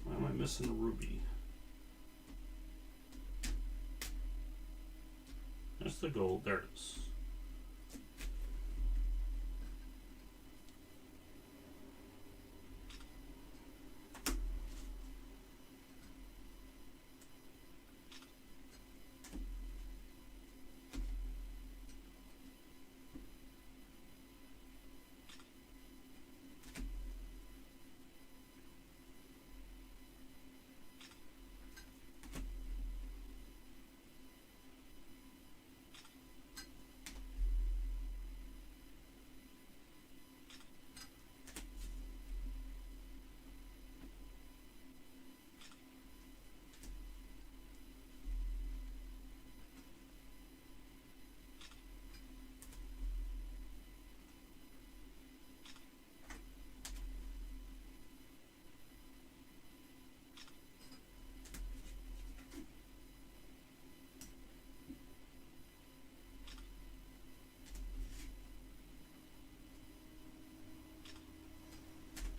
Why am I missing Ruby? There's the gold. There it is.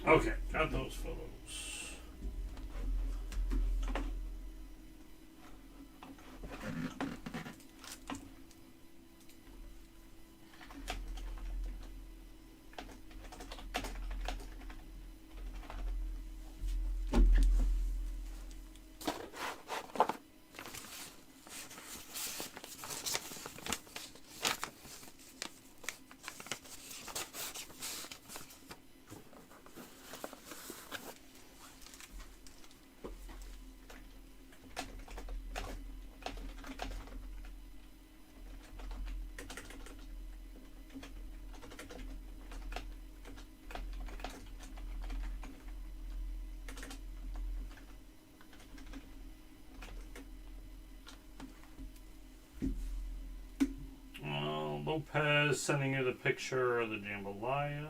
Okay, got those photos. Lopez sending you the picture of the jambalaya.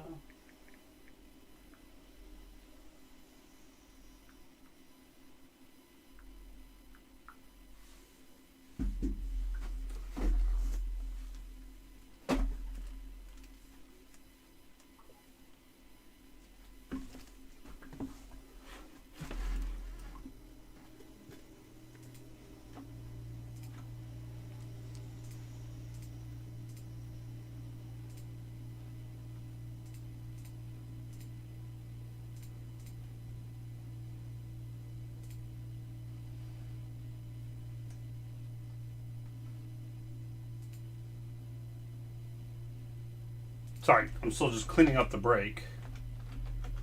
Sorry, I'm still just cleaning up the break.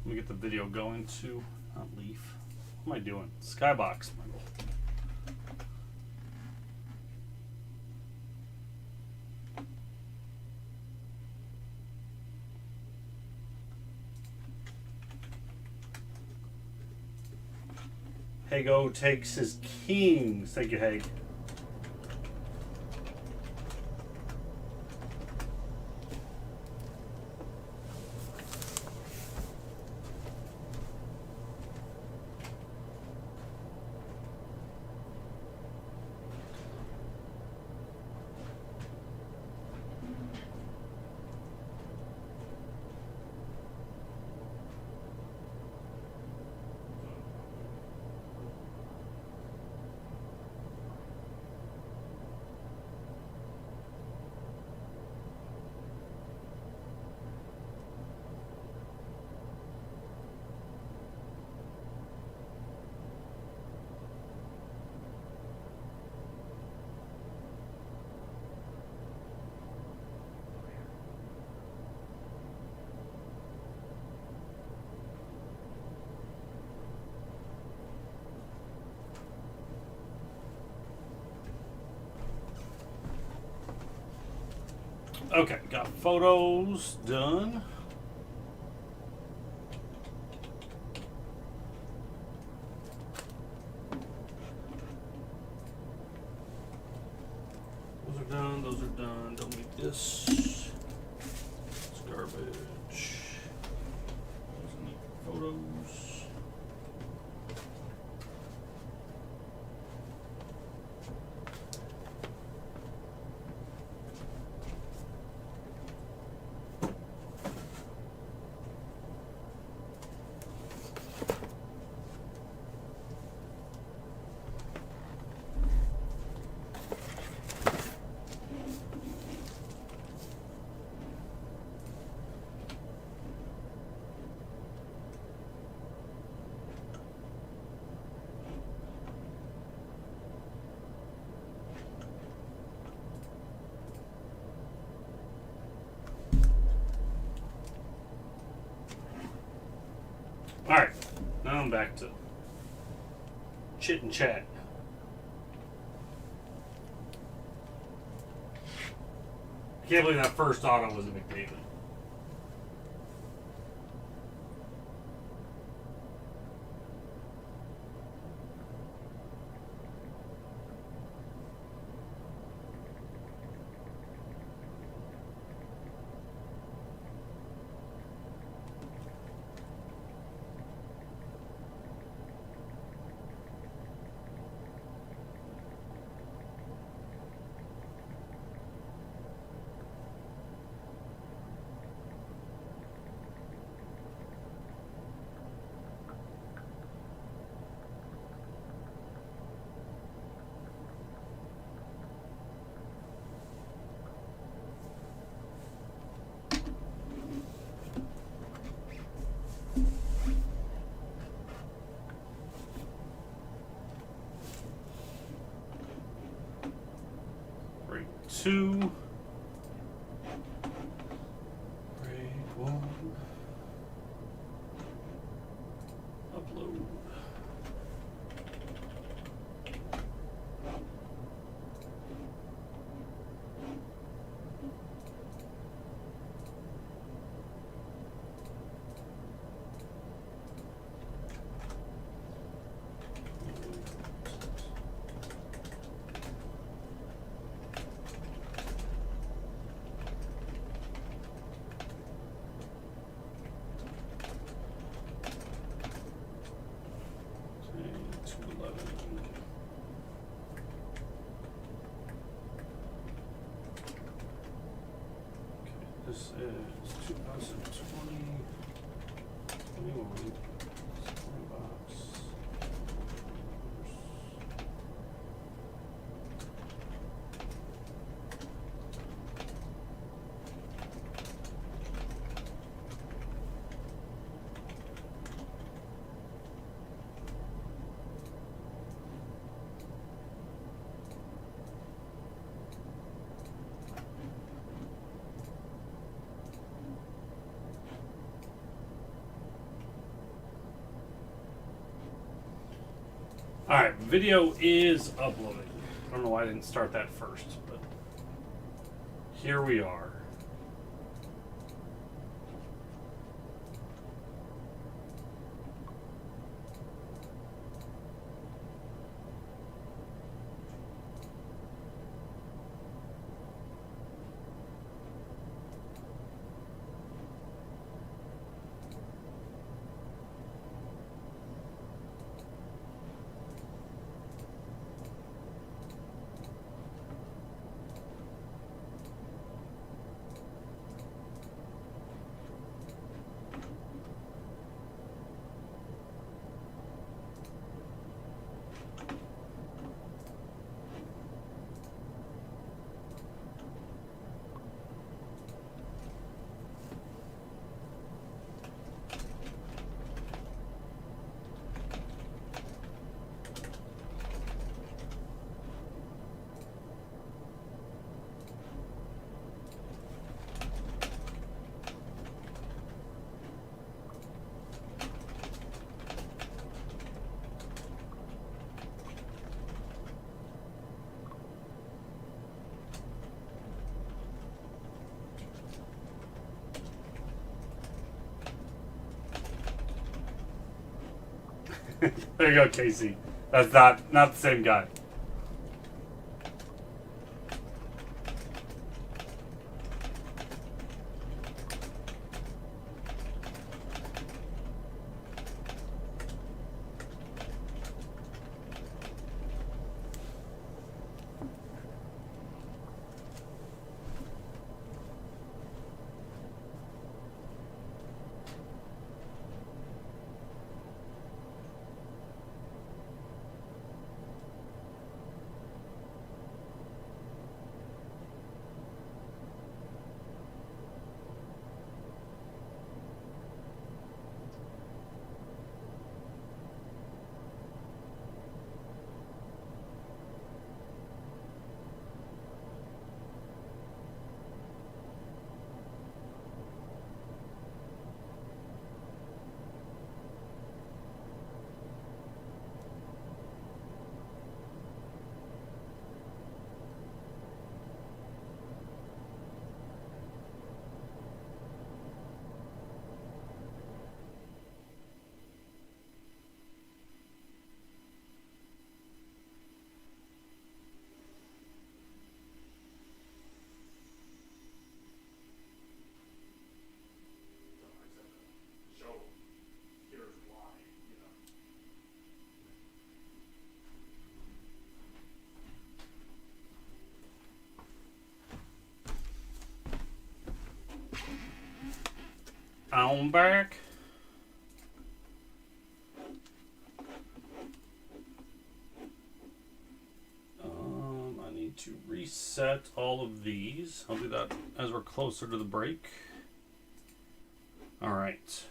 Let me get the video going to not Leaf. What am I doing? SkyBox. Hago takes his Kings. Thank you, Hag. Okay, got photos done. Those are done. Those are done. Don't need this. It's garbage. Doesn't need photos. Alright, now I'm back to chit and chat. I can't believe that first auto was a McDavid. Break 2. Break 1. Upload. This is 2020, 21, box. Alright, video is uploading. I don't know why I didn't start that first, but here we are. There you go, Casey. That's not the same guy. I'm back. I need to reset all of these. I'll do that as we're closer to the break. All right.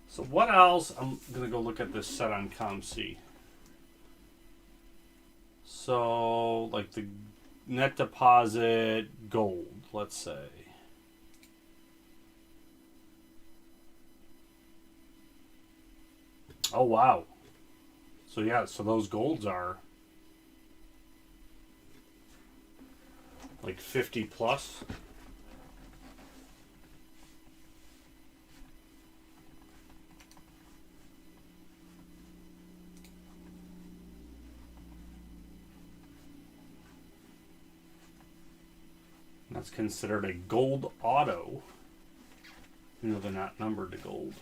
So what else? I'm gonna go look at this set on ComC. So like the net deposit gold, let's say. Oh, wow. So, yeah, so those golds are like 50 plus. That's considered a gold auto. You know, they're not numbered to gold.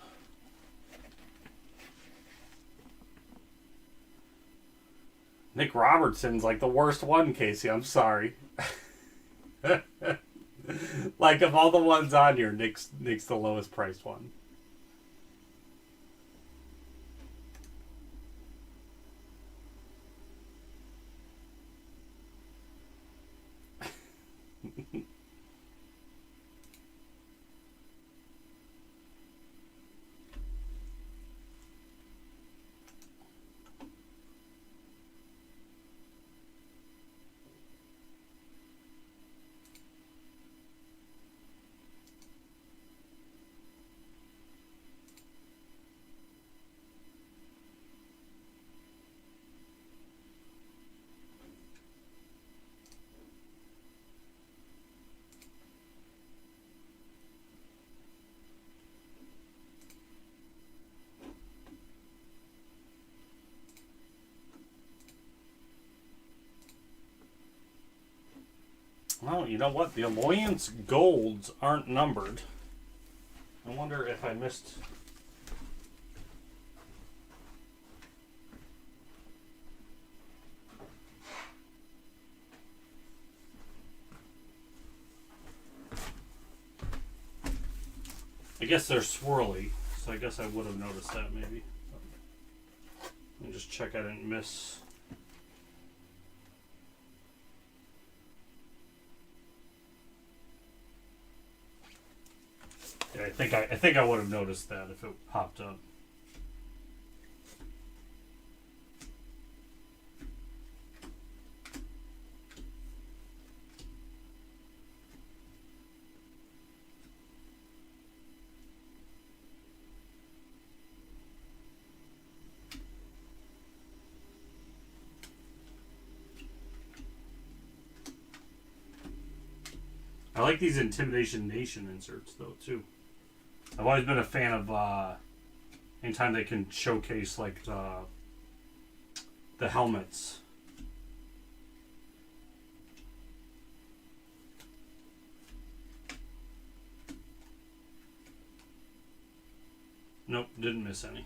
Nick Robertson's like the worst one, Casey. I'm sorry. Like of all the ones on here, Nick's the lowest priced one. Well, you know what? The Alliance golds aren't numbered. I wonder if I missed... I guess they're swirly, so I guess I would have noticed that maybe. Let me just check I didn't miss... Yeah, I think I would have noticed that if it popped up. I like these Intimidation Nation inserts though too. I've always been a fan of Anytime they can showcase like the helmets. Nope, didn't miss any.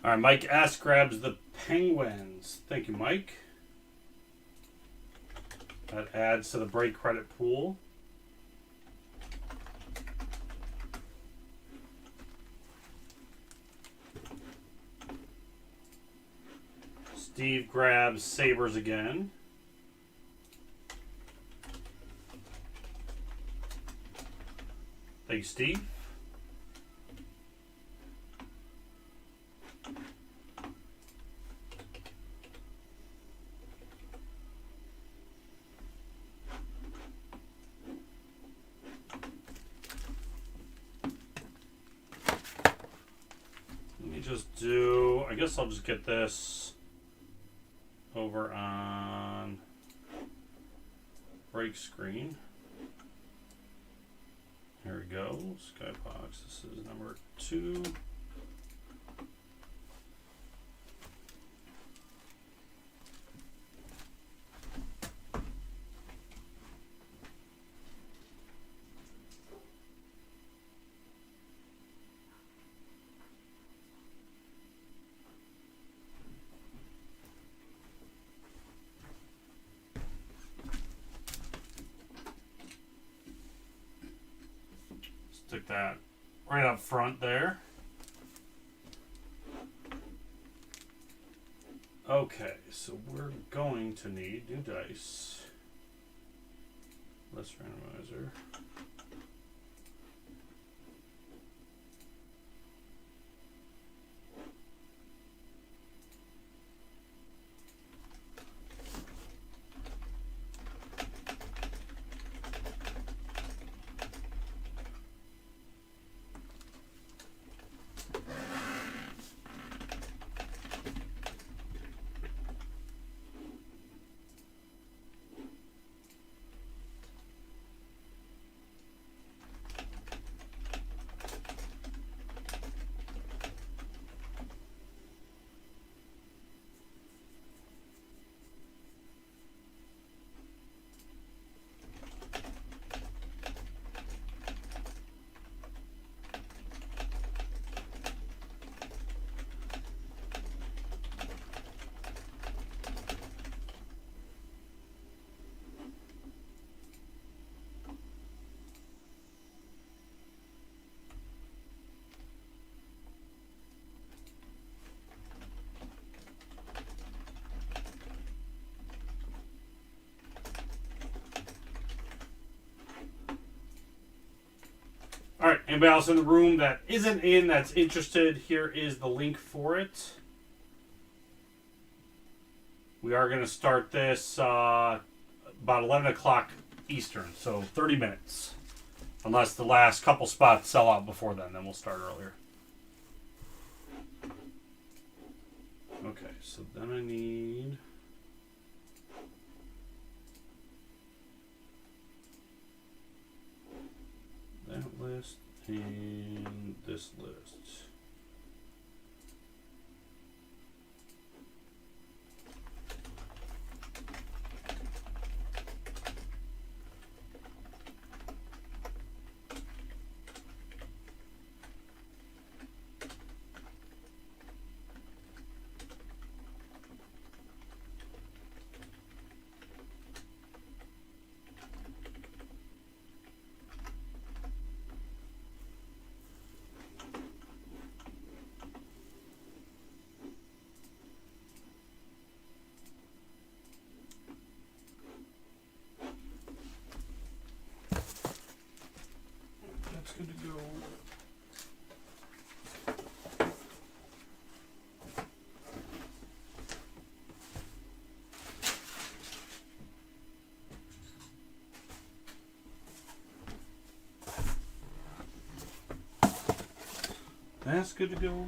All right, Mike S. grabs the Penguins. Thank you, Mike. That adds to the break credit pool. Steve grabs Sabres again. Thank you, Steve. I guess I'll just get this over on break screen. Here we go. SkyBox. This is number 2. Stick that right up front there. Okay, so we're going to need new dice. Less randomizer. All right, anybody else in the room that isn't in that's interested, here is the link for it. We are going to start this about 11 o'clock Eastern, so 30 minutes. Unless the last couple spots sell out before then we'll start earlier. Okay, so then I need... that list and this list. That's good to go.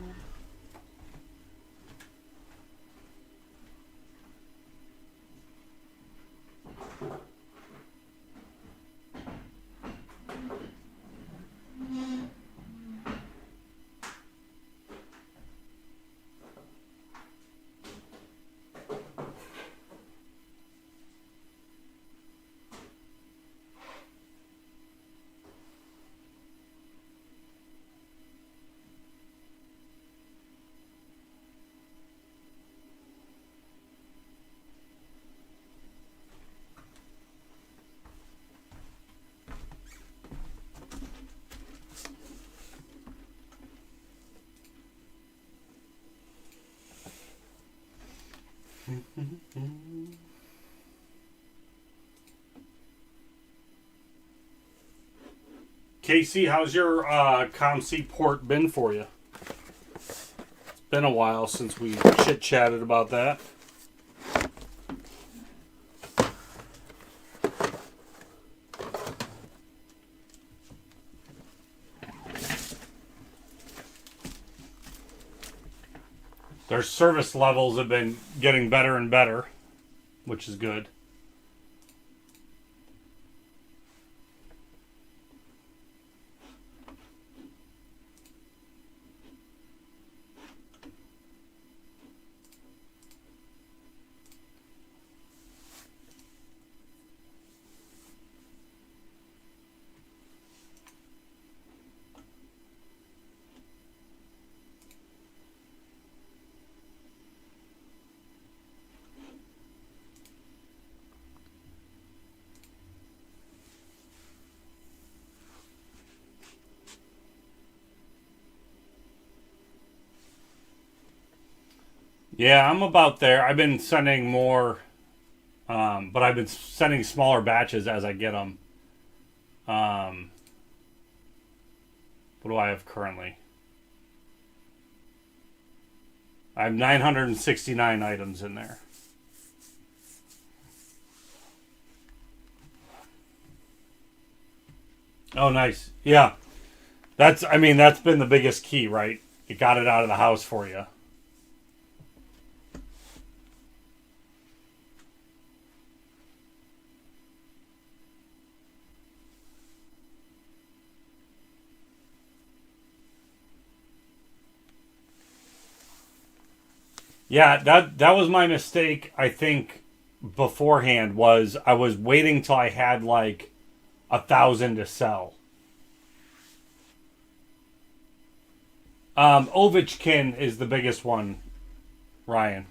Casey, how's your ComC port been for you? It's been a while since we chit-chatted about that. Their service levels have been getting better and better, which is good. Yeah, I'm about there. I've been sending more, but I've been sending smaller batches as I get them. What do I have currently? I have 969 items in there. Oh, nice. Yeah. That's been the biggest key, right? It got it out of the house for you. Yeah, that was my mistake, I think, beforehand, was I was waiting till I had like 1,000 to sell. Ovechkin is the biggest one, Ryan.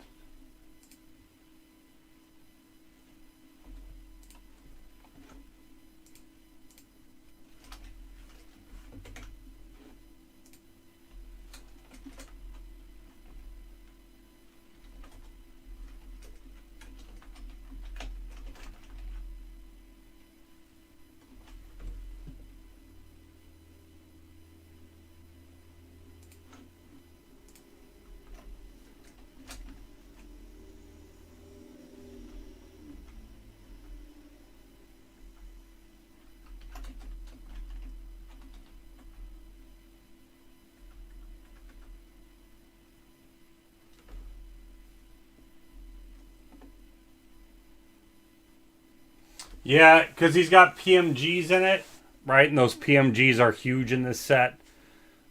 Yeah, because he's got PMGs in it, right? And those PMGs are huge in this set.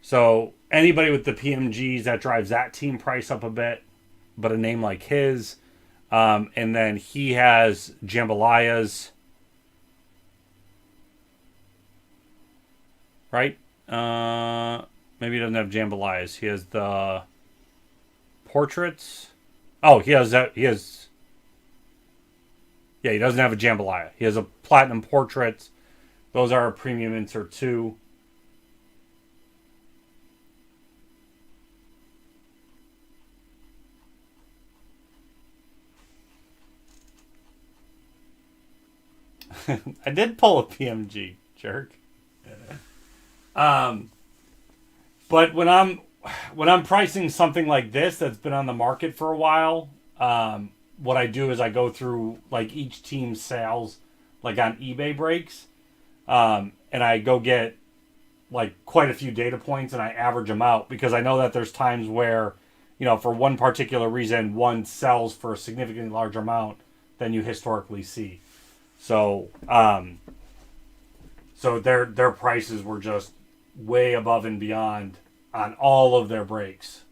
So anybody with the PMGs, that drives that team price up a bit. But a name like his, and then he has jambalayas, right? Maybe he doesn't have jambalayas. He has the portraits. Oh, he has that. He has. Yeah, he doesn't have a jambalaya. He has a platinum portrait. Those are a premium insert too. I did pull a PMG, jerk. But when I'm pricing something like this that's been on the market for a while, what I do is I go through like each team's sales, like on eBay breaks, and I go get like quite a few data points and I average them out because I know that there's times where, for one particular reason, one sells for a significantly larger amount than you historically see. So, so their prices were just way above and beyond on all of their breaks.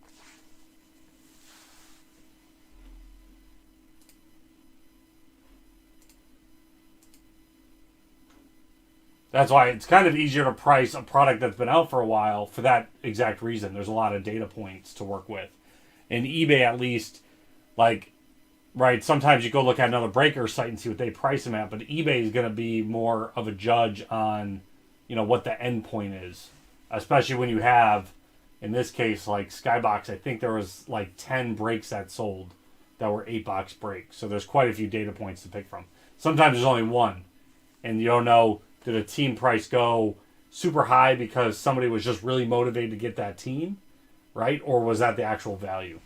That's why it's kind of easier to price a product that's been out for a while for that exact reason. There's a lot of data points to work with. In eBay, at least, like, right, sometimes you go look at another breaker site and see what they price them at, but eBay is going to be more of a judge on, what the end point is. Especially when you have, in this case, like SkyBox, I think there was like 10 breaks that sold that were 8-box breaks. So there's quite a few data points to pick from. Sometimes there's only one. And you don't know, did a team price go super high because somebody was just really motivated to get that team, right? Or was that the actual value?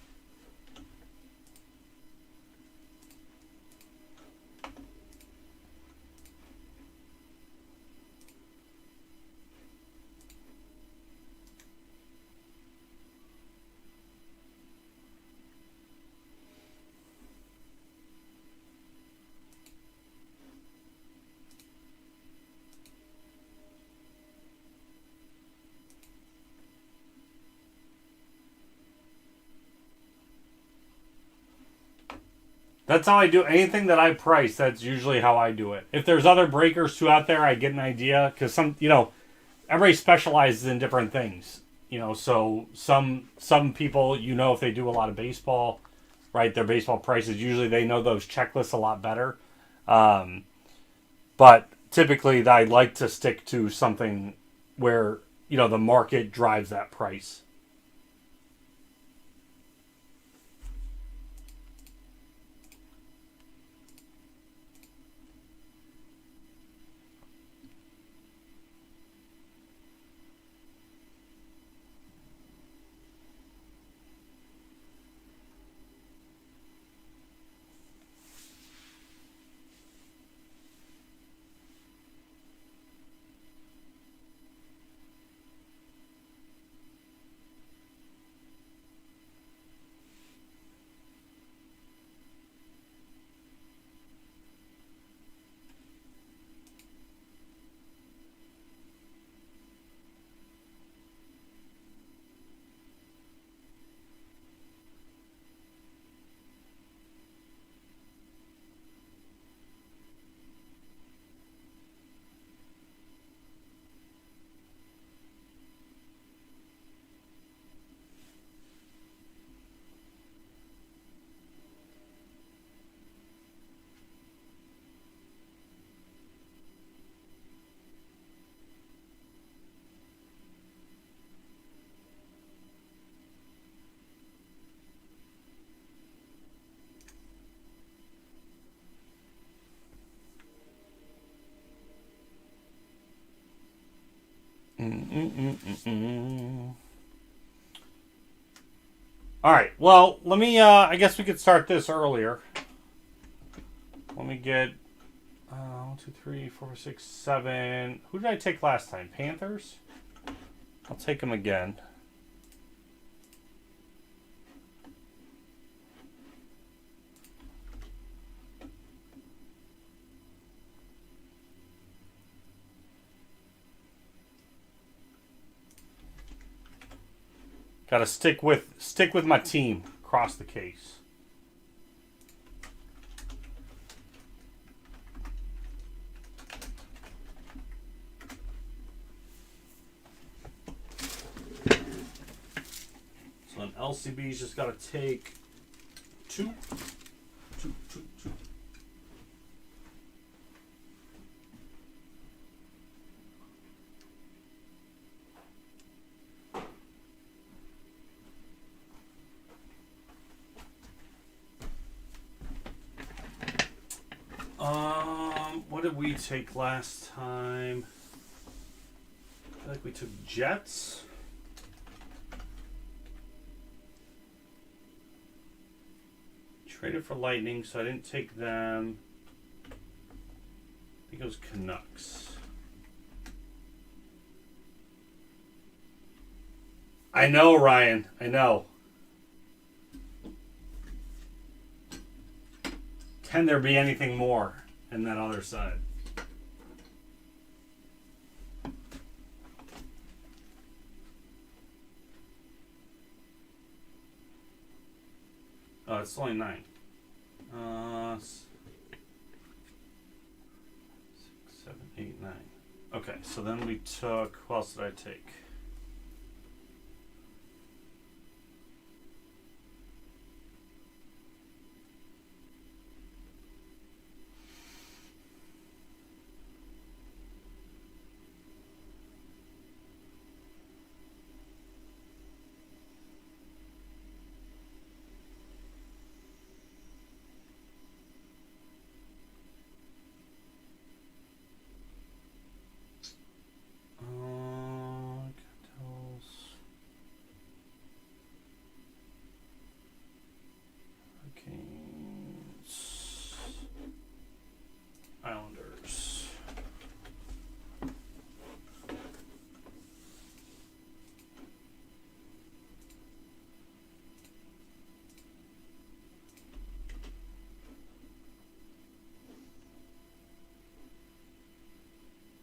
That's how I do anything that I price. That's usually how I do it. If there's other breakers too out there, I get an idea because everybody specializes in different things. So some people, if they do a lot of baseball, right, their baseball prices, usually they know those checklists a lot better. But typically I like to stick to something where, the market drives that price. All right. Well, let me. I guess we could start this earlier. Let me get 1, 2, 3, 4, 6, 7. Who did I take last time? Panthers. I'll take them again. Got to stick with my team across the case. So an LCB's just got to take two. What did we take last time? I feel like we took Jets. Traded for Lightning, so I didn't take them. I think it was Canucks. I know, Ryan. I know. Can there be anything more in that other side? Oh, it's only 9. 6, 7, 8, 9. Okay, so then we took. What else did I take? Islanders.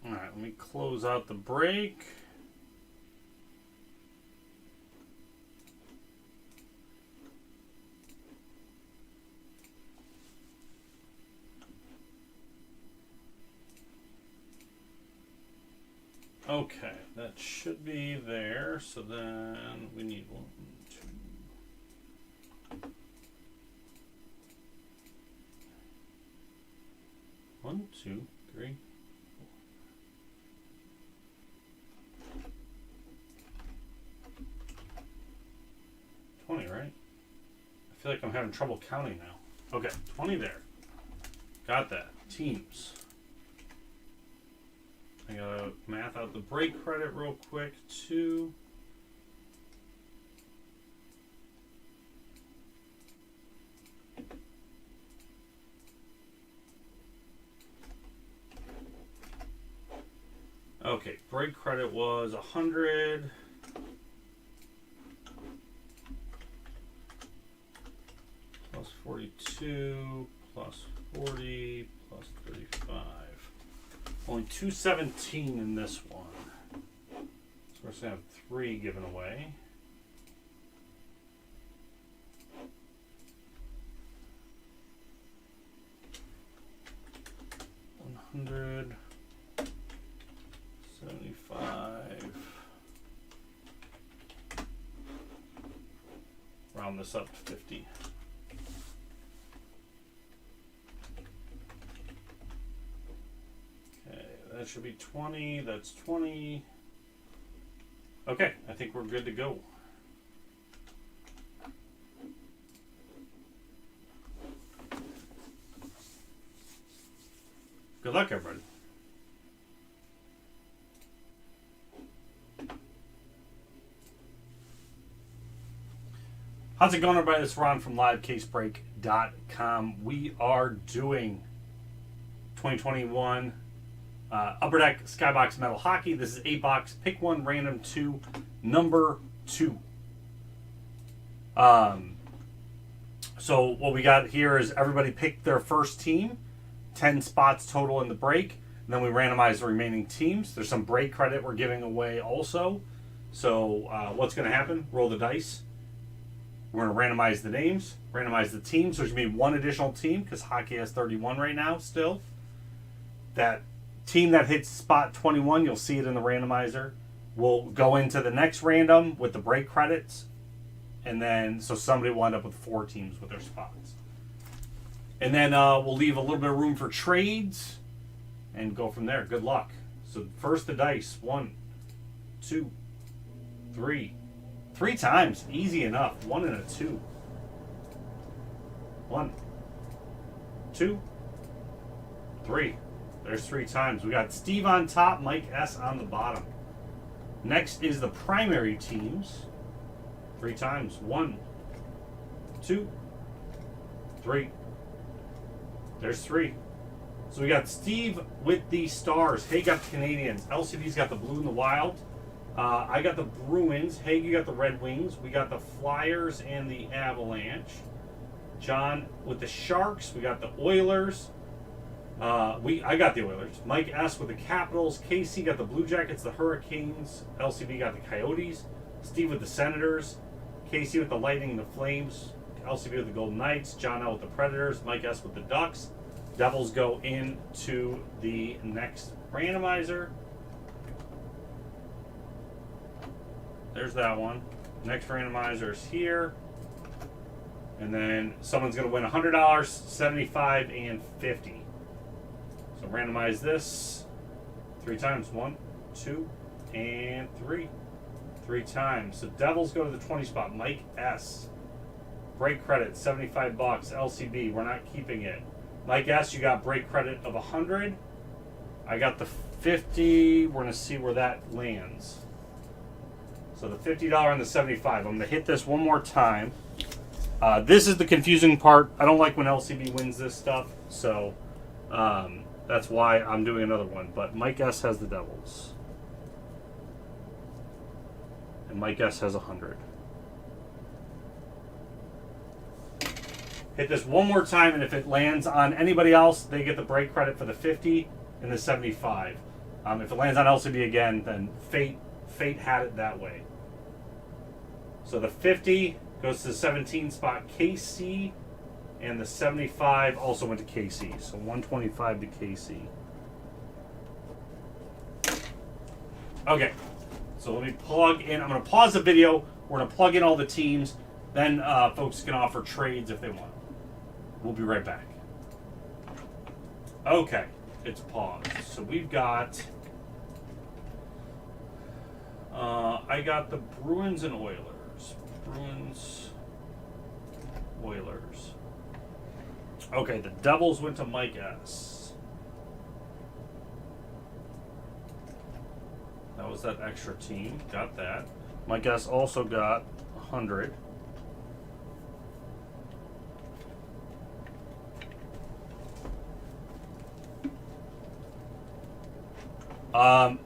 All right, let me close out the break. Okay, that should be there. So then we need 1, 2. 1, 2, 3. 20, right? I feel like I'm having trouble counting now. Okay, 20 there. Got that. Teams. I gotta math out the break credit real quick, too. Okay, break credit was 100. Plus 42, plus 40, plus 35. Only 217 in this one. So we're just going to have 3 given away. $175. Round this up to 50. That should be 20. That's 20. Okay, I think we're good to go. Good luck, everybody. How's it going, everybody? This is Ron from LiveCaseBreak.com. We are doing 2021 Upper Deck SkyBox Metal Hockey. This is 8-box. Pick one, random 2, number 2. So what we got here is everybody picked their first team. 10 spots total in the break. And then we randomize the remaining teams. There's some break credit we're giving away also. So what's going to happen? Roll the dice. We're going to randomize the names, randomize the teams. There's going to be one additional team because hockey has 31 right now still. That team that hits spot 21, you'll see it in the randomizer, will go into the next random with the break credits. And then, so somebody will end up with 4 teams with their spots. And then we'll leave a little bit of room for trades and go from there. Good luck. So first the dice. 1, 2, 3. 3 times. Easy enough. 1 and a 2. 1, 2, 3. There's 3 times. We got Steve on top, Mike S on the bottom. Next is the primary teams. 3 times. 1, 2, 3. There's 3. So we got Steve with the stars. Hay got the Canadians. LCD's got the blue and the wild. I got the Bruins. Haig, you got the Red Wings. We got the Flyers and the Avalanche. John with the Sharks. We got the Oilers. I got the Oilers. Mike S with the Capitals. Casey got the Blue Jackets, the Hurricanes. LCB got the Coyotes. Steve with the Senators. Casey with the Lightning and the Flames. LCB with the Golden Knights. John L with the Predators. Mike S with the Ducks. Devils go into the next randomizer. There's that one. Next randomizer is here. And then someone's going to win $100, $75, and $50. So randomize this 3 times. 1, 2, and 3. 3 times. So Devils go to the 20 spot. Mike S. Break credit, $75. LCB, we're not keeping it. Mike S, you got break credit of 100. I got the 50. We're going to see where that lands. So the $50 and the 75. I'm going to hit this one more time. This is the confusing part. I don't like when LCB wins this stuff. So that's why I'm doing another one. But Mike S has the Devils. And Mike S has 100. Hit this one more time, and if it lands on anybody else, they get the break credit for the 50 and the 75. If it lands on LCB again, then fate had it that way. So the 50 goes to the 17 spot KC, and the 75 also went to KC. So 125 to KC. Okay, so let me plug in. I'm going to pause the video. We're going to plug in all the teams. Then folks can offer trades if they want. We'll be right back. Okay, it's paused. So we've got... I got the Bruins and Oilers. Bruins, Oilers. Okay, the Devils went to Mike S. That was that extra team. Got that. Mike S also got 100.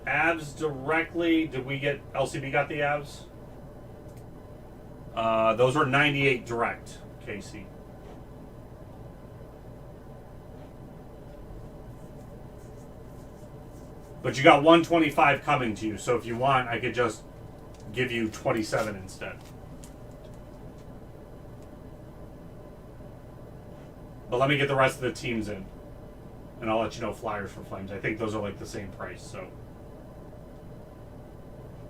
Abs directly. Did we get LCB got the Abs? Those were 98 direct, Casey. But you got 125 coming to you, so if you want, I could just give you 27 instead. But let me get the rest of the teams in. And I'll let you know Flyers for Flames. I think those are like the same price, so.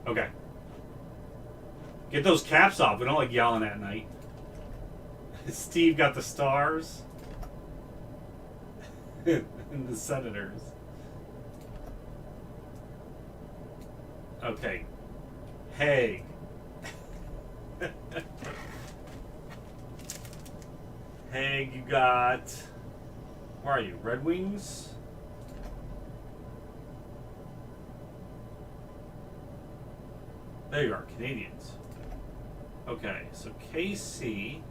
Okay. Get those caps off. We don't like yelling at night. Steve got the Stars. And the Senators. Okay. Hey. Hey, you got... Where are you? Red Wings? There you are, Canadians. Okay, so KC.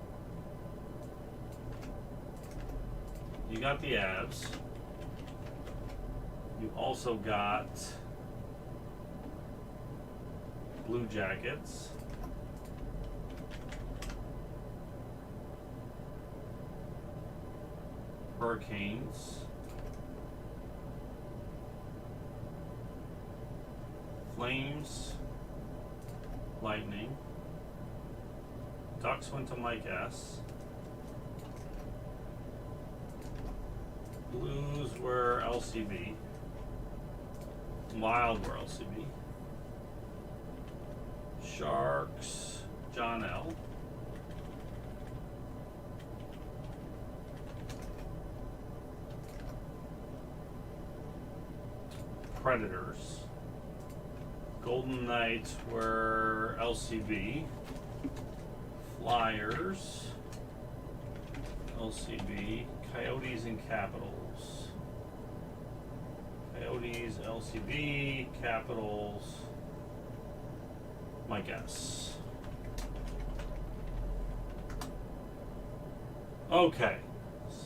You got the Avs. You also got Blue Jackets. Hurricanes. Flames. Lightning. Ducks went to Mike S. Blues were LCB. Wild were LCB. Sharks, John L. Predators. Golden Knights were LCB. Flyers, LCB. Coyotes and Capitals. Coyotes, LCB, Capitals, my guess. Okay,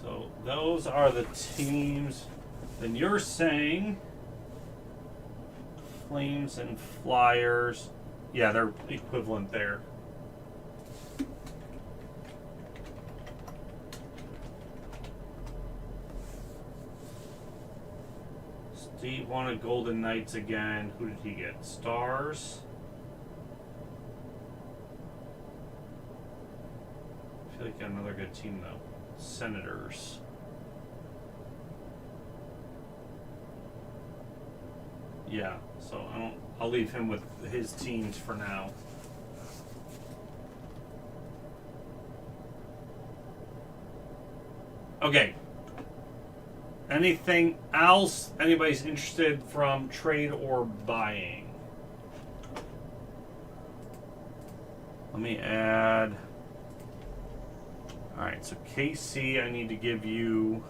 so those are the teams. Then you're saying Flames and Flyers. Yeah, they're equivalent there. Steve wanted Golden Knights again. Who did he get? Stars. I feel like got another good team though. Senators. Yeah, so I'll leave him with his teams for now. Okay. Anything else anybody's interested from trade or buying? Let me add. All right, so KC, I need to give you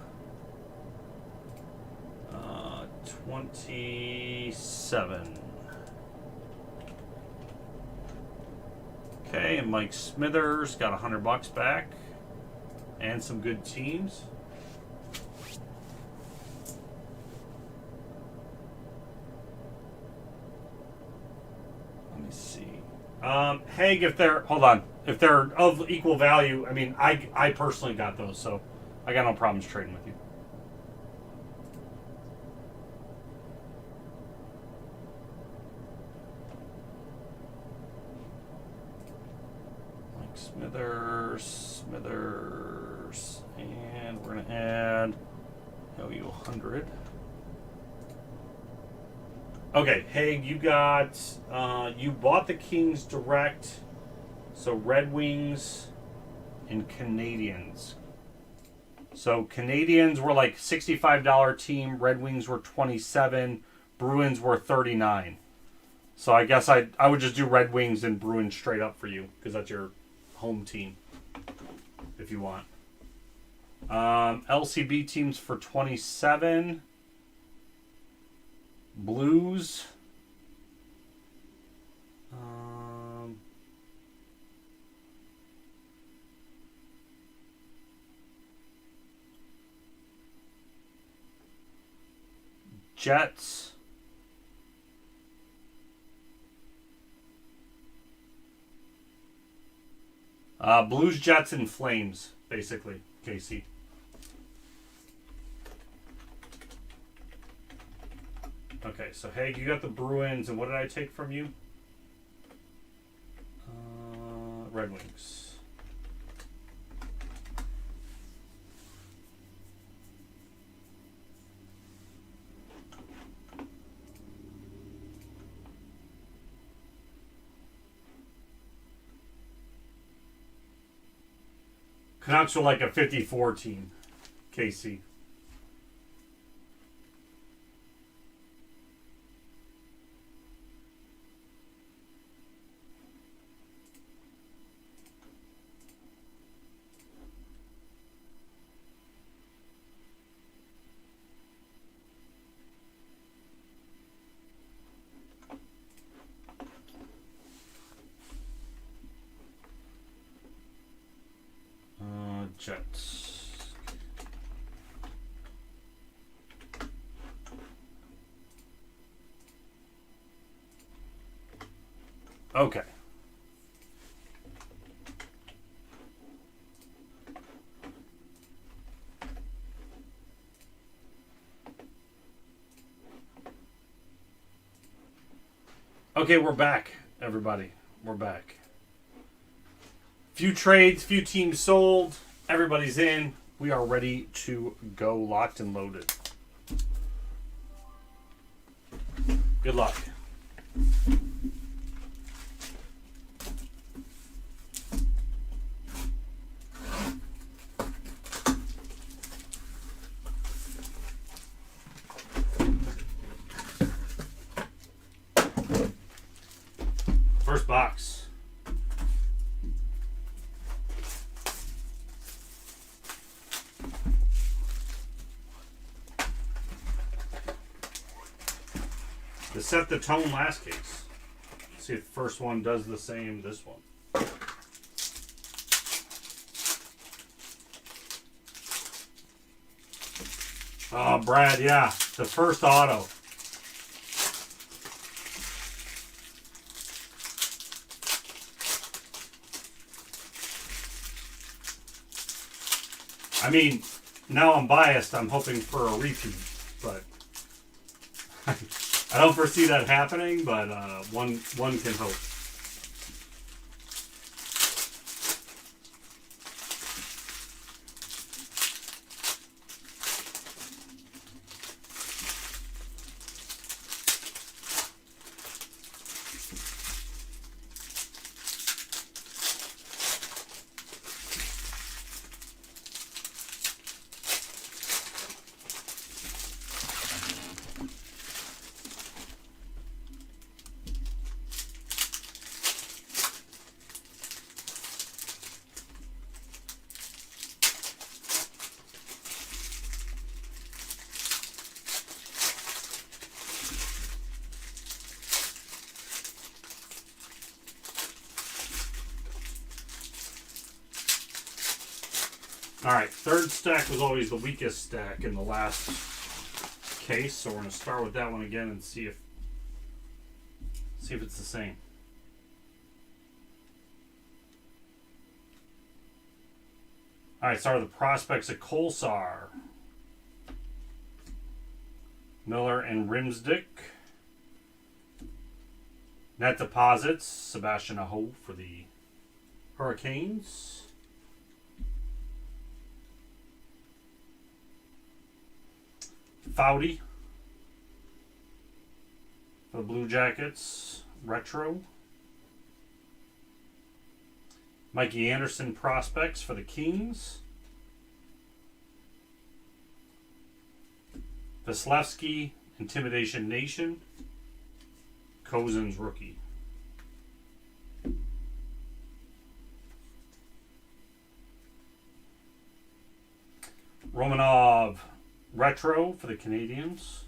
27. Okay, and Mike Smithers got $100 back, and some good teams. Let me see. Haig, if they're of equal value, I mean, I personally got those, so I got no problems trading with you. Like Smithers, and we're gonna add you 100. Okay, Haig, you got you bought the Kings direct. So Red Wings and Canadians. So Canadians were like $65 team. Red Wings were $27. Bruins were $39. So I guess I would just do Red Wings and Bruins straight up for you because that's your home team. If you want. LCB teams for $27. Blues. Jets. Blues, Jets, and Flames, basically, KC. Okay, so Haig, you got the Bruins, and what did I take from you? Red Wings. Canucks are like a 54 team, KC. Jets. Okay. Okay, we're back, everybody. We're back. Few trades, few teams sold. Everybody's in. We are ready to go, locked and loaded. Good luck. First box. To set the tone last case. See if the first one does the same this one. Oh, Brad, yeah. The first auto. I mean, now I'm biased. I'm hoping for a repeat, but I don't foresee that happening. But one can hope. Alright, third stack was always the weakest stack in the last case, so we're going to start with that one again and see if it's the same. Alright, start with the prospects of Kolsar, Miller, and Rimsdick. Net deposits, Sebastian Aho for the Hurricanes. Foudy for the Blue Jackets, retro. Mikey Anderson prospects for the Kings. Vasilevsky, Intimidation Nation. Cousins rookie. Romanov retro for the Canadiens.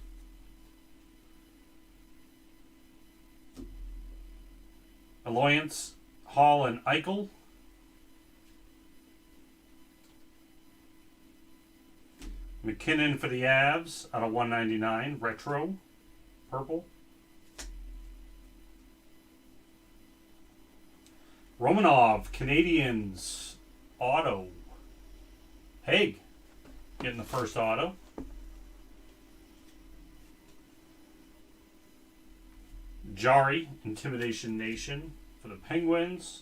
Alliance, Hall, and Eichel. McKinnon for the Avs out of 199, retro, purple. Romanov, Canadiens, auto. Haig getting the first auto. Jari, Intimidation Nation for the Penguins.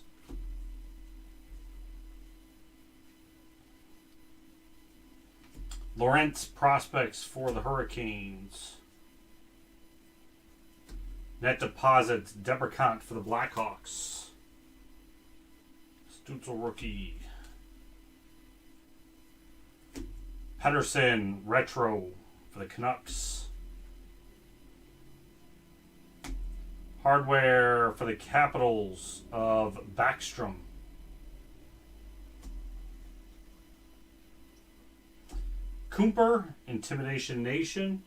Lawrence prospects for the Hurricanes. Net deposits, Debrecant for the Blackhawks. Stutzel rookie. Pedersen retro for the Canucks. Hardware for the Capitals of Backstrom. Cooper, Intimidation Nation.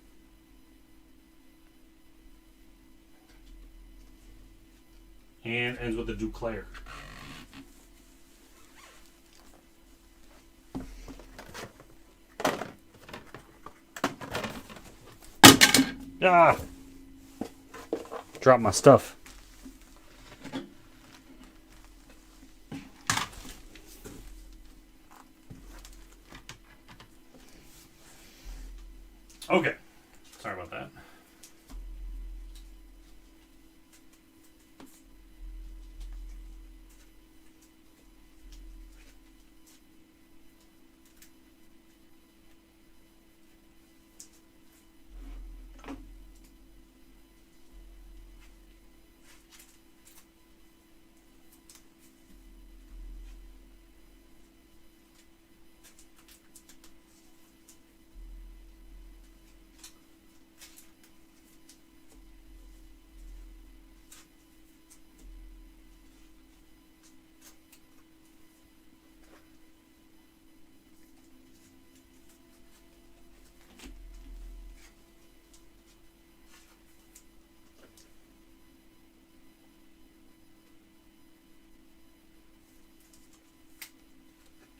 And ends with the Duclair. Ah! Drop my stuff. Okay. Sorry about that.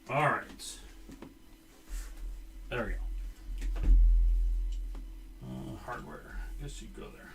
All right. There we go. Hardware. I guess you go there.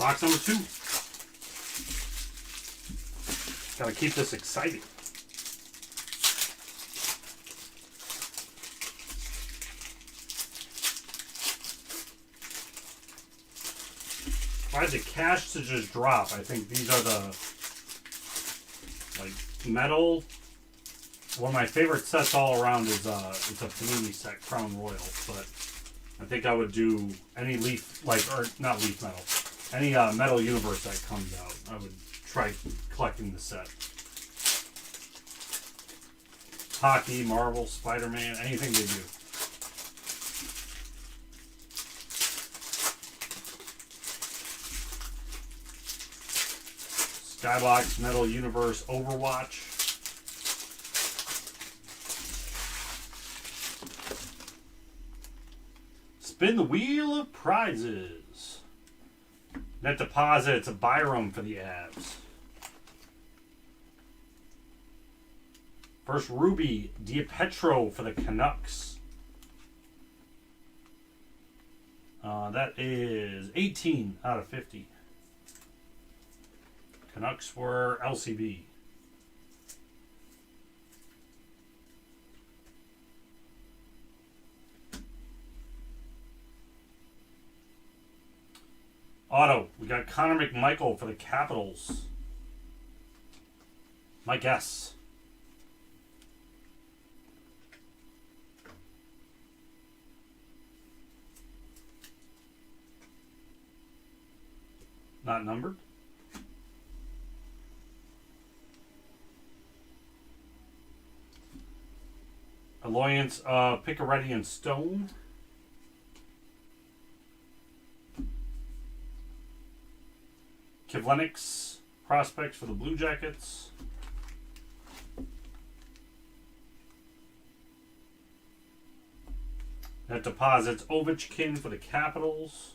Box number 2. Gotta keep this exciting. If I had the cash to just drop, I think these are the like metal. One of my favorite sets all around is it's a Panini set, Crown Royal, but I think I would do any Leaf, or not Leaf Metal, any Metal Universe that comes out. I would try collecting the set. Hockey, Marvel, Spider-Man, anything they do. SkyBox Metal Universe Overwatch. Spin the wheel of prizes. Net deposit, it's a Byram for the Avs. First Ruby DiPietro for the Canucks. That is 18 out of 50. Canucks were LCB. Auto, we got Connor McMichael for the Capitals. My guess. Not numbered. Alliance Picaretti and Stone. Kivlenix prospects for the Blue Jackets. That deposits Ovechkin for the Capitals.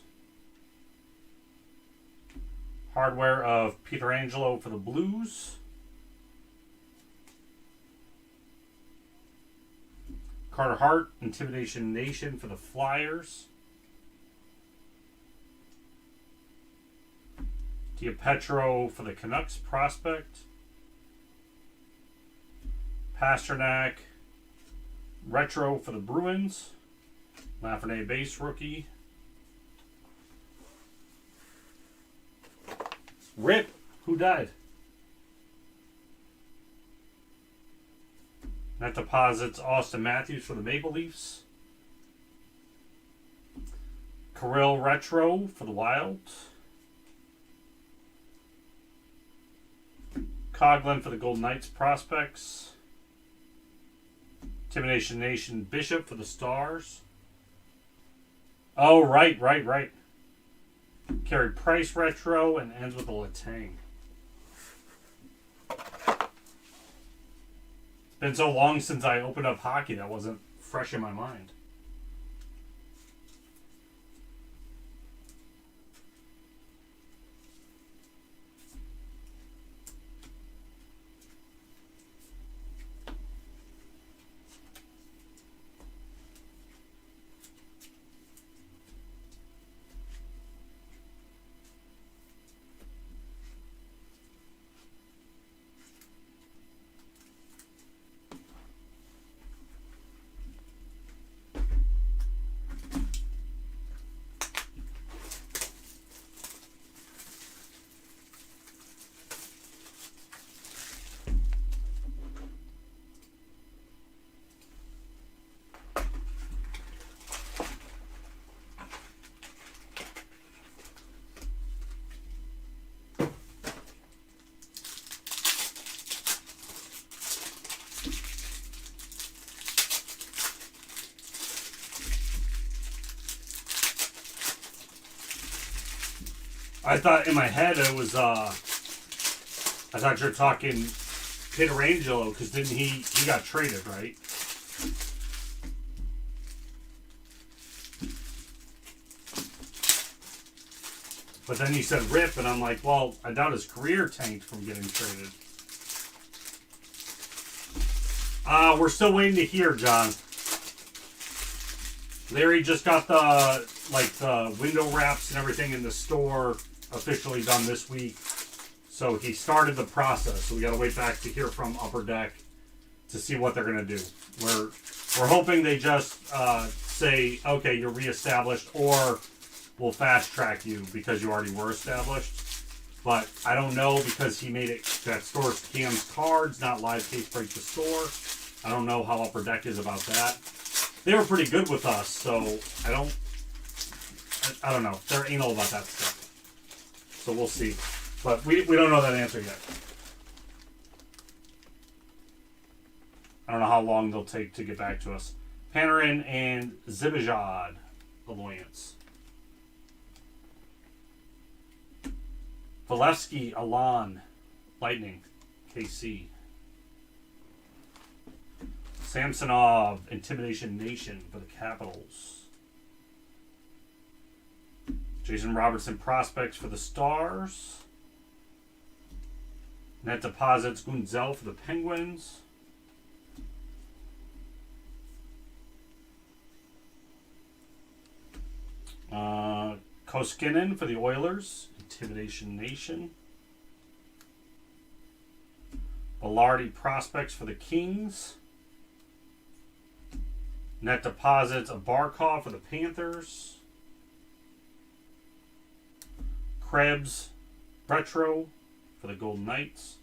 Hardware of Pietrangelo for the Blues. Carter Hart, Intimidation Nation for the Flyers. DiPietro for the Canucks prospect. Pasternak, Retro for the Bruins. Lafreniere base rookie. Rip, who died? That deposits Austin Matthews for the Maple Leafs. Kirill Retro for the Wild. Coughlin for the Golden Knights prospects. Intimidation Nation Bishop for the Stars. Oh, right. Carey Price Retro and ends with a Letang. It's been so long since I opened up hockey that wasn't fresh in my mind. I thought in my head it was, I thought you were talking Pietrangelo, because didn't he got traded, right? But then you said Rip, and I'm like, well, I doubt his career tanked from getting traded. We're still waiting to hear, John. Larry just got the window wraps and everything in the store officially done this week. So he started the process. So we got to wait back to hear from Upper Deck to see what they're going to do. We're hoping they just say, okay, you're reestablished, or we'll fast track you because you already were established. But I don't know, because he made it that stores Cam's cards, not live case break the store. I don't know how Upper Deck is about that. They were pretty good with us, so I don't know. They're anal about that stuff. So we'll see. But we don't know that answer yet. I don't know how long they'll take to get back to us. Panarin and Zibajad Alliance. Valevsky, Alon, Lightning, KC. Samsonov, Intimidation Nation for the Capitals. Jason Robertson, Prospects for the Stars. Net Deposits, Gunzel for the Penguins. Koskinen for the Oilers, Intimidation Nation. Velarde, Prospects for the Kings. Net Deposits of Barkov for the Panthers. Krebs, Retro for the Golden Knights.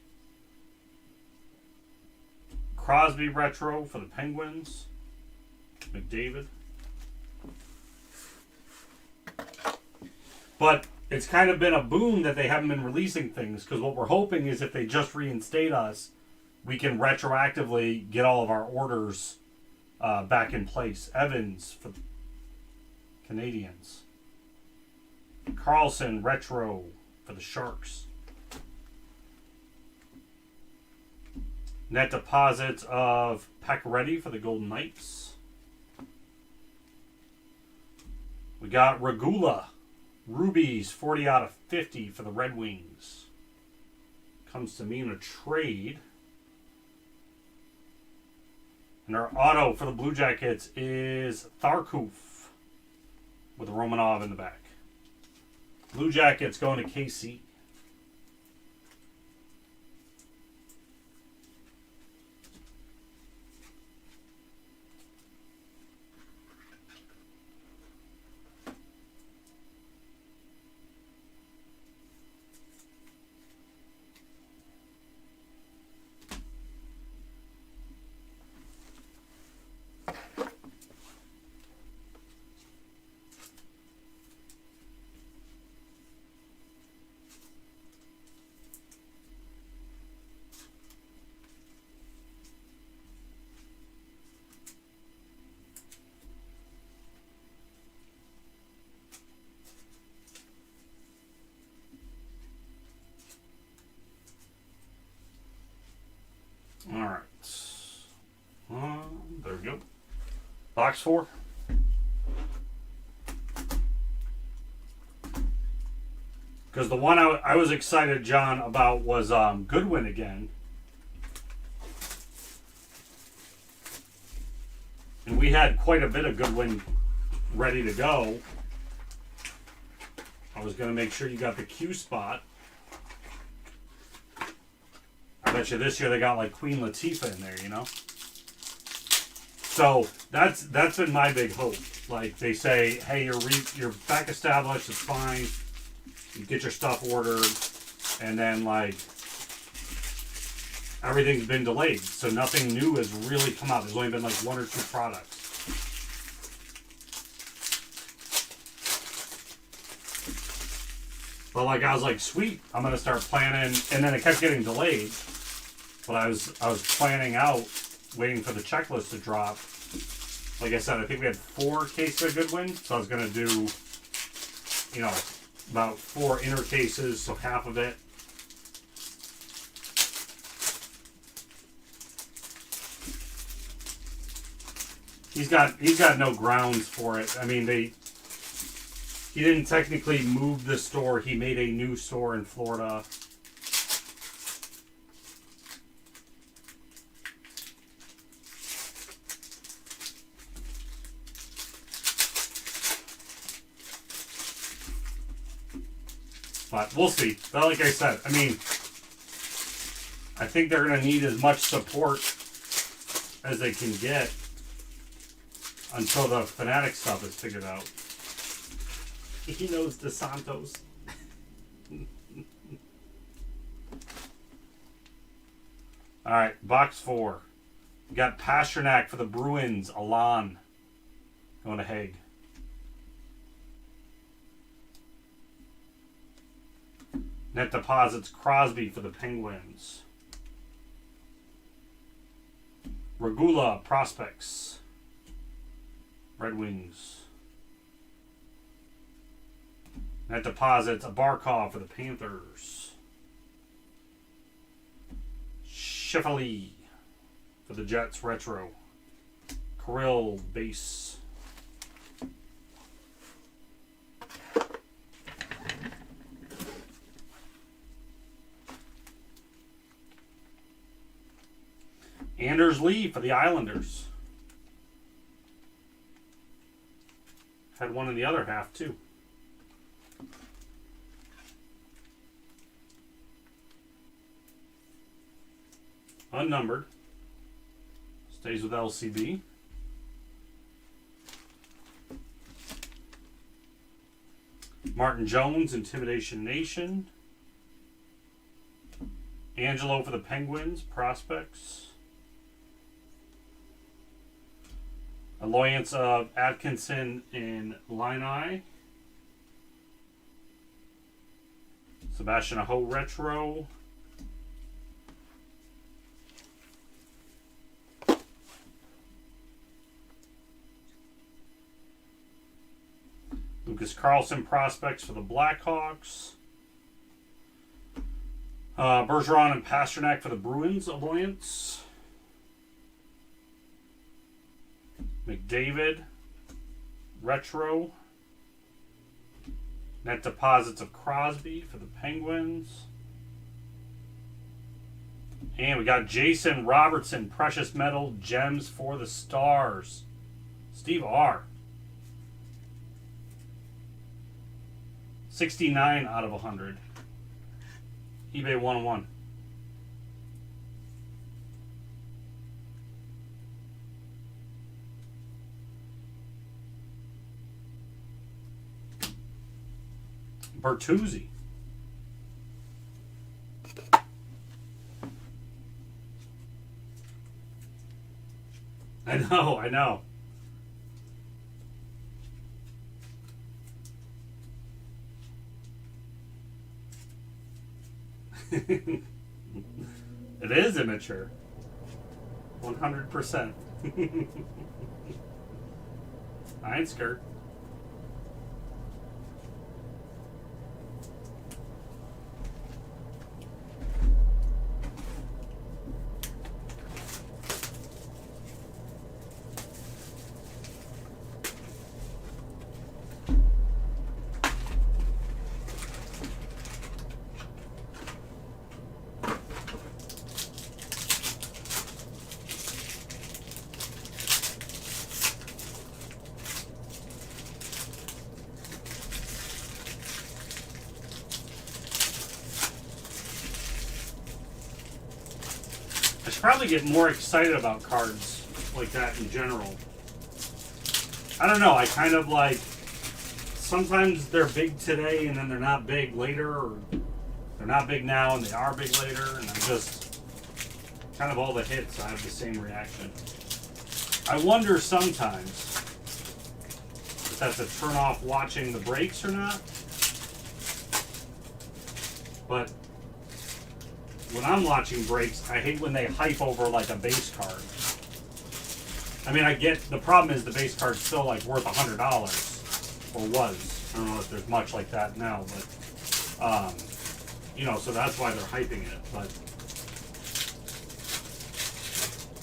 Crosby, Retro for the Penguins. McDavid. But it's kind of been a boom that they haven't been releasing things, because what we're hoping is if they just reinstate us, we can retroactively get all of our orders back in place. Evans for the Canadians. Carlson, Retro for the Sharks. Net Deposits of Pacioretty for the Golden Knights. We got Regula, Rubies, 40 out of 50 for the Red Wings. Comes to me in a trade. And our auto for the Blue Jackets is Tharkoof with Romanov in the back. Blue Jackets going to KC. Alright. There we go. Box 4. Because the one I was excited, John, about was Goodwin again. And we had quite a bit of Goodwin ready to go. I was going to make sure you got the Q spot. I bet you this year they got like Queen Latifah in there, you know? So that's been my big hope. Like they say, hey, you're back established, it's fine. You get your stuff ordered, and then like everything's been delayed. So nothing new has really come out. There's only been like 1 or 2 products. But like I was like, sweet, I'm gonna start planning, and then it kept getting delayed. But I was planning out, waiting for the checklist to drop. Like I said, I think we had 4 cases of Goodwin, so I was gonna do, you know, about 4 inner cases, so half of it. He's got no grounds for it. I mean, he didn't technically move the store. He made a new store in Florida. But we'll see. But like I said, I mean, I think they're going to need as much support as they can get until the Fnatic stuff is figured out. He knows DeSantos. All right, box 4. We got Pasternak for the Bruins. Alon going to Hague. Net deposits Crosby for the Penguins. Regula prospects. Red Wings. Net deposits Barkov for the Panthers. Sheffield for the Jets retro. Kirill base. Anders Lee for the Islanders. Had one in the other half too. Unnumbered. Stays with LCB. Martin Jones, Intimidation Nation. Angelo for the Penguins, prospects. Alliance of Atkinson in Line. Sebastian Aho retro. Lucas Carlson prospects for the Blackhawks. Bergeron and Pasternak for the Bruins Alliance. McDavid retro. Net deposits of Crosby for the Penguins. And we got Jason Robertson, Precious Metal Gems for the Stars. Steve R. 69 out of 100. eBay 101. Bertuzzi. I know. It is immature. 100%. Iron skirt. I should probably get more excited about cards like that in general. I don't know, I kind of like, sometimes they're big today and then they're not big later, or they're not big now and they are big later, and I'm just, kind of all the hits, I have the same reaction. I wonder sometimes if that's a turn off watching the breaks or not, but when I'm watching breaks, I hate when they hype over like a base card. I mean, I get, the problem is the base card's still like worth $100, or was. I don't know if there's much like that now, but, you know, so that's why they're hyping it. But,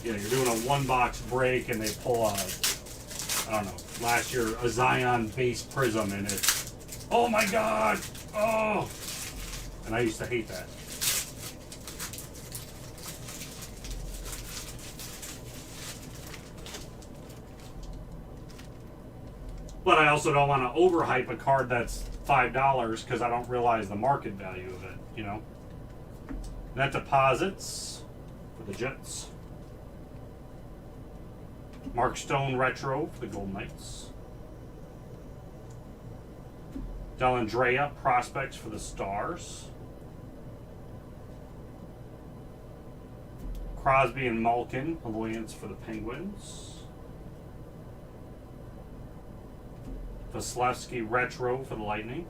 you know, you're doing a one box break and they pull a, I don't know, last year, a Zion base prism, and it's, oh my God, oh! And I used to hate that. But I also don't want to overhype a card that's $5 because I don't realize the market value of it, you know. Net deposits for the Jets. Mark Stone retro for the Golden Knights. Delandrea prospects for the Stars. Crosby and Malkin alliance for the Penguins. Vasilevsky retro for the Lightning.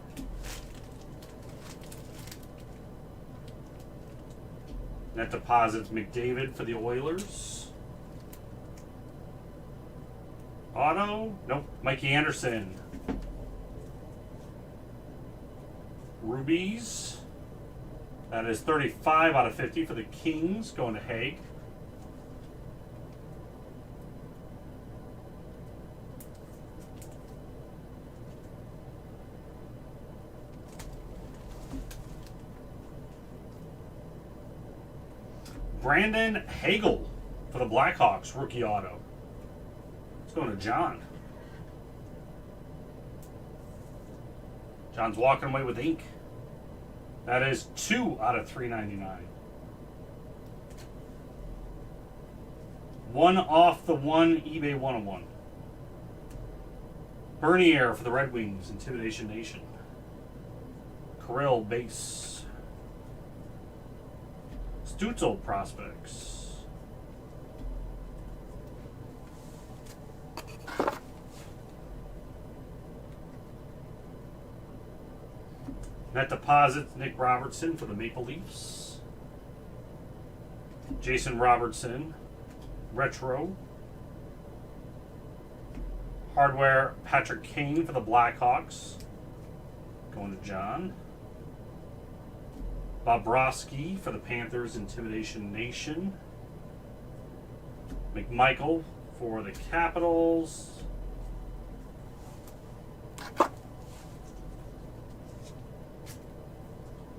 Net deposits McDavid for the Oilers. Auto? Nope. Mikey Anderson. Rubies. That is 35 out of 50 for the Kings, going to Hague. Brandon Hagel for the Blackhawks, rookie auto. It's going to John. John's walking away with ink. That is 2 out of 399. One off the one, eBay 101. Bernier for the Red Wings, Intimidation Nation. Kirill base. Stutzel prospects. Net deposits, Nick Robertson for the Maple Leafs. Jason Robertson, retro. Hardware, Patrick Kane for the Blackhawks. Going to John. Bobrovsky for the Panthers, Intimidation Nation. McMichael for the Capitals.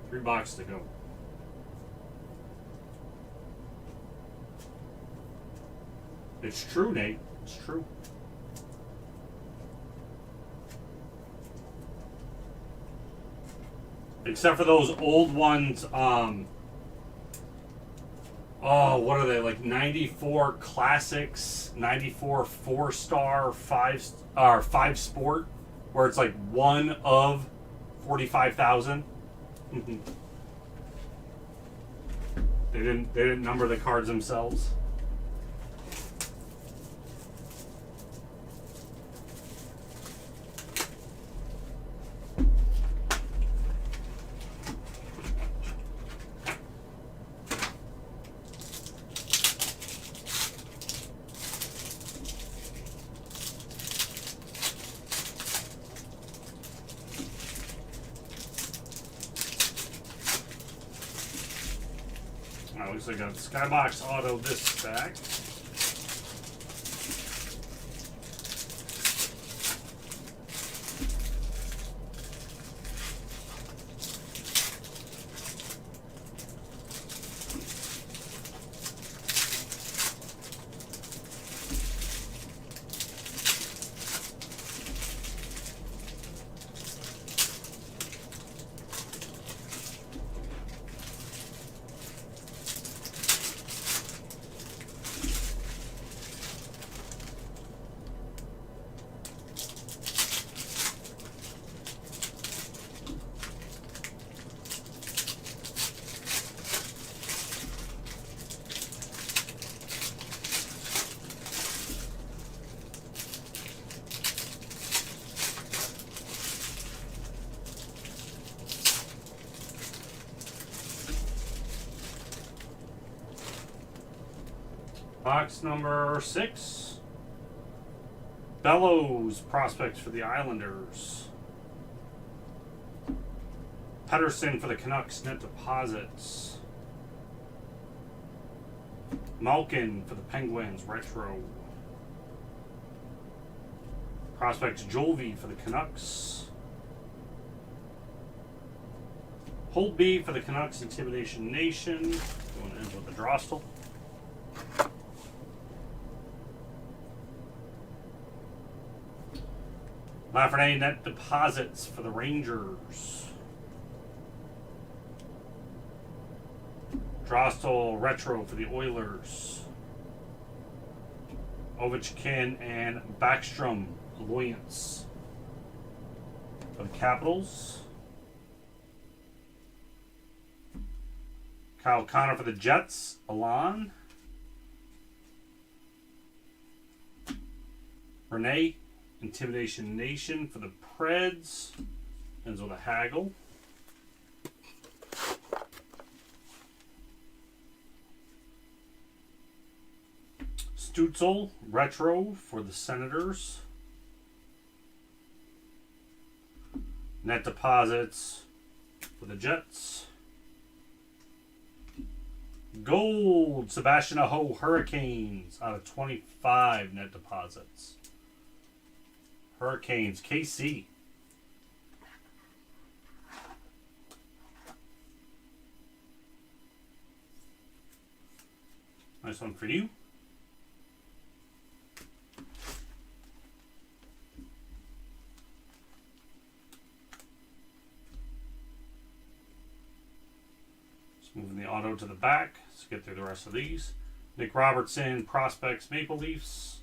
Three boxes to go. It's true, Nate. It's true. Except for those old ones, oh, what are they, like 94 classics, 94 4-star, 5 sport, where it's like one of 45,000. They didn't number the cards themselves. Looks like a SkyBox Auto this stack. Box number 6. Bellows prospects for the Islanders. Pettersson for the Canucks, net deposits. Malkin for the Penguins, retro. Prospects Jolvi for the Canucks. Holtby for the Canucks, Intimidation Nation. Going to end with the Drostel. Lafreniere net deposits for the Rangers. Drostel retro for the Oilers. Ovechkin and Backstrom Alliance for the Capitals. Kyle Connor for the Jets. Alon. Renee, Intimidation Nation for the Preds. Ends with a haggle. Stutzel, retro for the Senators. Net deposits for the Jets. Gold, Sebastian Aho, Hurricanes out of 25 net deposits. Hurricanes, KC. Nice one for you. Moving the auto to the back. Let's get through the rest of these. Nick Robertson, Prospects, Maple Leafs.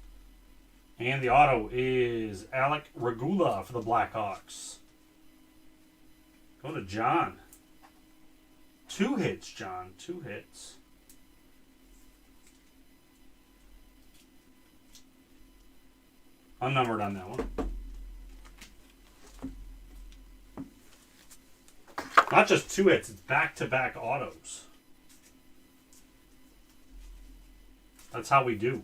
And the auto is Alec Regula for the Blackhawks. Go to John. 2 hits, John. 2 hits. Unnumbered on that one. Not just 2 hits, it's back-to-back autos. That's how we do.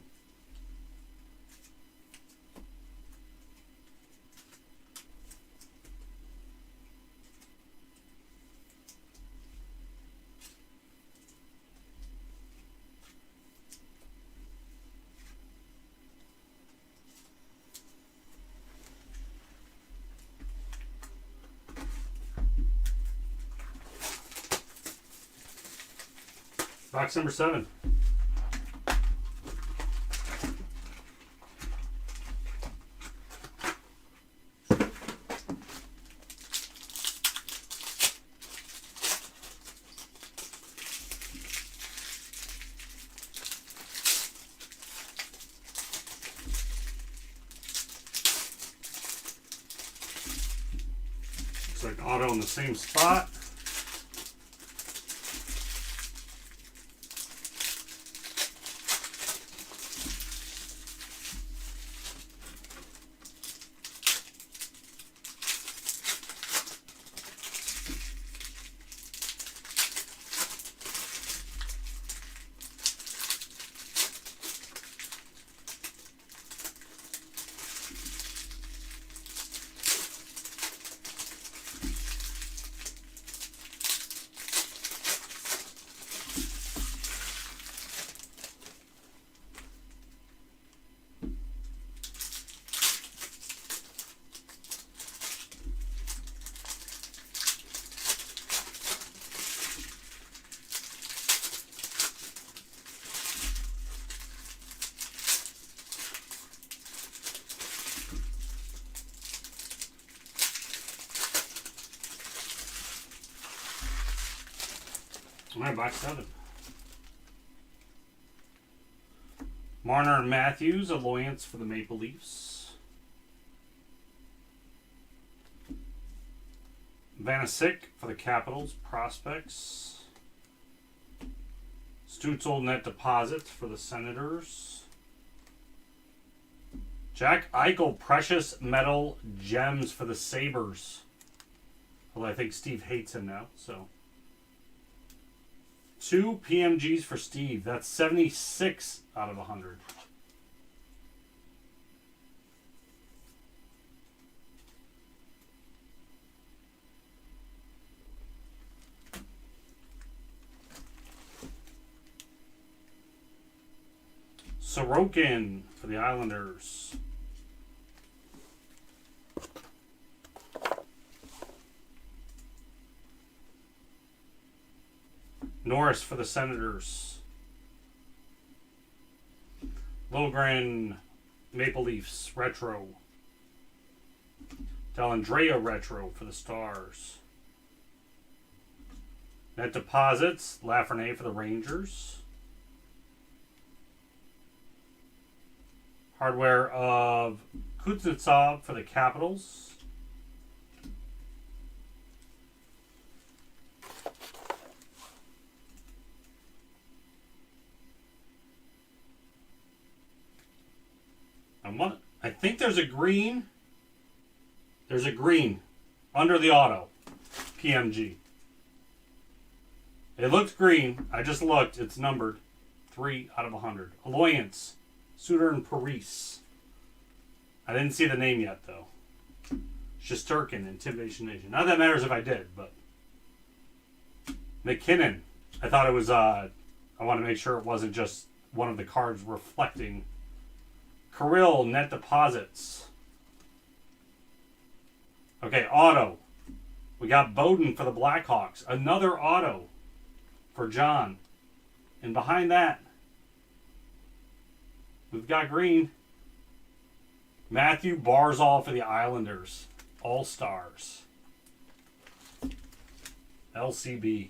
Box number 7. Looks like auto in the same spot. All right, box 7. Marner and Matthews, Alliance for the Maple Leafs. Vanisic for the Capitals, Prospects. Stutzel net deposits for the Senators. Jack Eichel, Precious Metal Gems for the Sabres. Although I think Steve hates him now, so. 2 PMGs for Steve. That's 76 out of 100. Sorokin for the Islanders. Norris for the Senators. Logren, Maple Leafs, retro. Dellandrea retro for the Stars. Net deposits, Lafreniere for the Rangers. Hardware of Kuznetsov for the Capitals. I think there's a green. There's a green under the auto. PMG. It looks green. I just looked. It's numbered 3 out of 100. Alliance. Suter and Parise. I didn't see the name yet, though. Shesterkin, Intimidation Nation. Not that it matters if I did, but... McKinnon. I thought it was, I want to make sure it wasn't just one of the cards reflecting. Kirill, net deposits. Okay, auto. We got Bowden for the Blackhawks. Another auto for John. And behind that, we've got green. Matthew Barzal for the Islanders. All-Stars. LCB.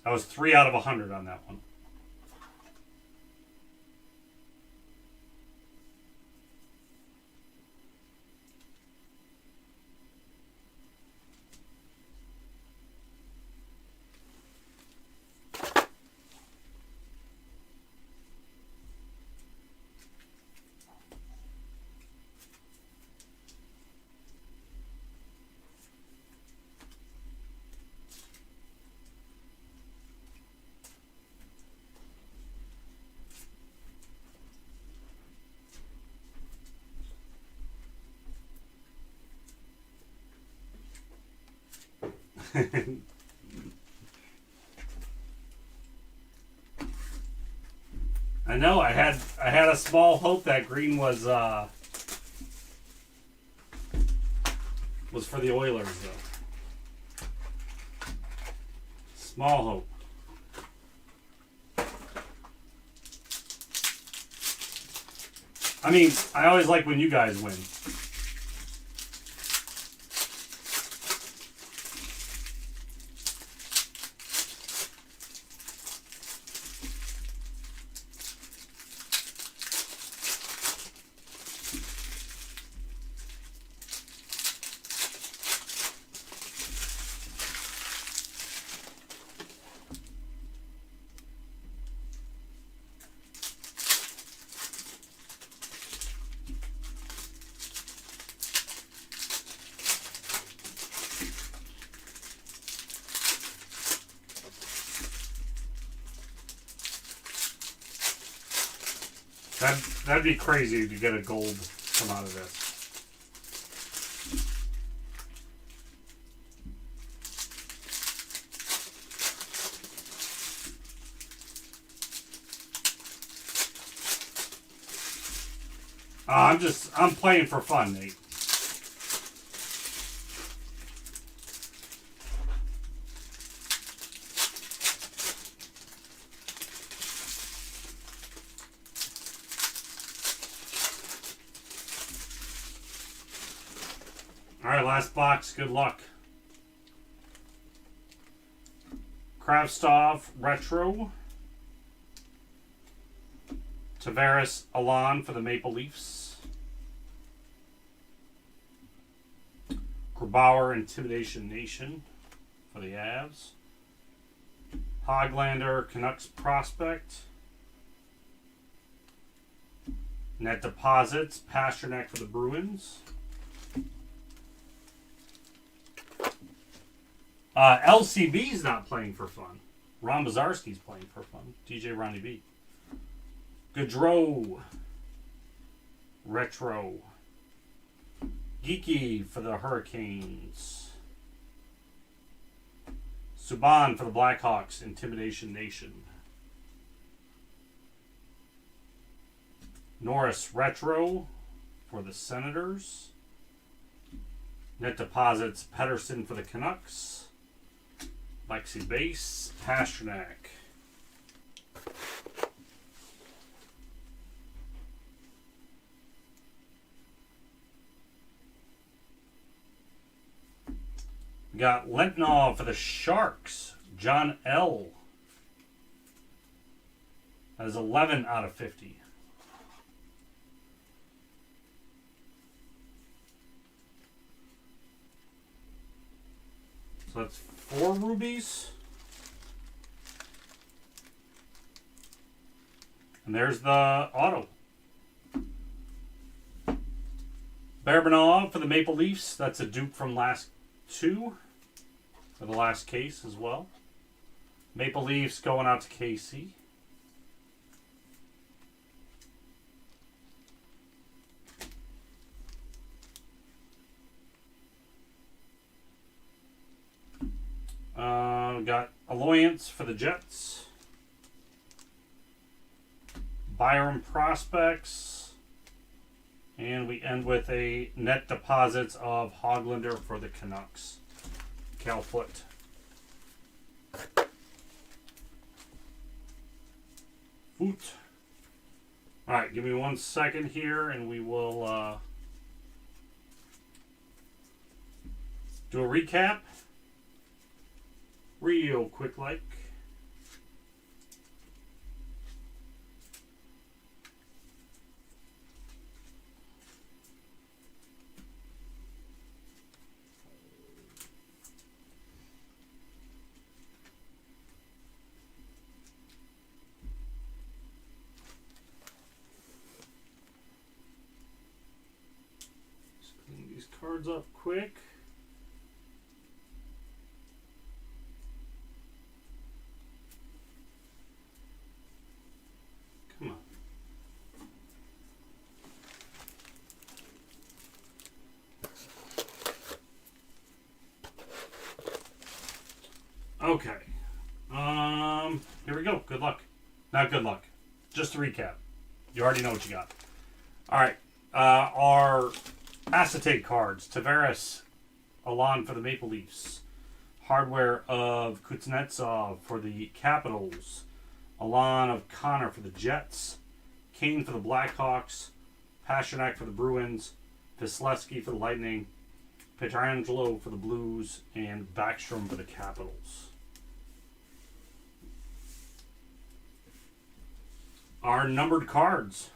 I was 3 out of 100 on that one. I know. I had a small hope that green was for the Oilers, though. Small hope. I mean, I always like when you guys win. That'd be crazy to get a gold come out of this. I'm playing for fun, Nate. Alright, last box. Good luck. Kravtsov Retro. Tavares Alon for the Maple Leafs. Grubauer Intimidation Nation for the Avs. Hoglander Canucks Prospect. Net Deposits Pasternak for the Bruins. LCB's not playing for fun. Ron Bazarski's playing for fun. DJ Ronnie B. Gaudreau. Retro. Geeky for the Hurricanes. Subban for the Blackhawks. Intimidation Nation. Norris Retro for the Senators. Net deposits, Pettersson for the Canucks. Lexi base, Pasternak. We got Lentnov for the Sharks. John L. That is 11 out of 50. So that's 4 rubies. And there's the auto. Barabanov for the Maple Leafs. That's a dupe from last 2. For the last case as well. Maple Leafs going out to KC. Got Alliance for the Jets. Byram Prospects. And we end with a net deposits of Hoglander for the Canucks. Cal Foot. Foot. Alright, give me 1 second here and we will do a recap. Real quick like. Just clean these cards up quick. Come on. Okay. Here we go. Good luck. Not good luck. Just to recap. You already know what you got. All right. Our acetate cards. Tavares, Alon for the Maple Leafs. Hardware of Kuznetsov for the Capitals. Alon of Connor for the Jets. Kane for the Blackhawks. Pasternak for the Bruins. Vasilevsky for the Lightning. Pietrangelo for the Blues. And Backstrom for the Capitals. Our numbered cards.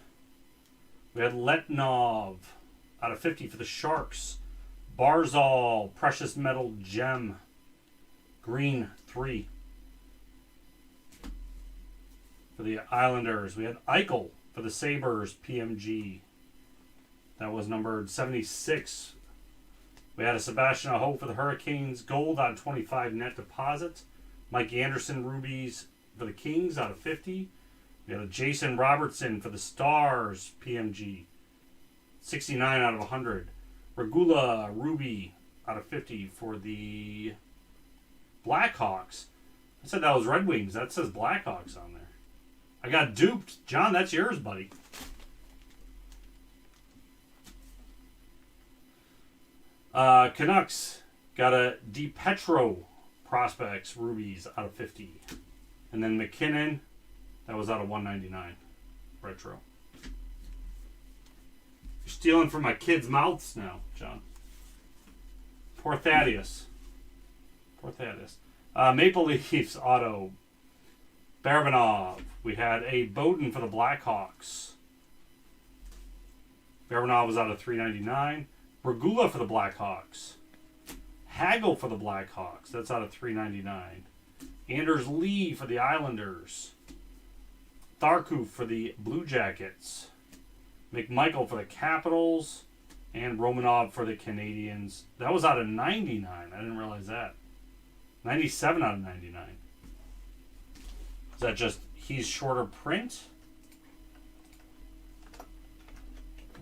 We had Letnov out of 50 for the Sharks. Barzal, Precious Metal Gem. Green 3. For the Islanders, we had Eichel for the Sabres, PMG. That was numbered 76. We had a Sebastian Aho for the Hurricanes, gold out of 25 net deposits. Mike Anderson rubies for the Kings out of 50. We had a Jason Robertson for the Stars, PMG. 69 out of 100. Regula ruby out of 50 for the Blackhawks. I said that was Red Wings. That says Blackhawks on there. I got duped. John, that's yours, buddy. Canucks got a DiPetro Prospects Rubies out of 50. And then McKinnon, that was out of 199. Retro. You're stealing from my kids' mouths now, John. Poor Thaddeus. Poor Thaddeus. Maple Leafs auto. Barabanov. We had a Bowden for the Blackhawks. Barabanov was out of 399. Regula for the Blackhawks. Hagel for the Blackhawks. That's out of 399. Anders Lee for the Islanders. Tharku for the Blue Jackets. McMichael for the Capitals. And Romanov for the Canadians. That was out of 99. I didn't realize that. 97 out of 99. Is that just he's shorter print?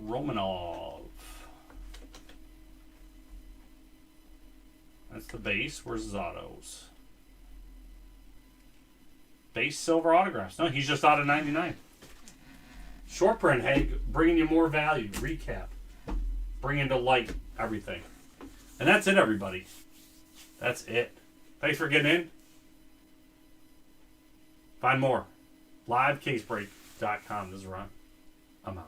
Romanov. That's the base. Where's his autos? Base silver autographs. No, he's just out of 99. Short print, hey, bringing you more value. Recap. Bringing to light everything. And that's it, everybody. That's it. Thanks for getting in. Find more. LiveCaseBreak.com. This is Ron. I'm out.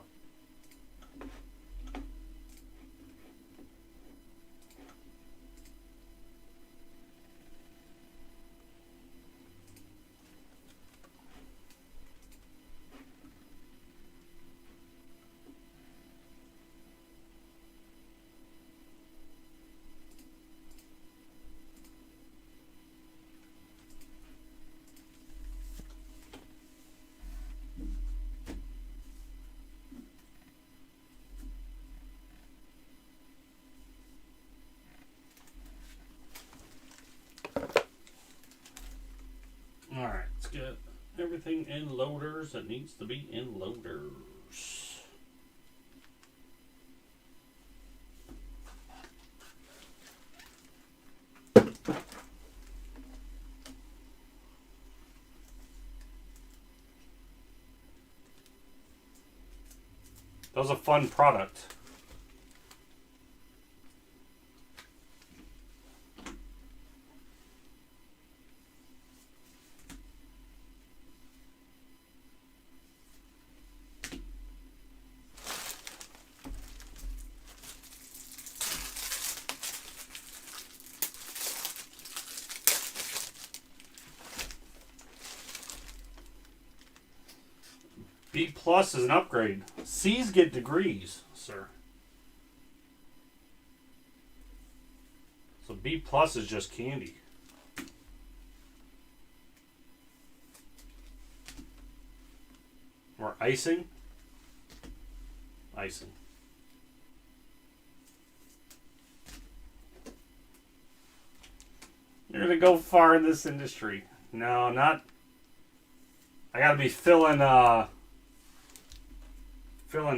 Alright, let's get everything in loaders that needs to be in loaders. That was a fun product. B plus is an upgrade. C's get degrees, sir. So B plus is just candy. Or icing. Icing. You're gonna go far in this industry. No, not. I gotta be filling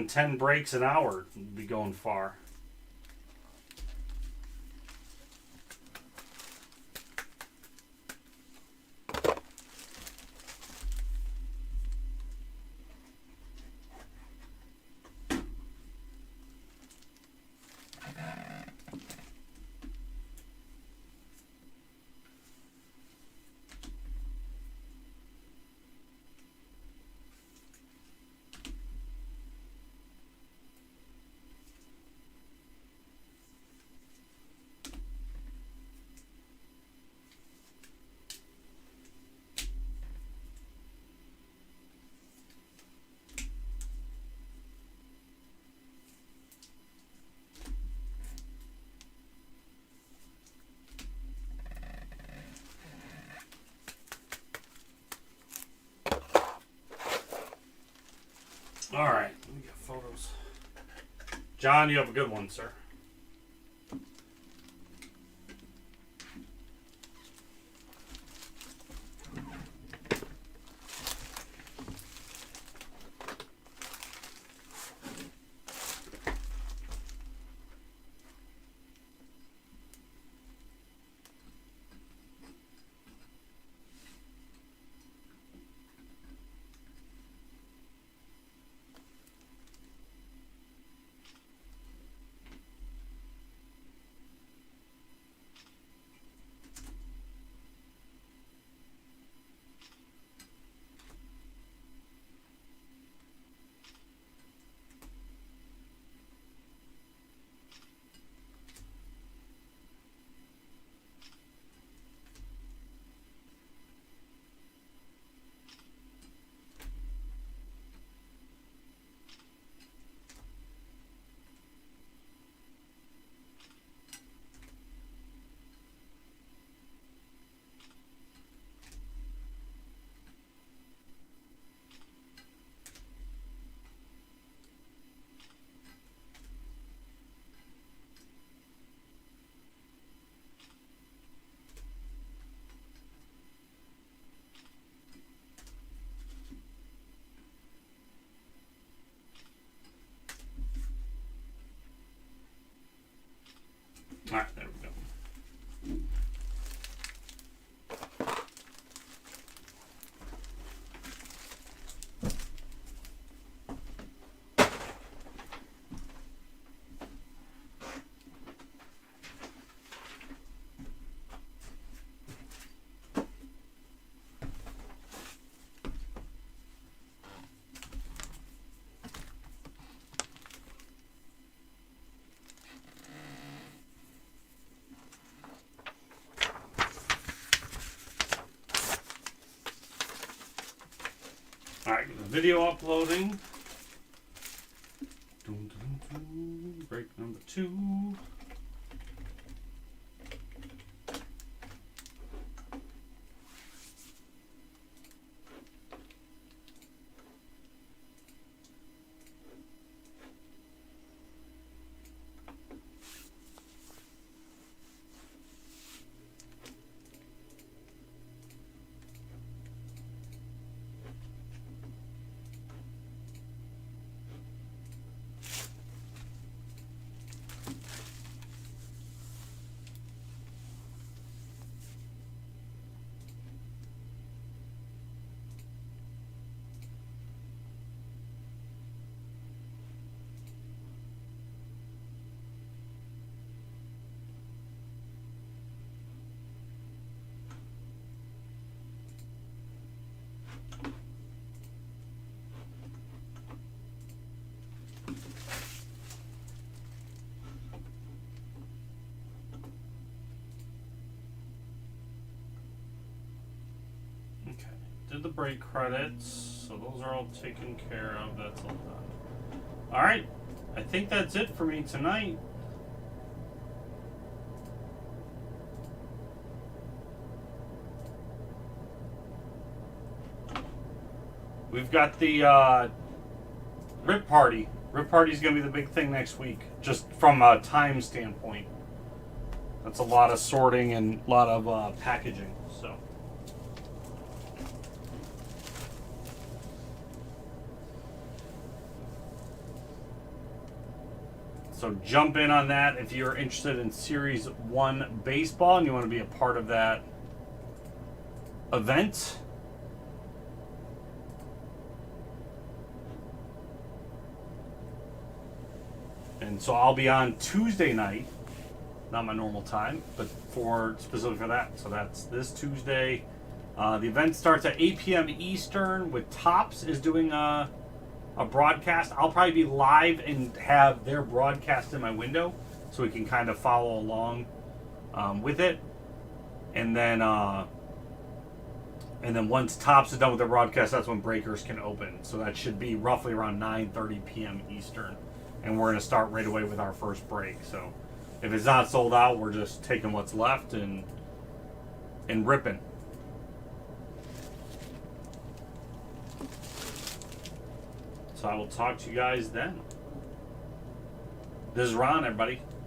10 breaks an hour to be going far. All right, let me get photos. John, you have a good one, sir. All right, there we go. Video uploading. Dun, dun, dun. Break number 2. Okay, did the break credits, so those are all taken care of. That's all done. All right, I think that's it for me tonight. We've got the Rip Party. Rip Party's going to be the big thing next week, just from a time standpoint. That's a lot of sorting and a lot of packaging, so. So jump in on that if you're interested in Series 1 baseball and you want to be a part of that event. And so I'll be on Tuesday night, not my normal time, but specifically for that. So that's this Tuesday. The event starts at 8 p.m. Eastern with Topps is doing a broadcast. I'll probably be live and have their broadcast in my window so we can kind of follow along with it. And then once Topps is done with their broadcast, that's when breakers can open. So that should be roughly around 9:30 p.m. Eastern. And we're going to start right away with our first break. So if it's not sold out, we're just taking what's left and ripping. So I will talk to you guys then. This is Ron, everybody.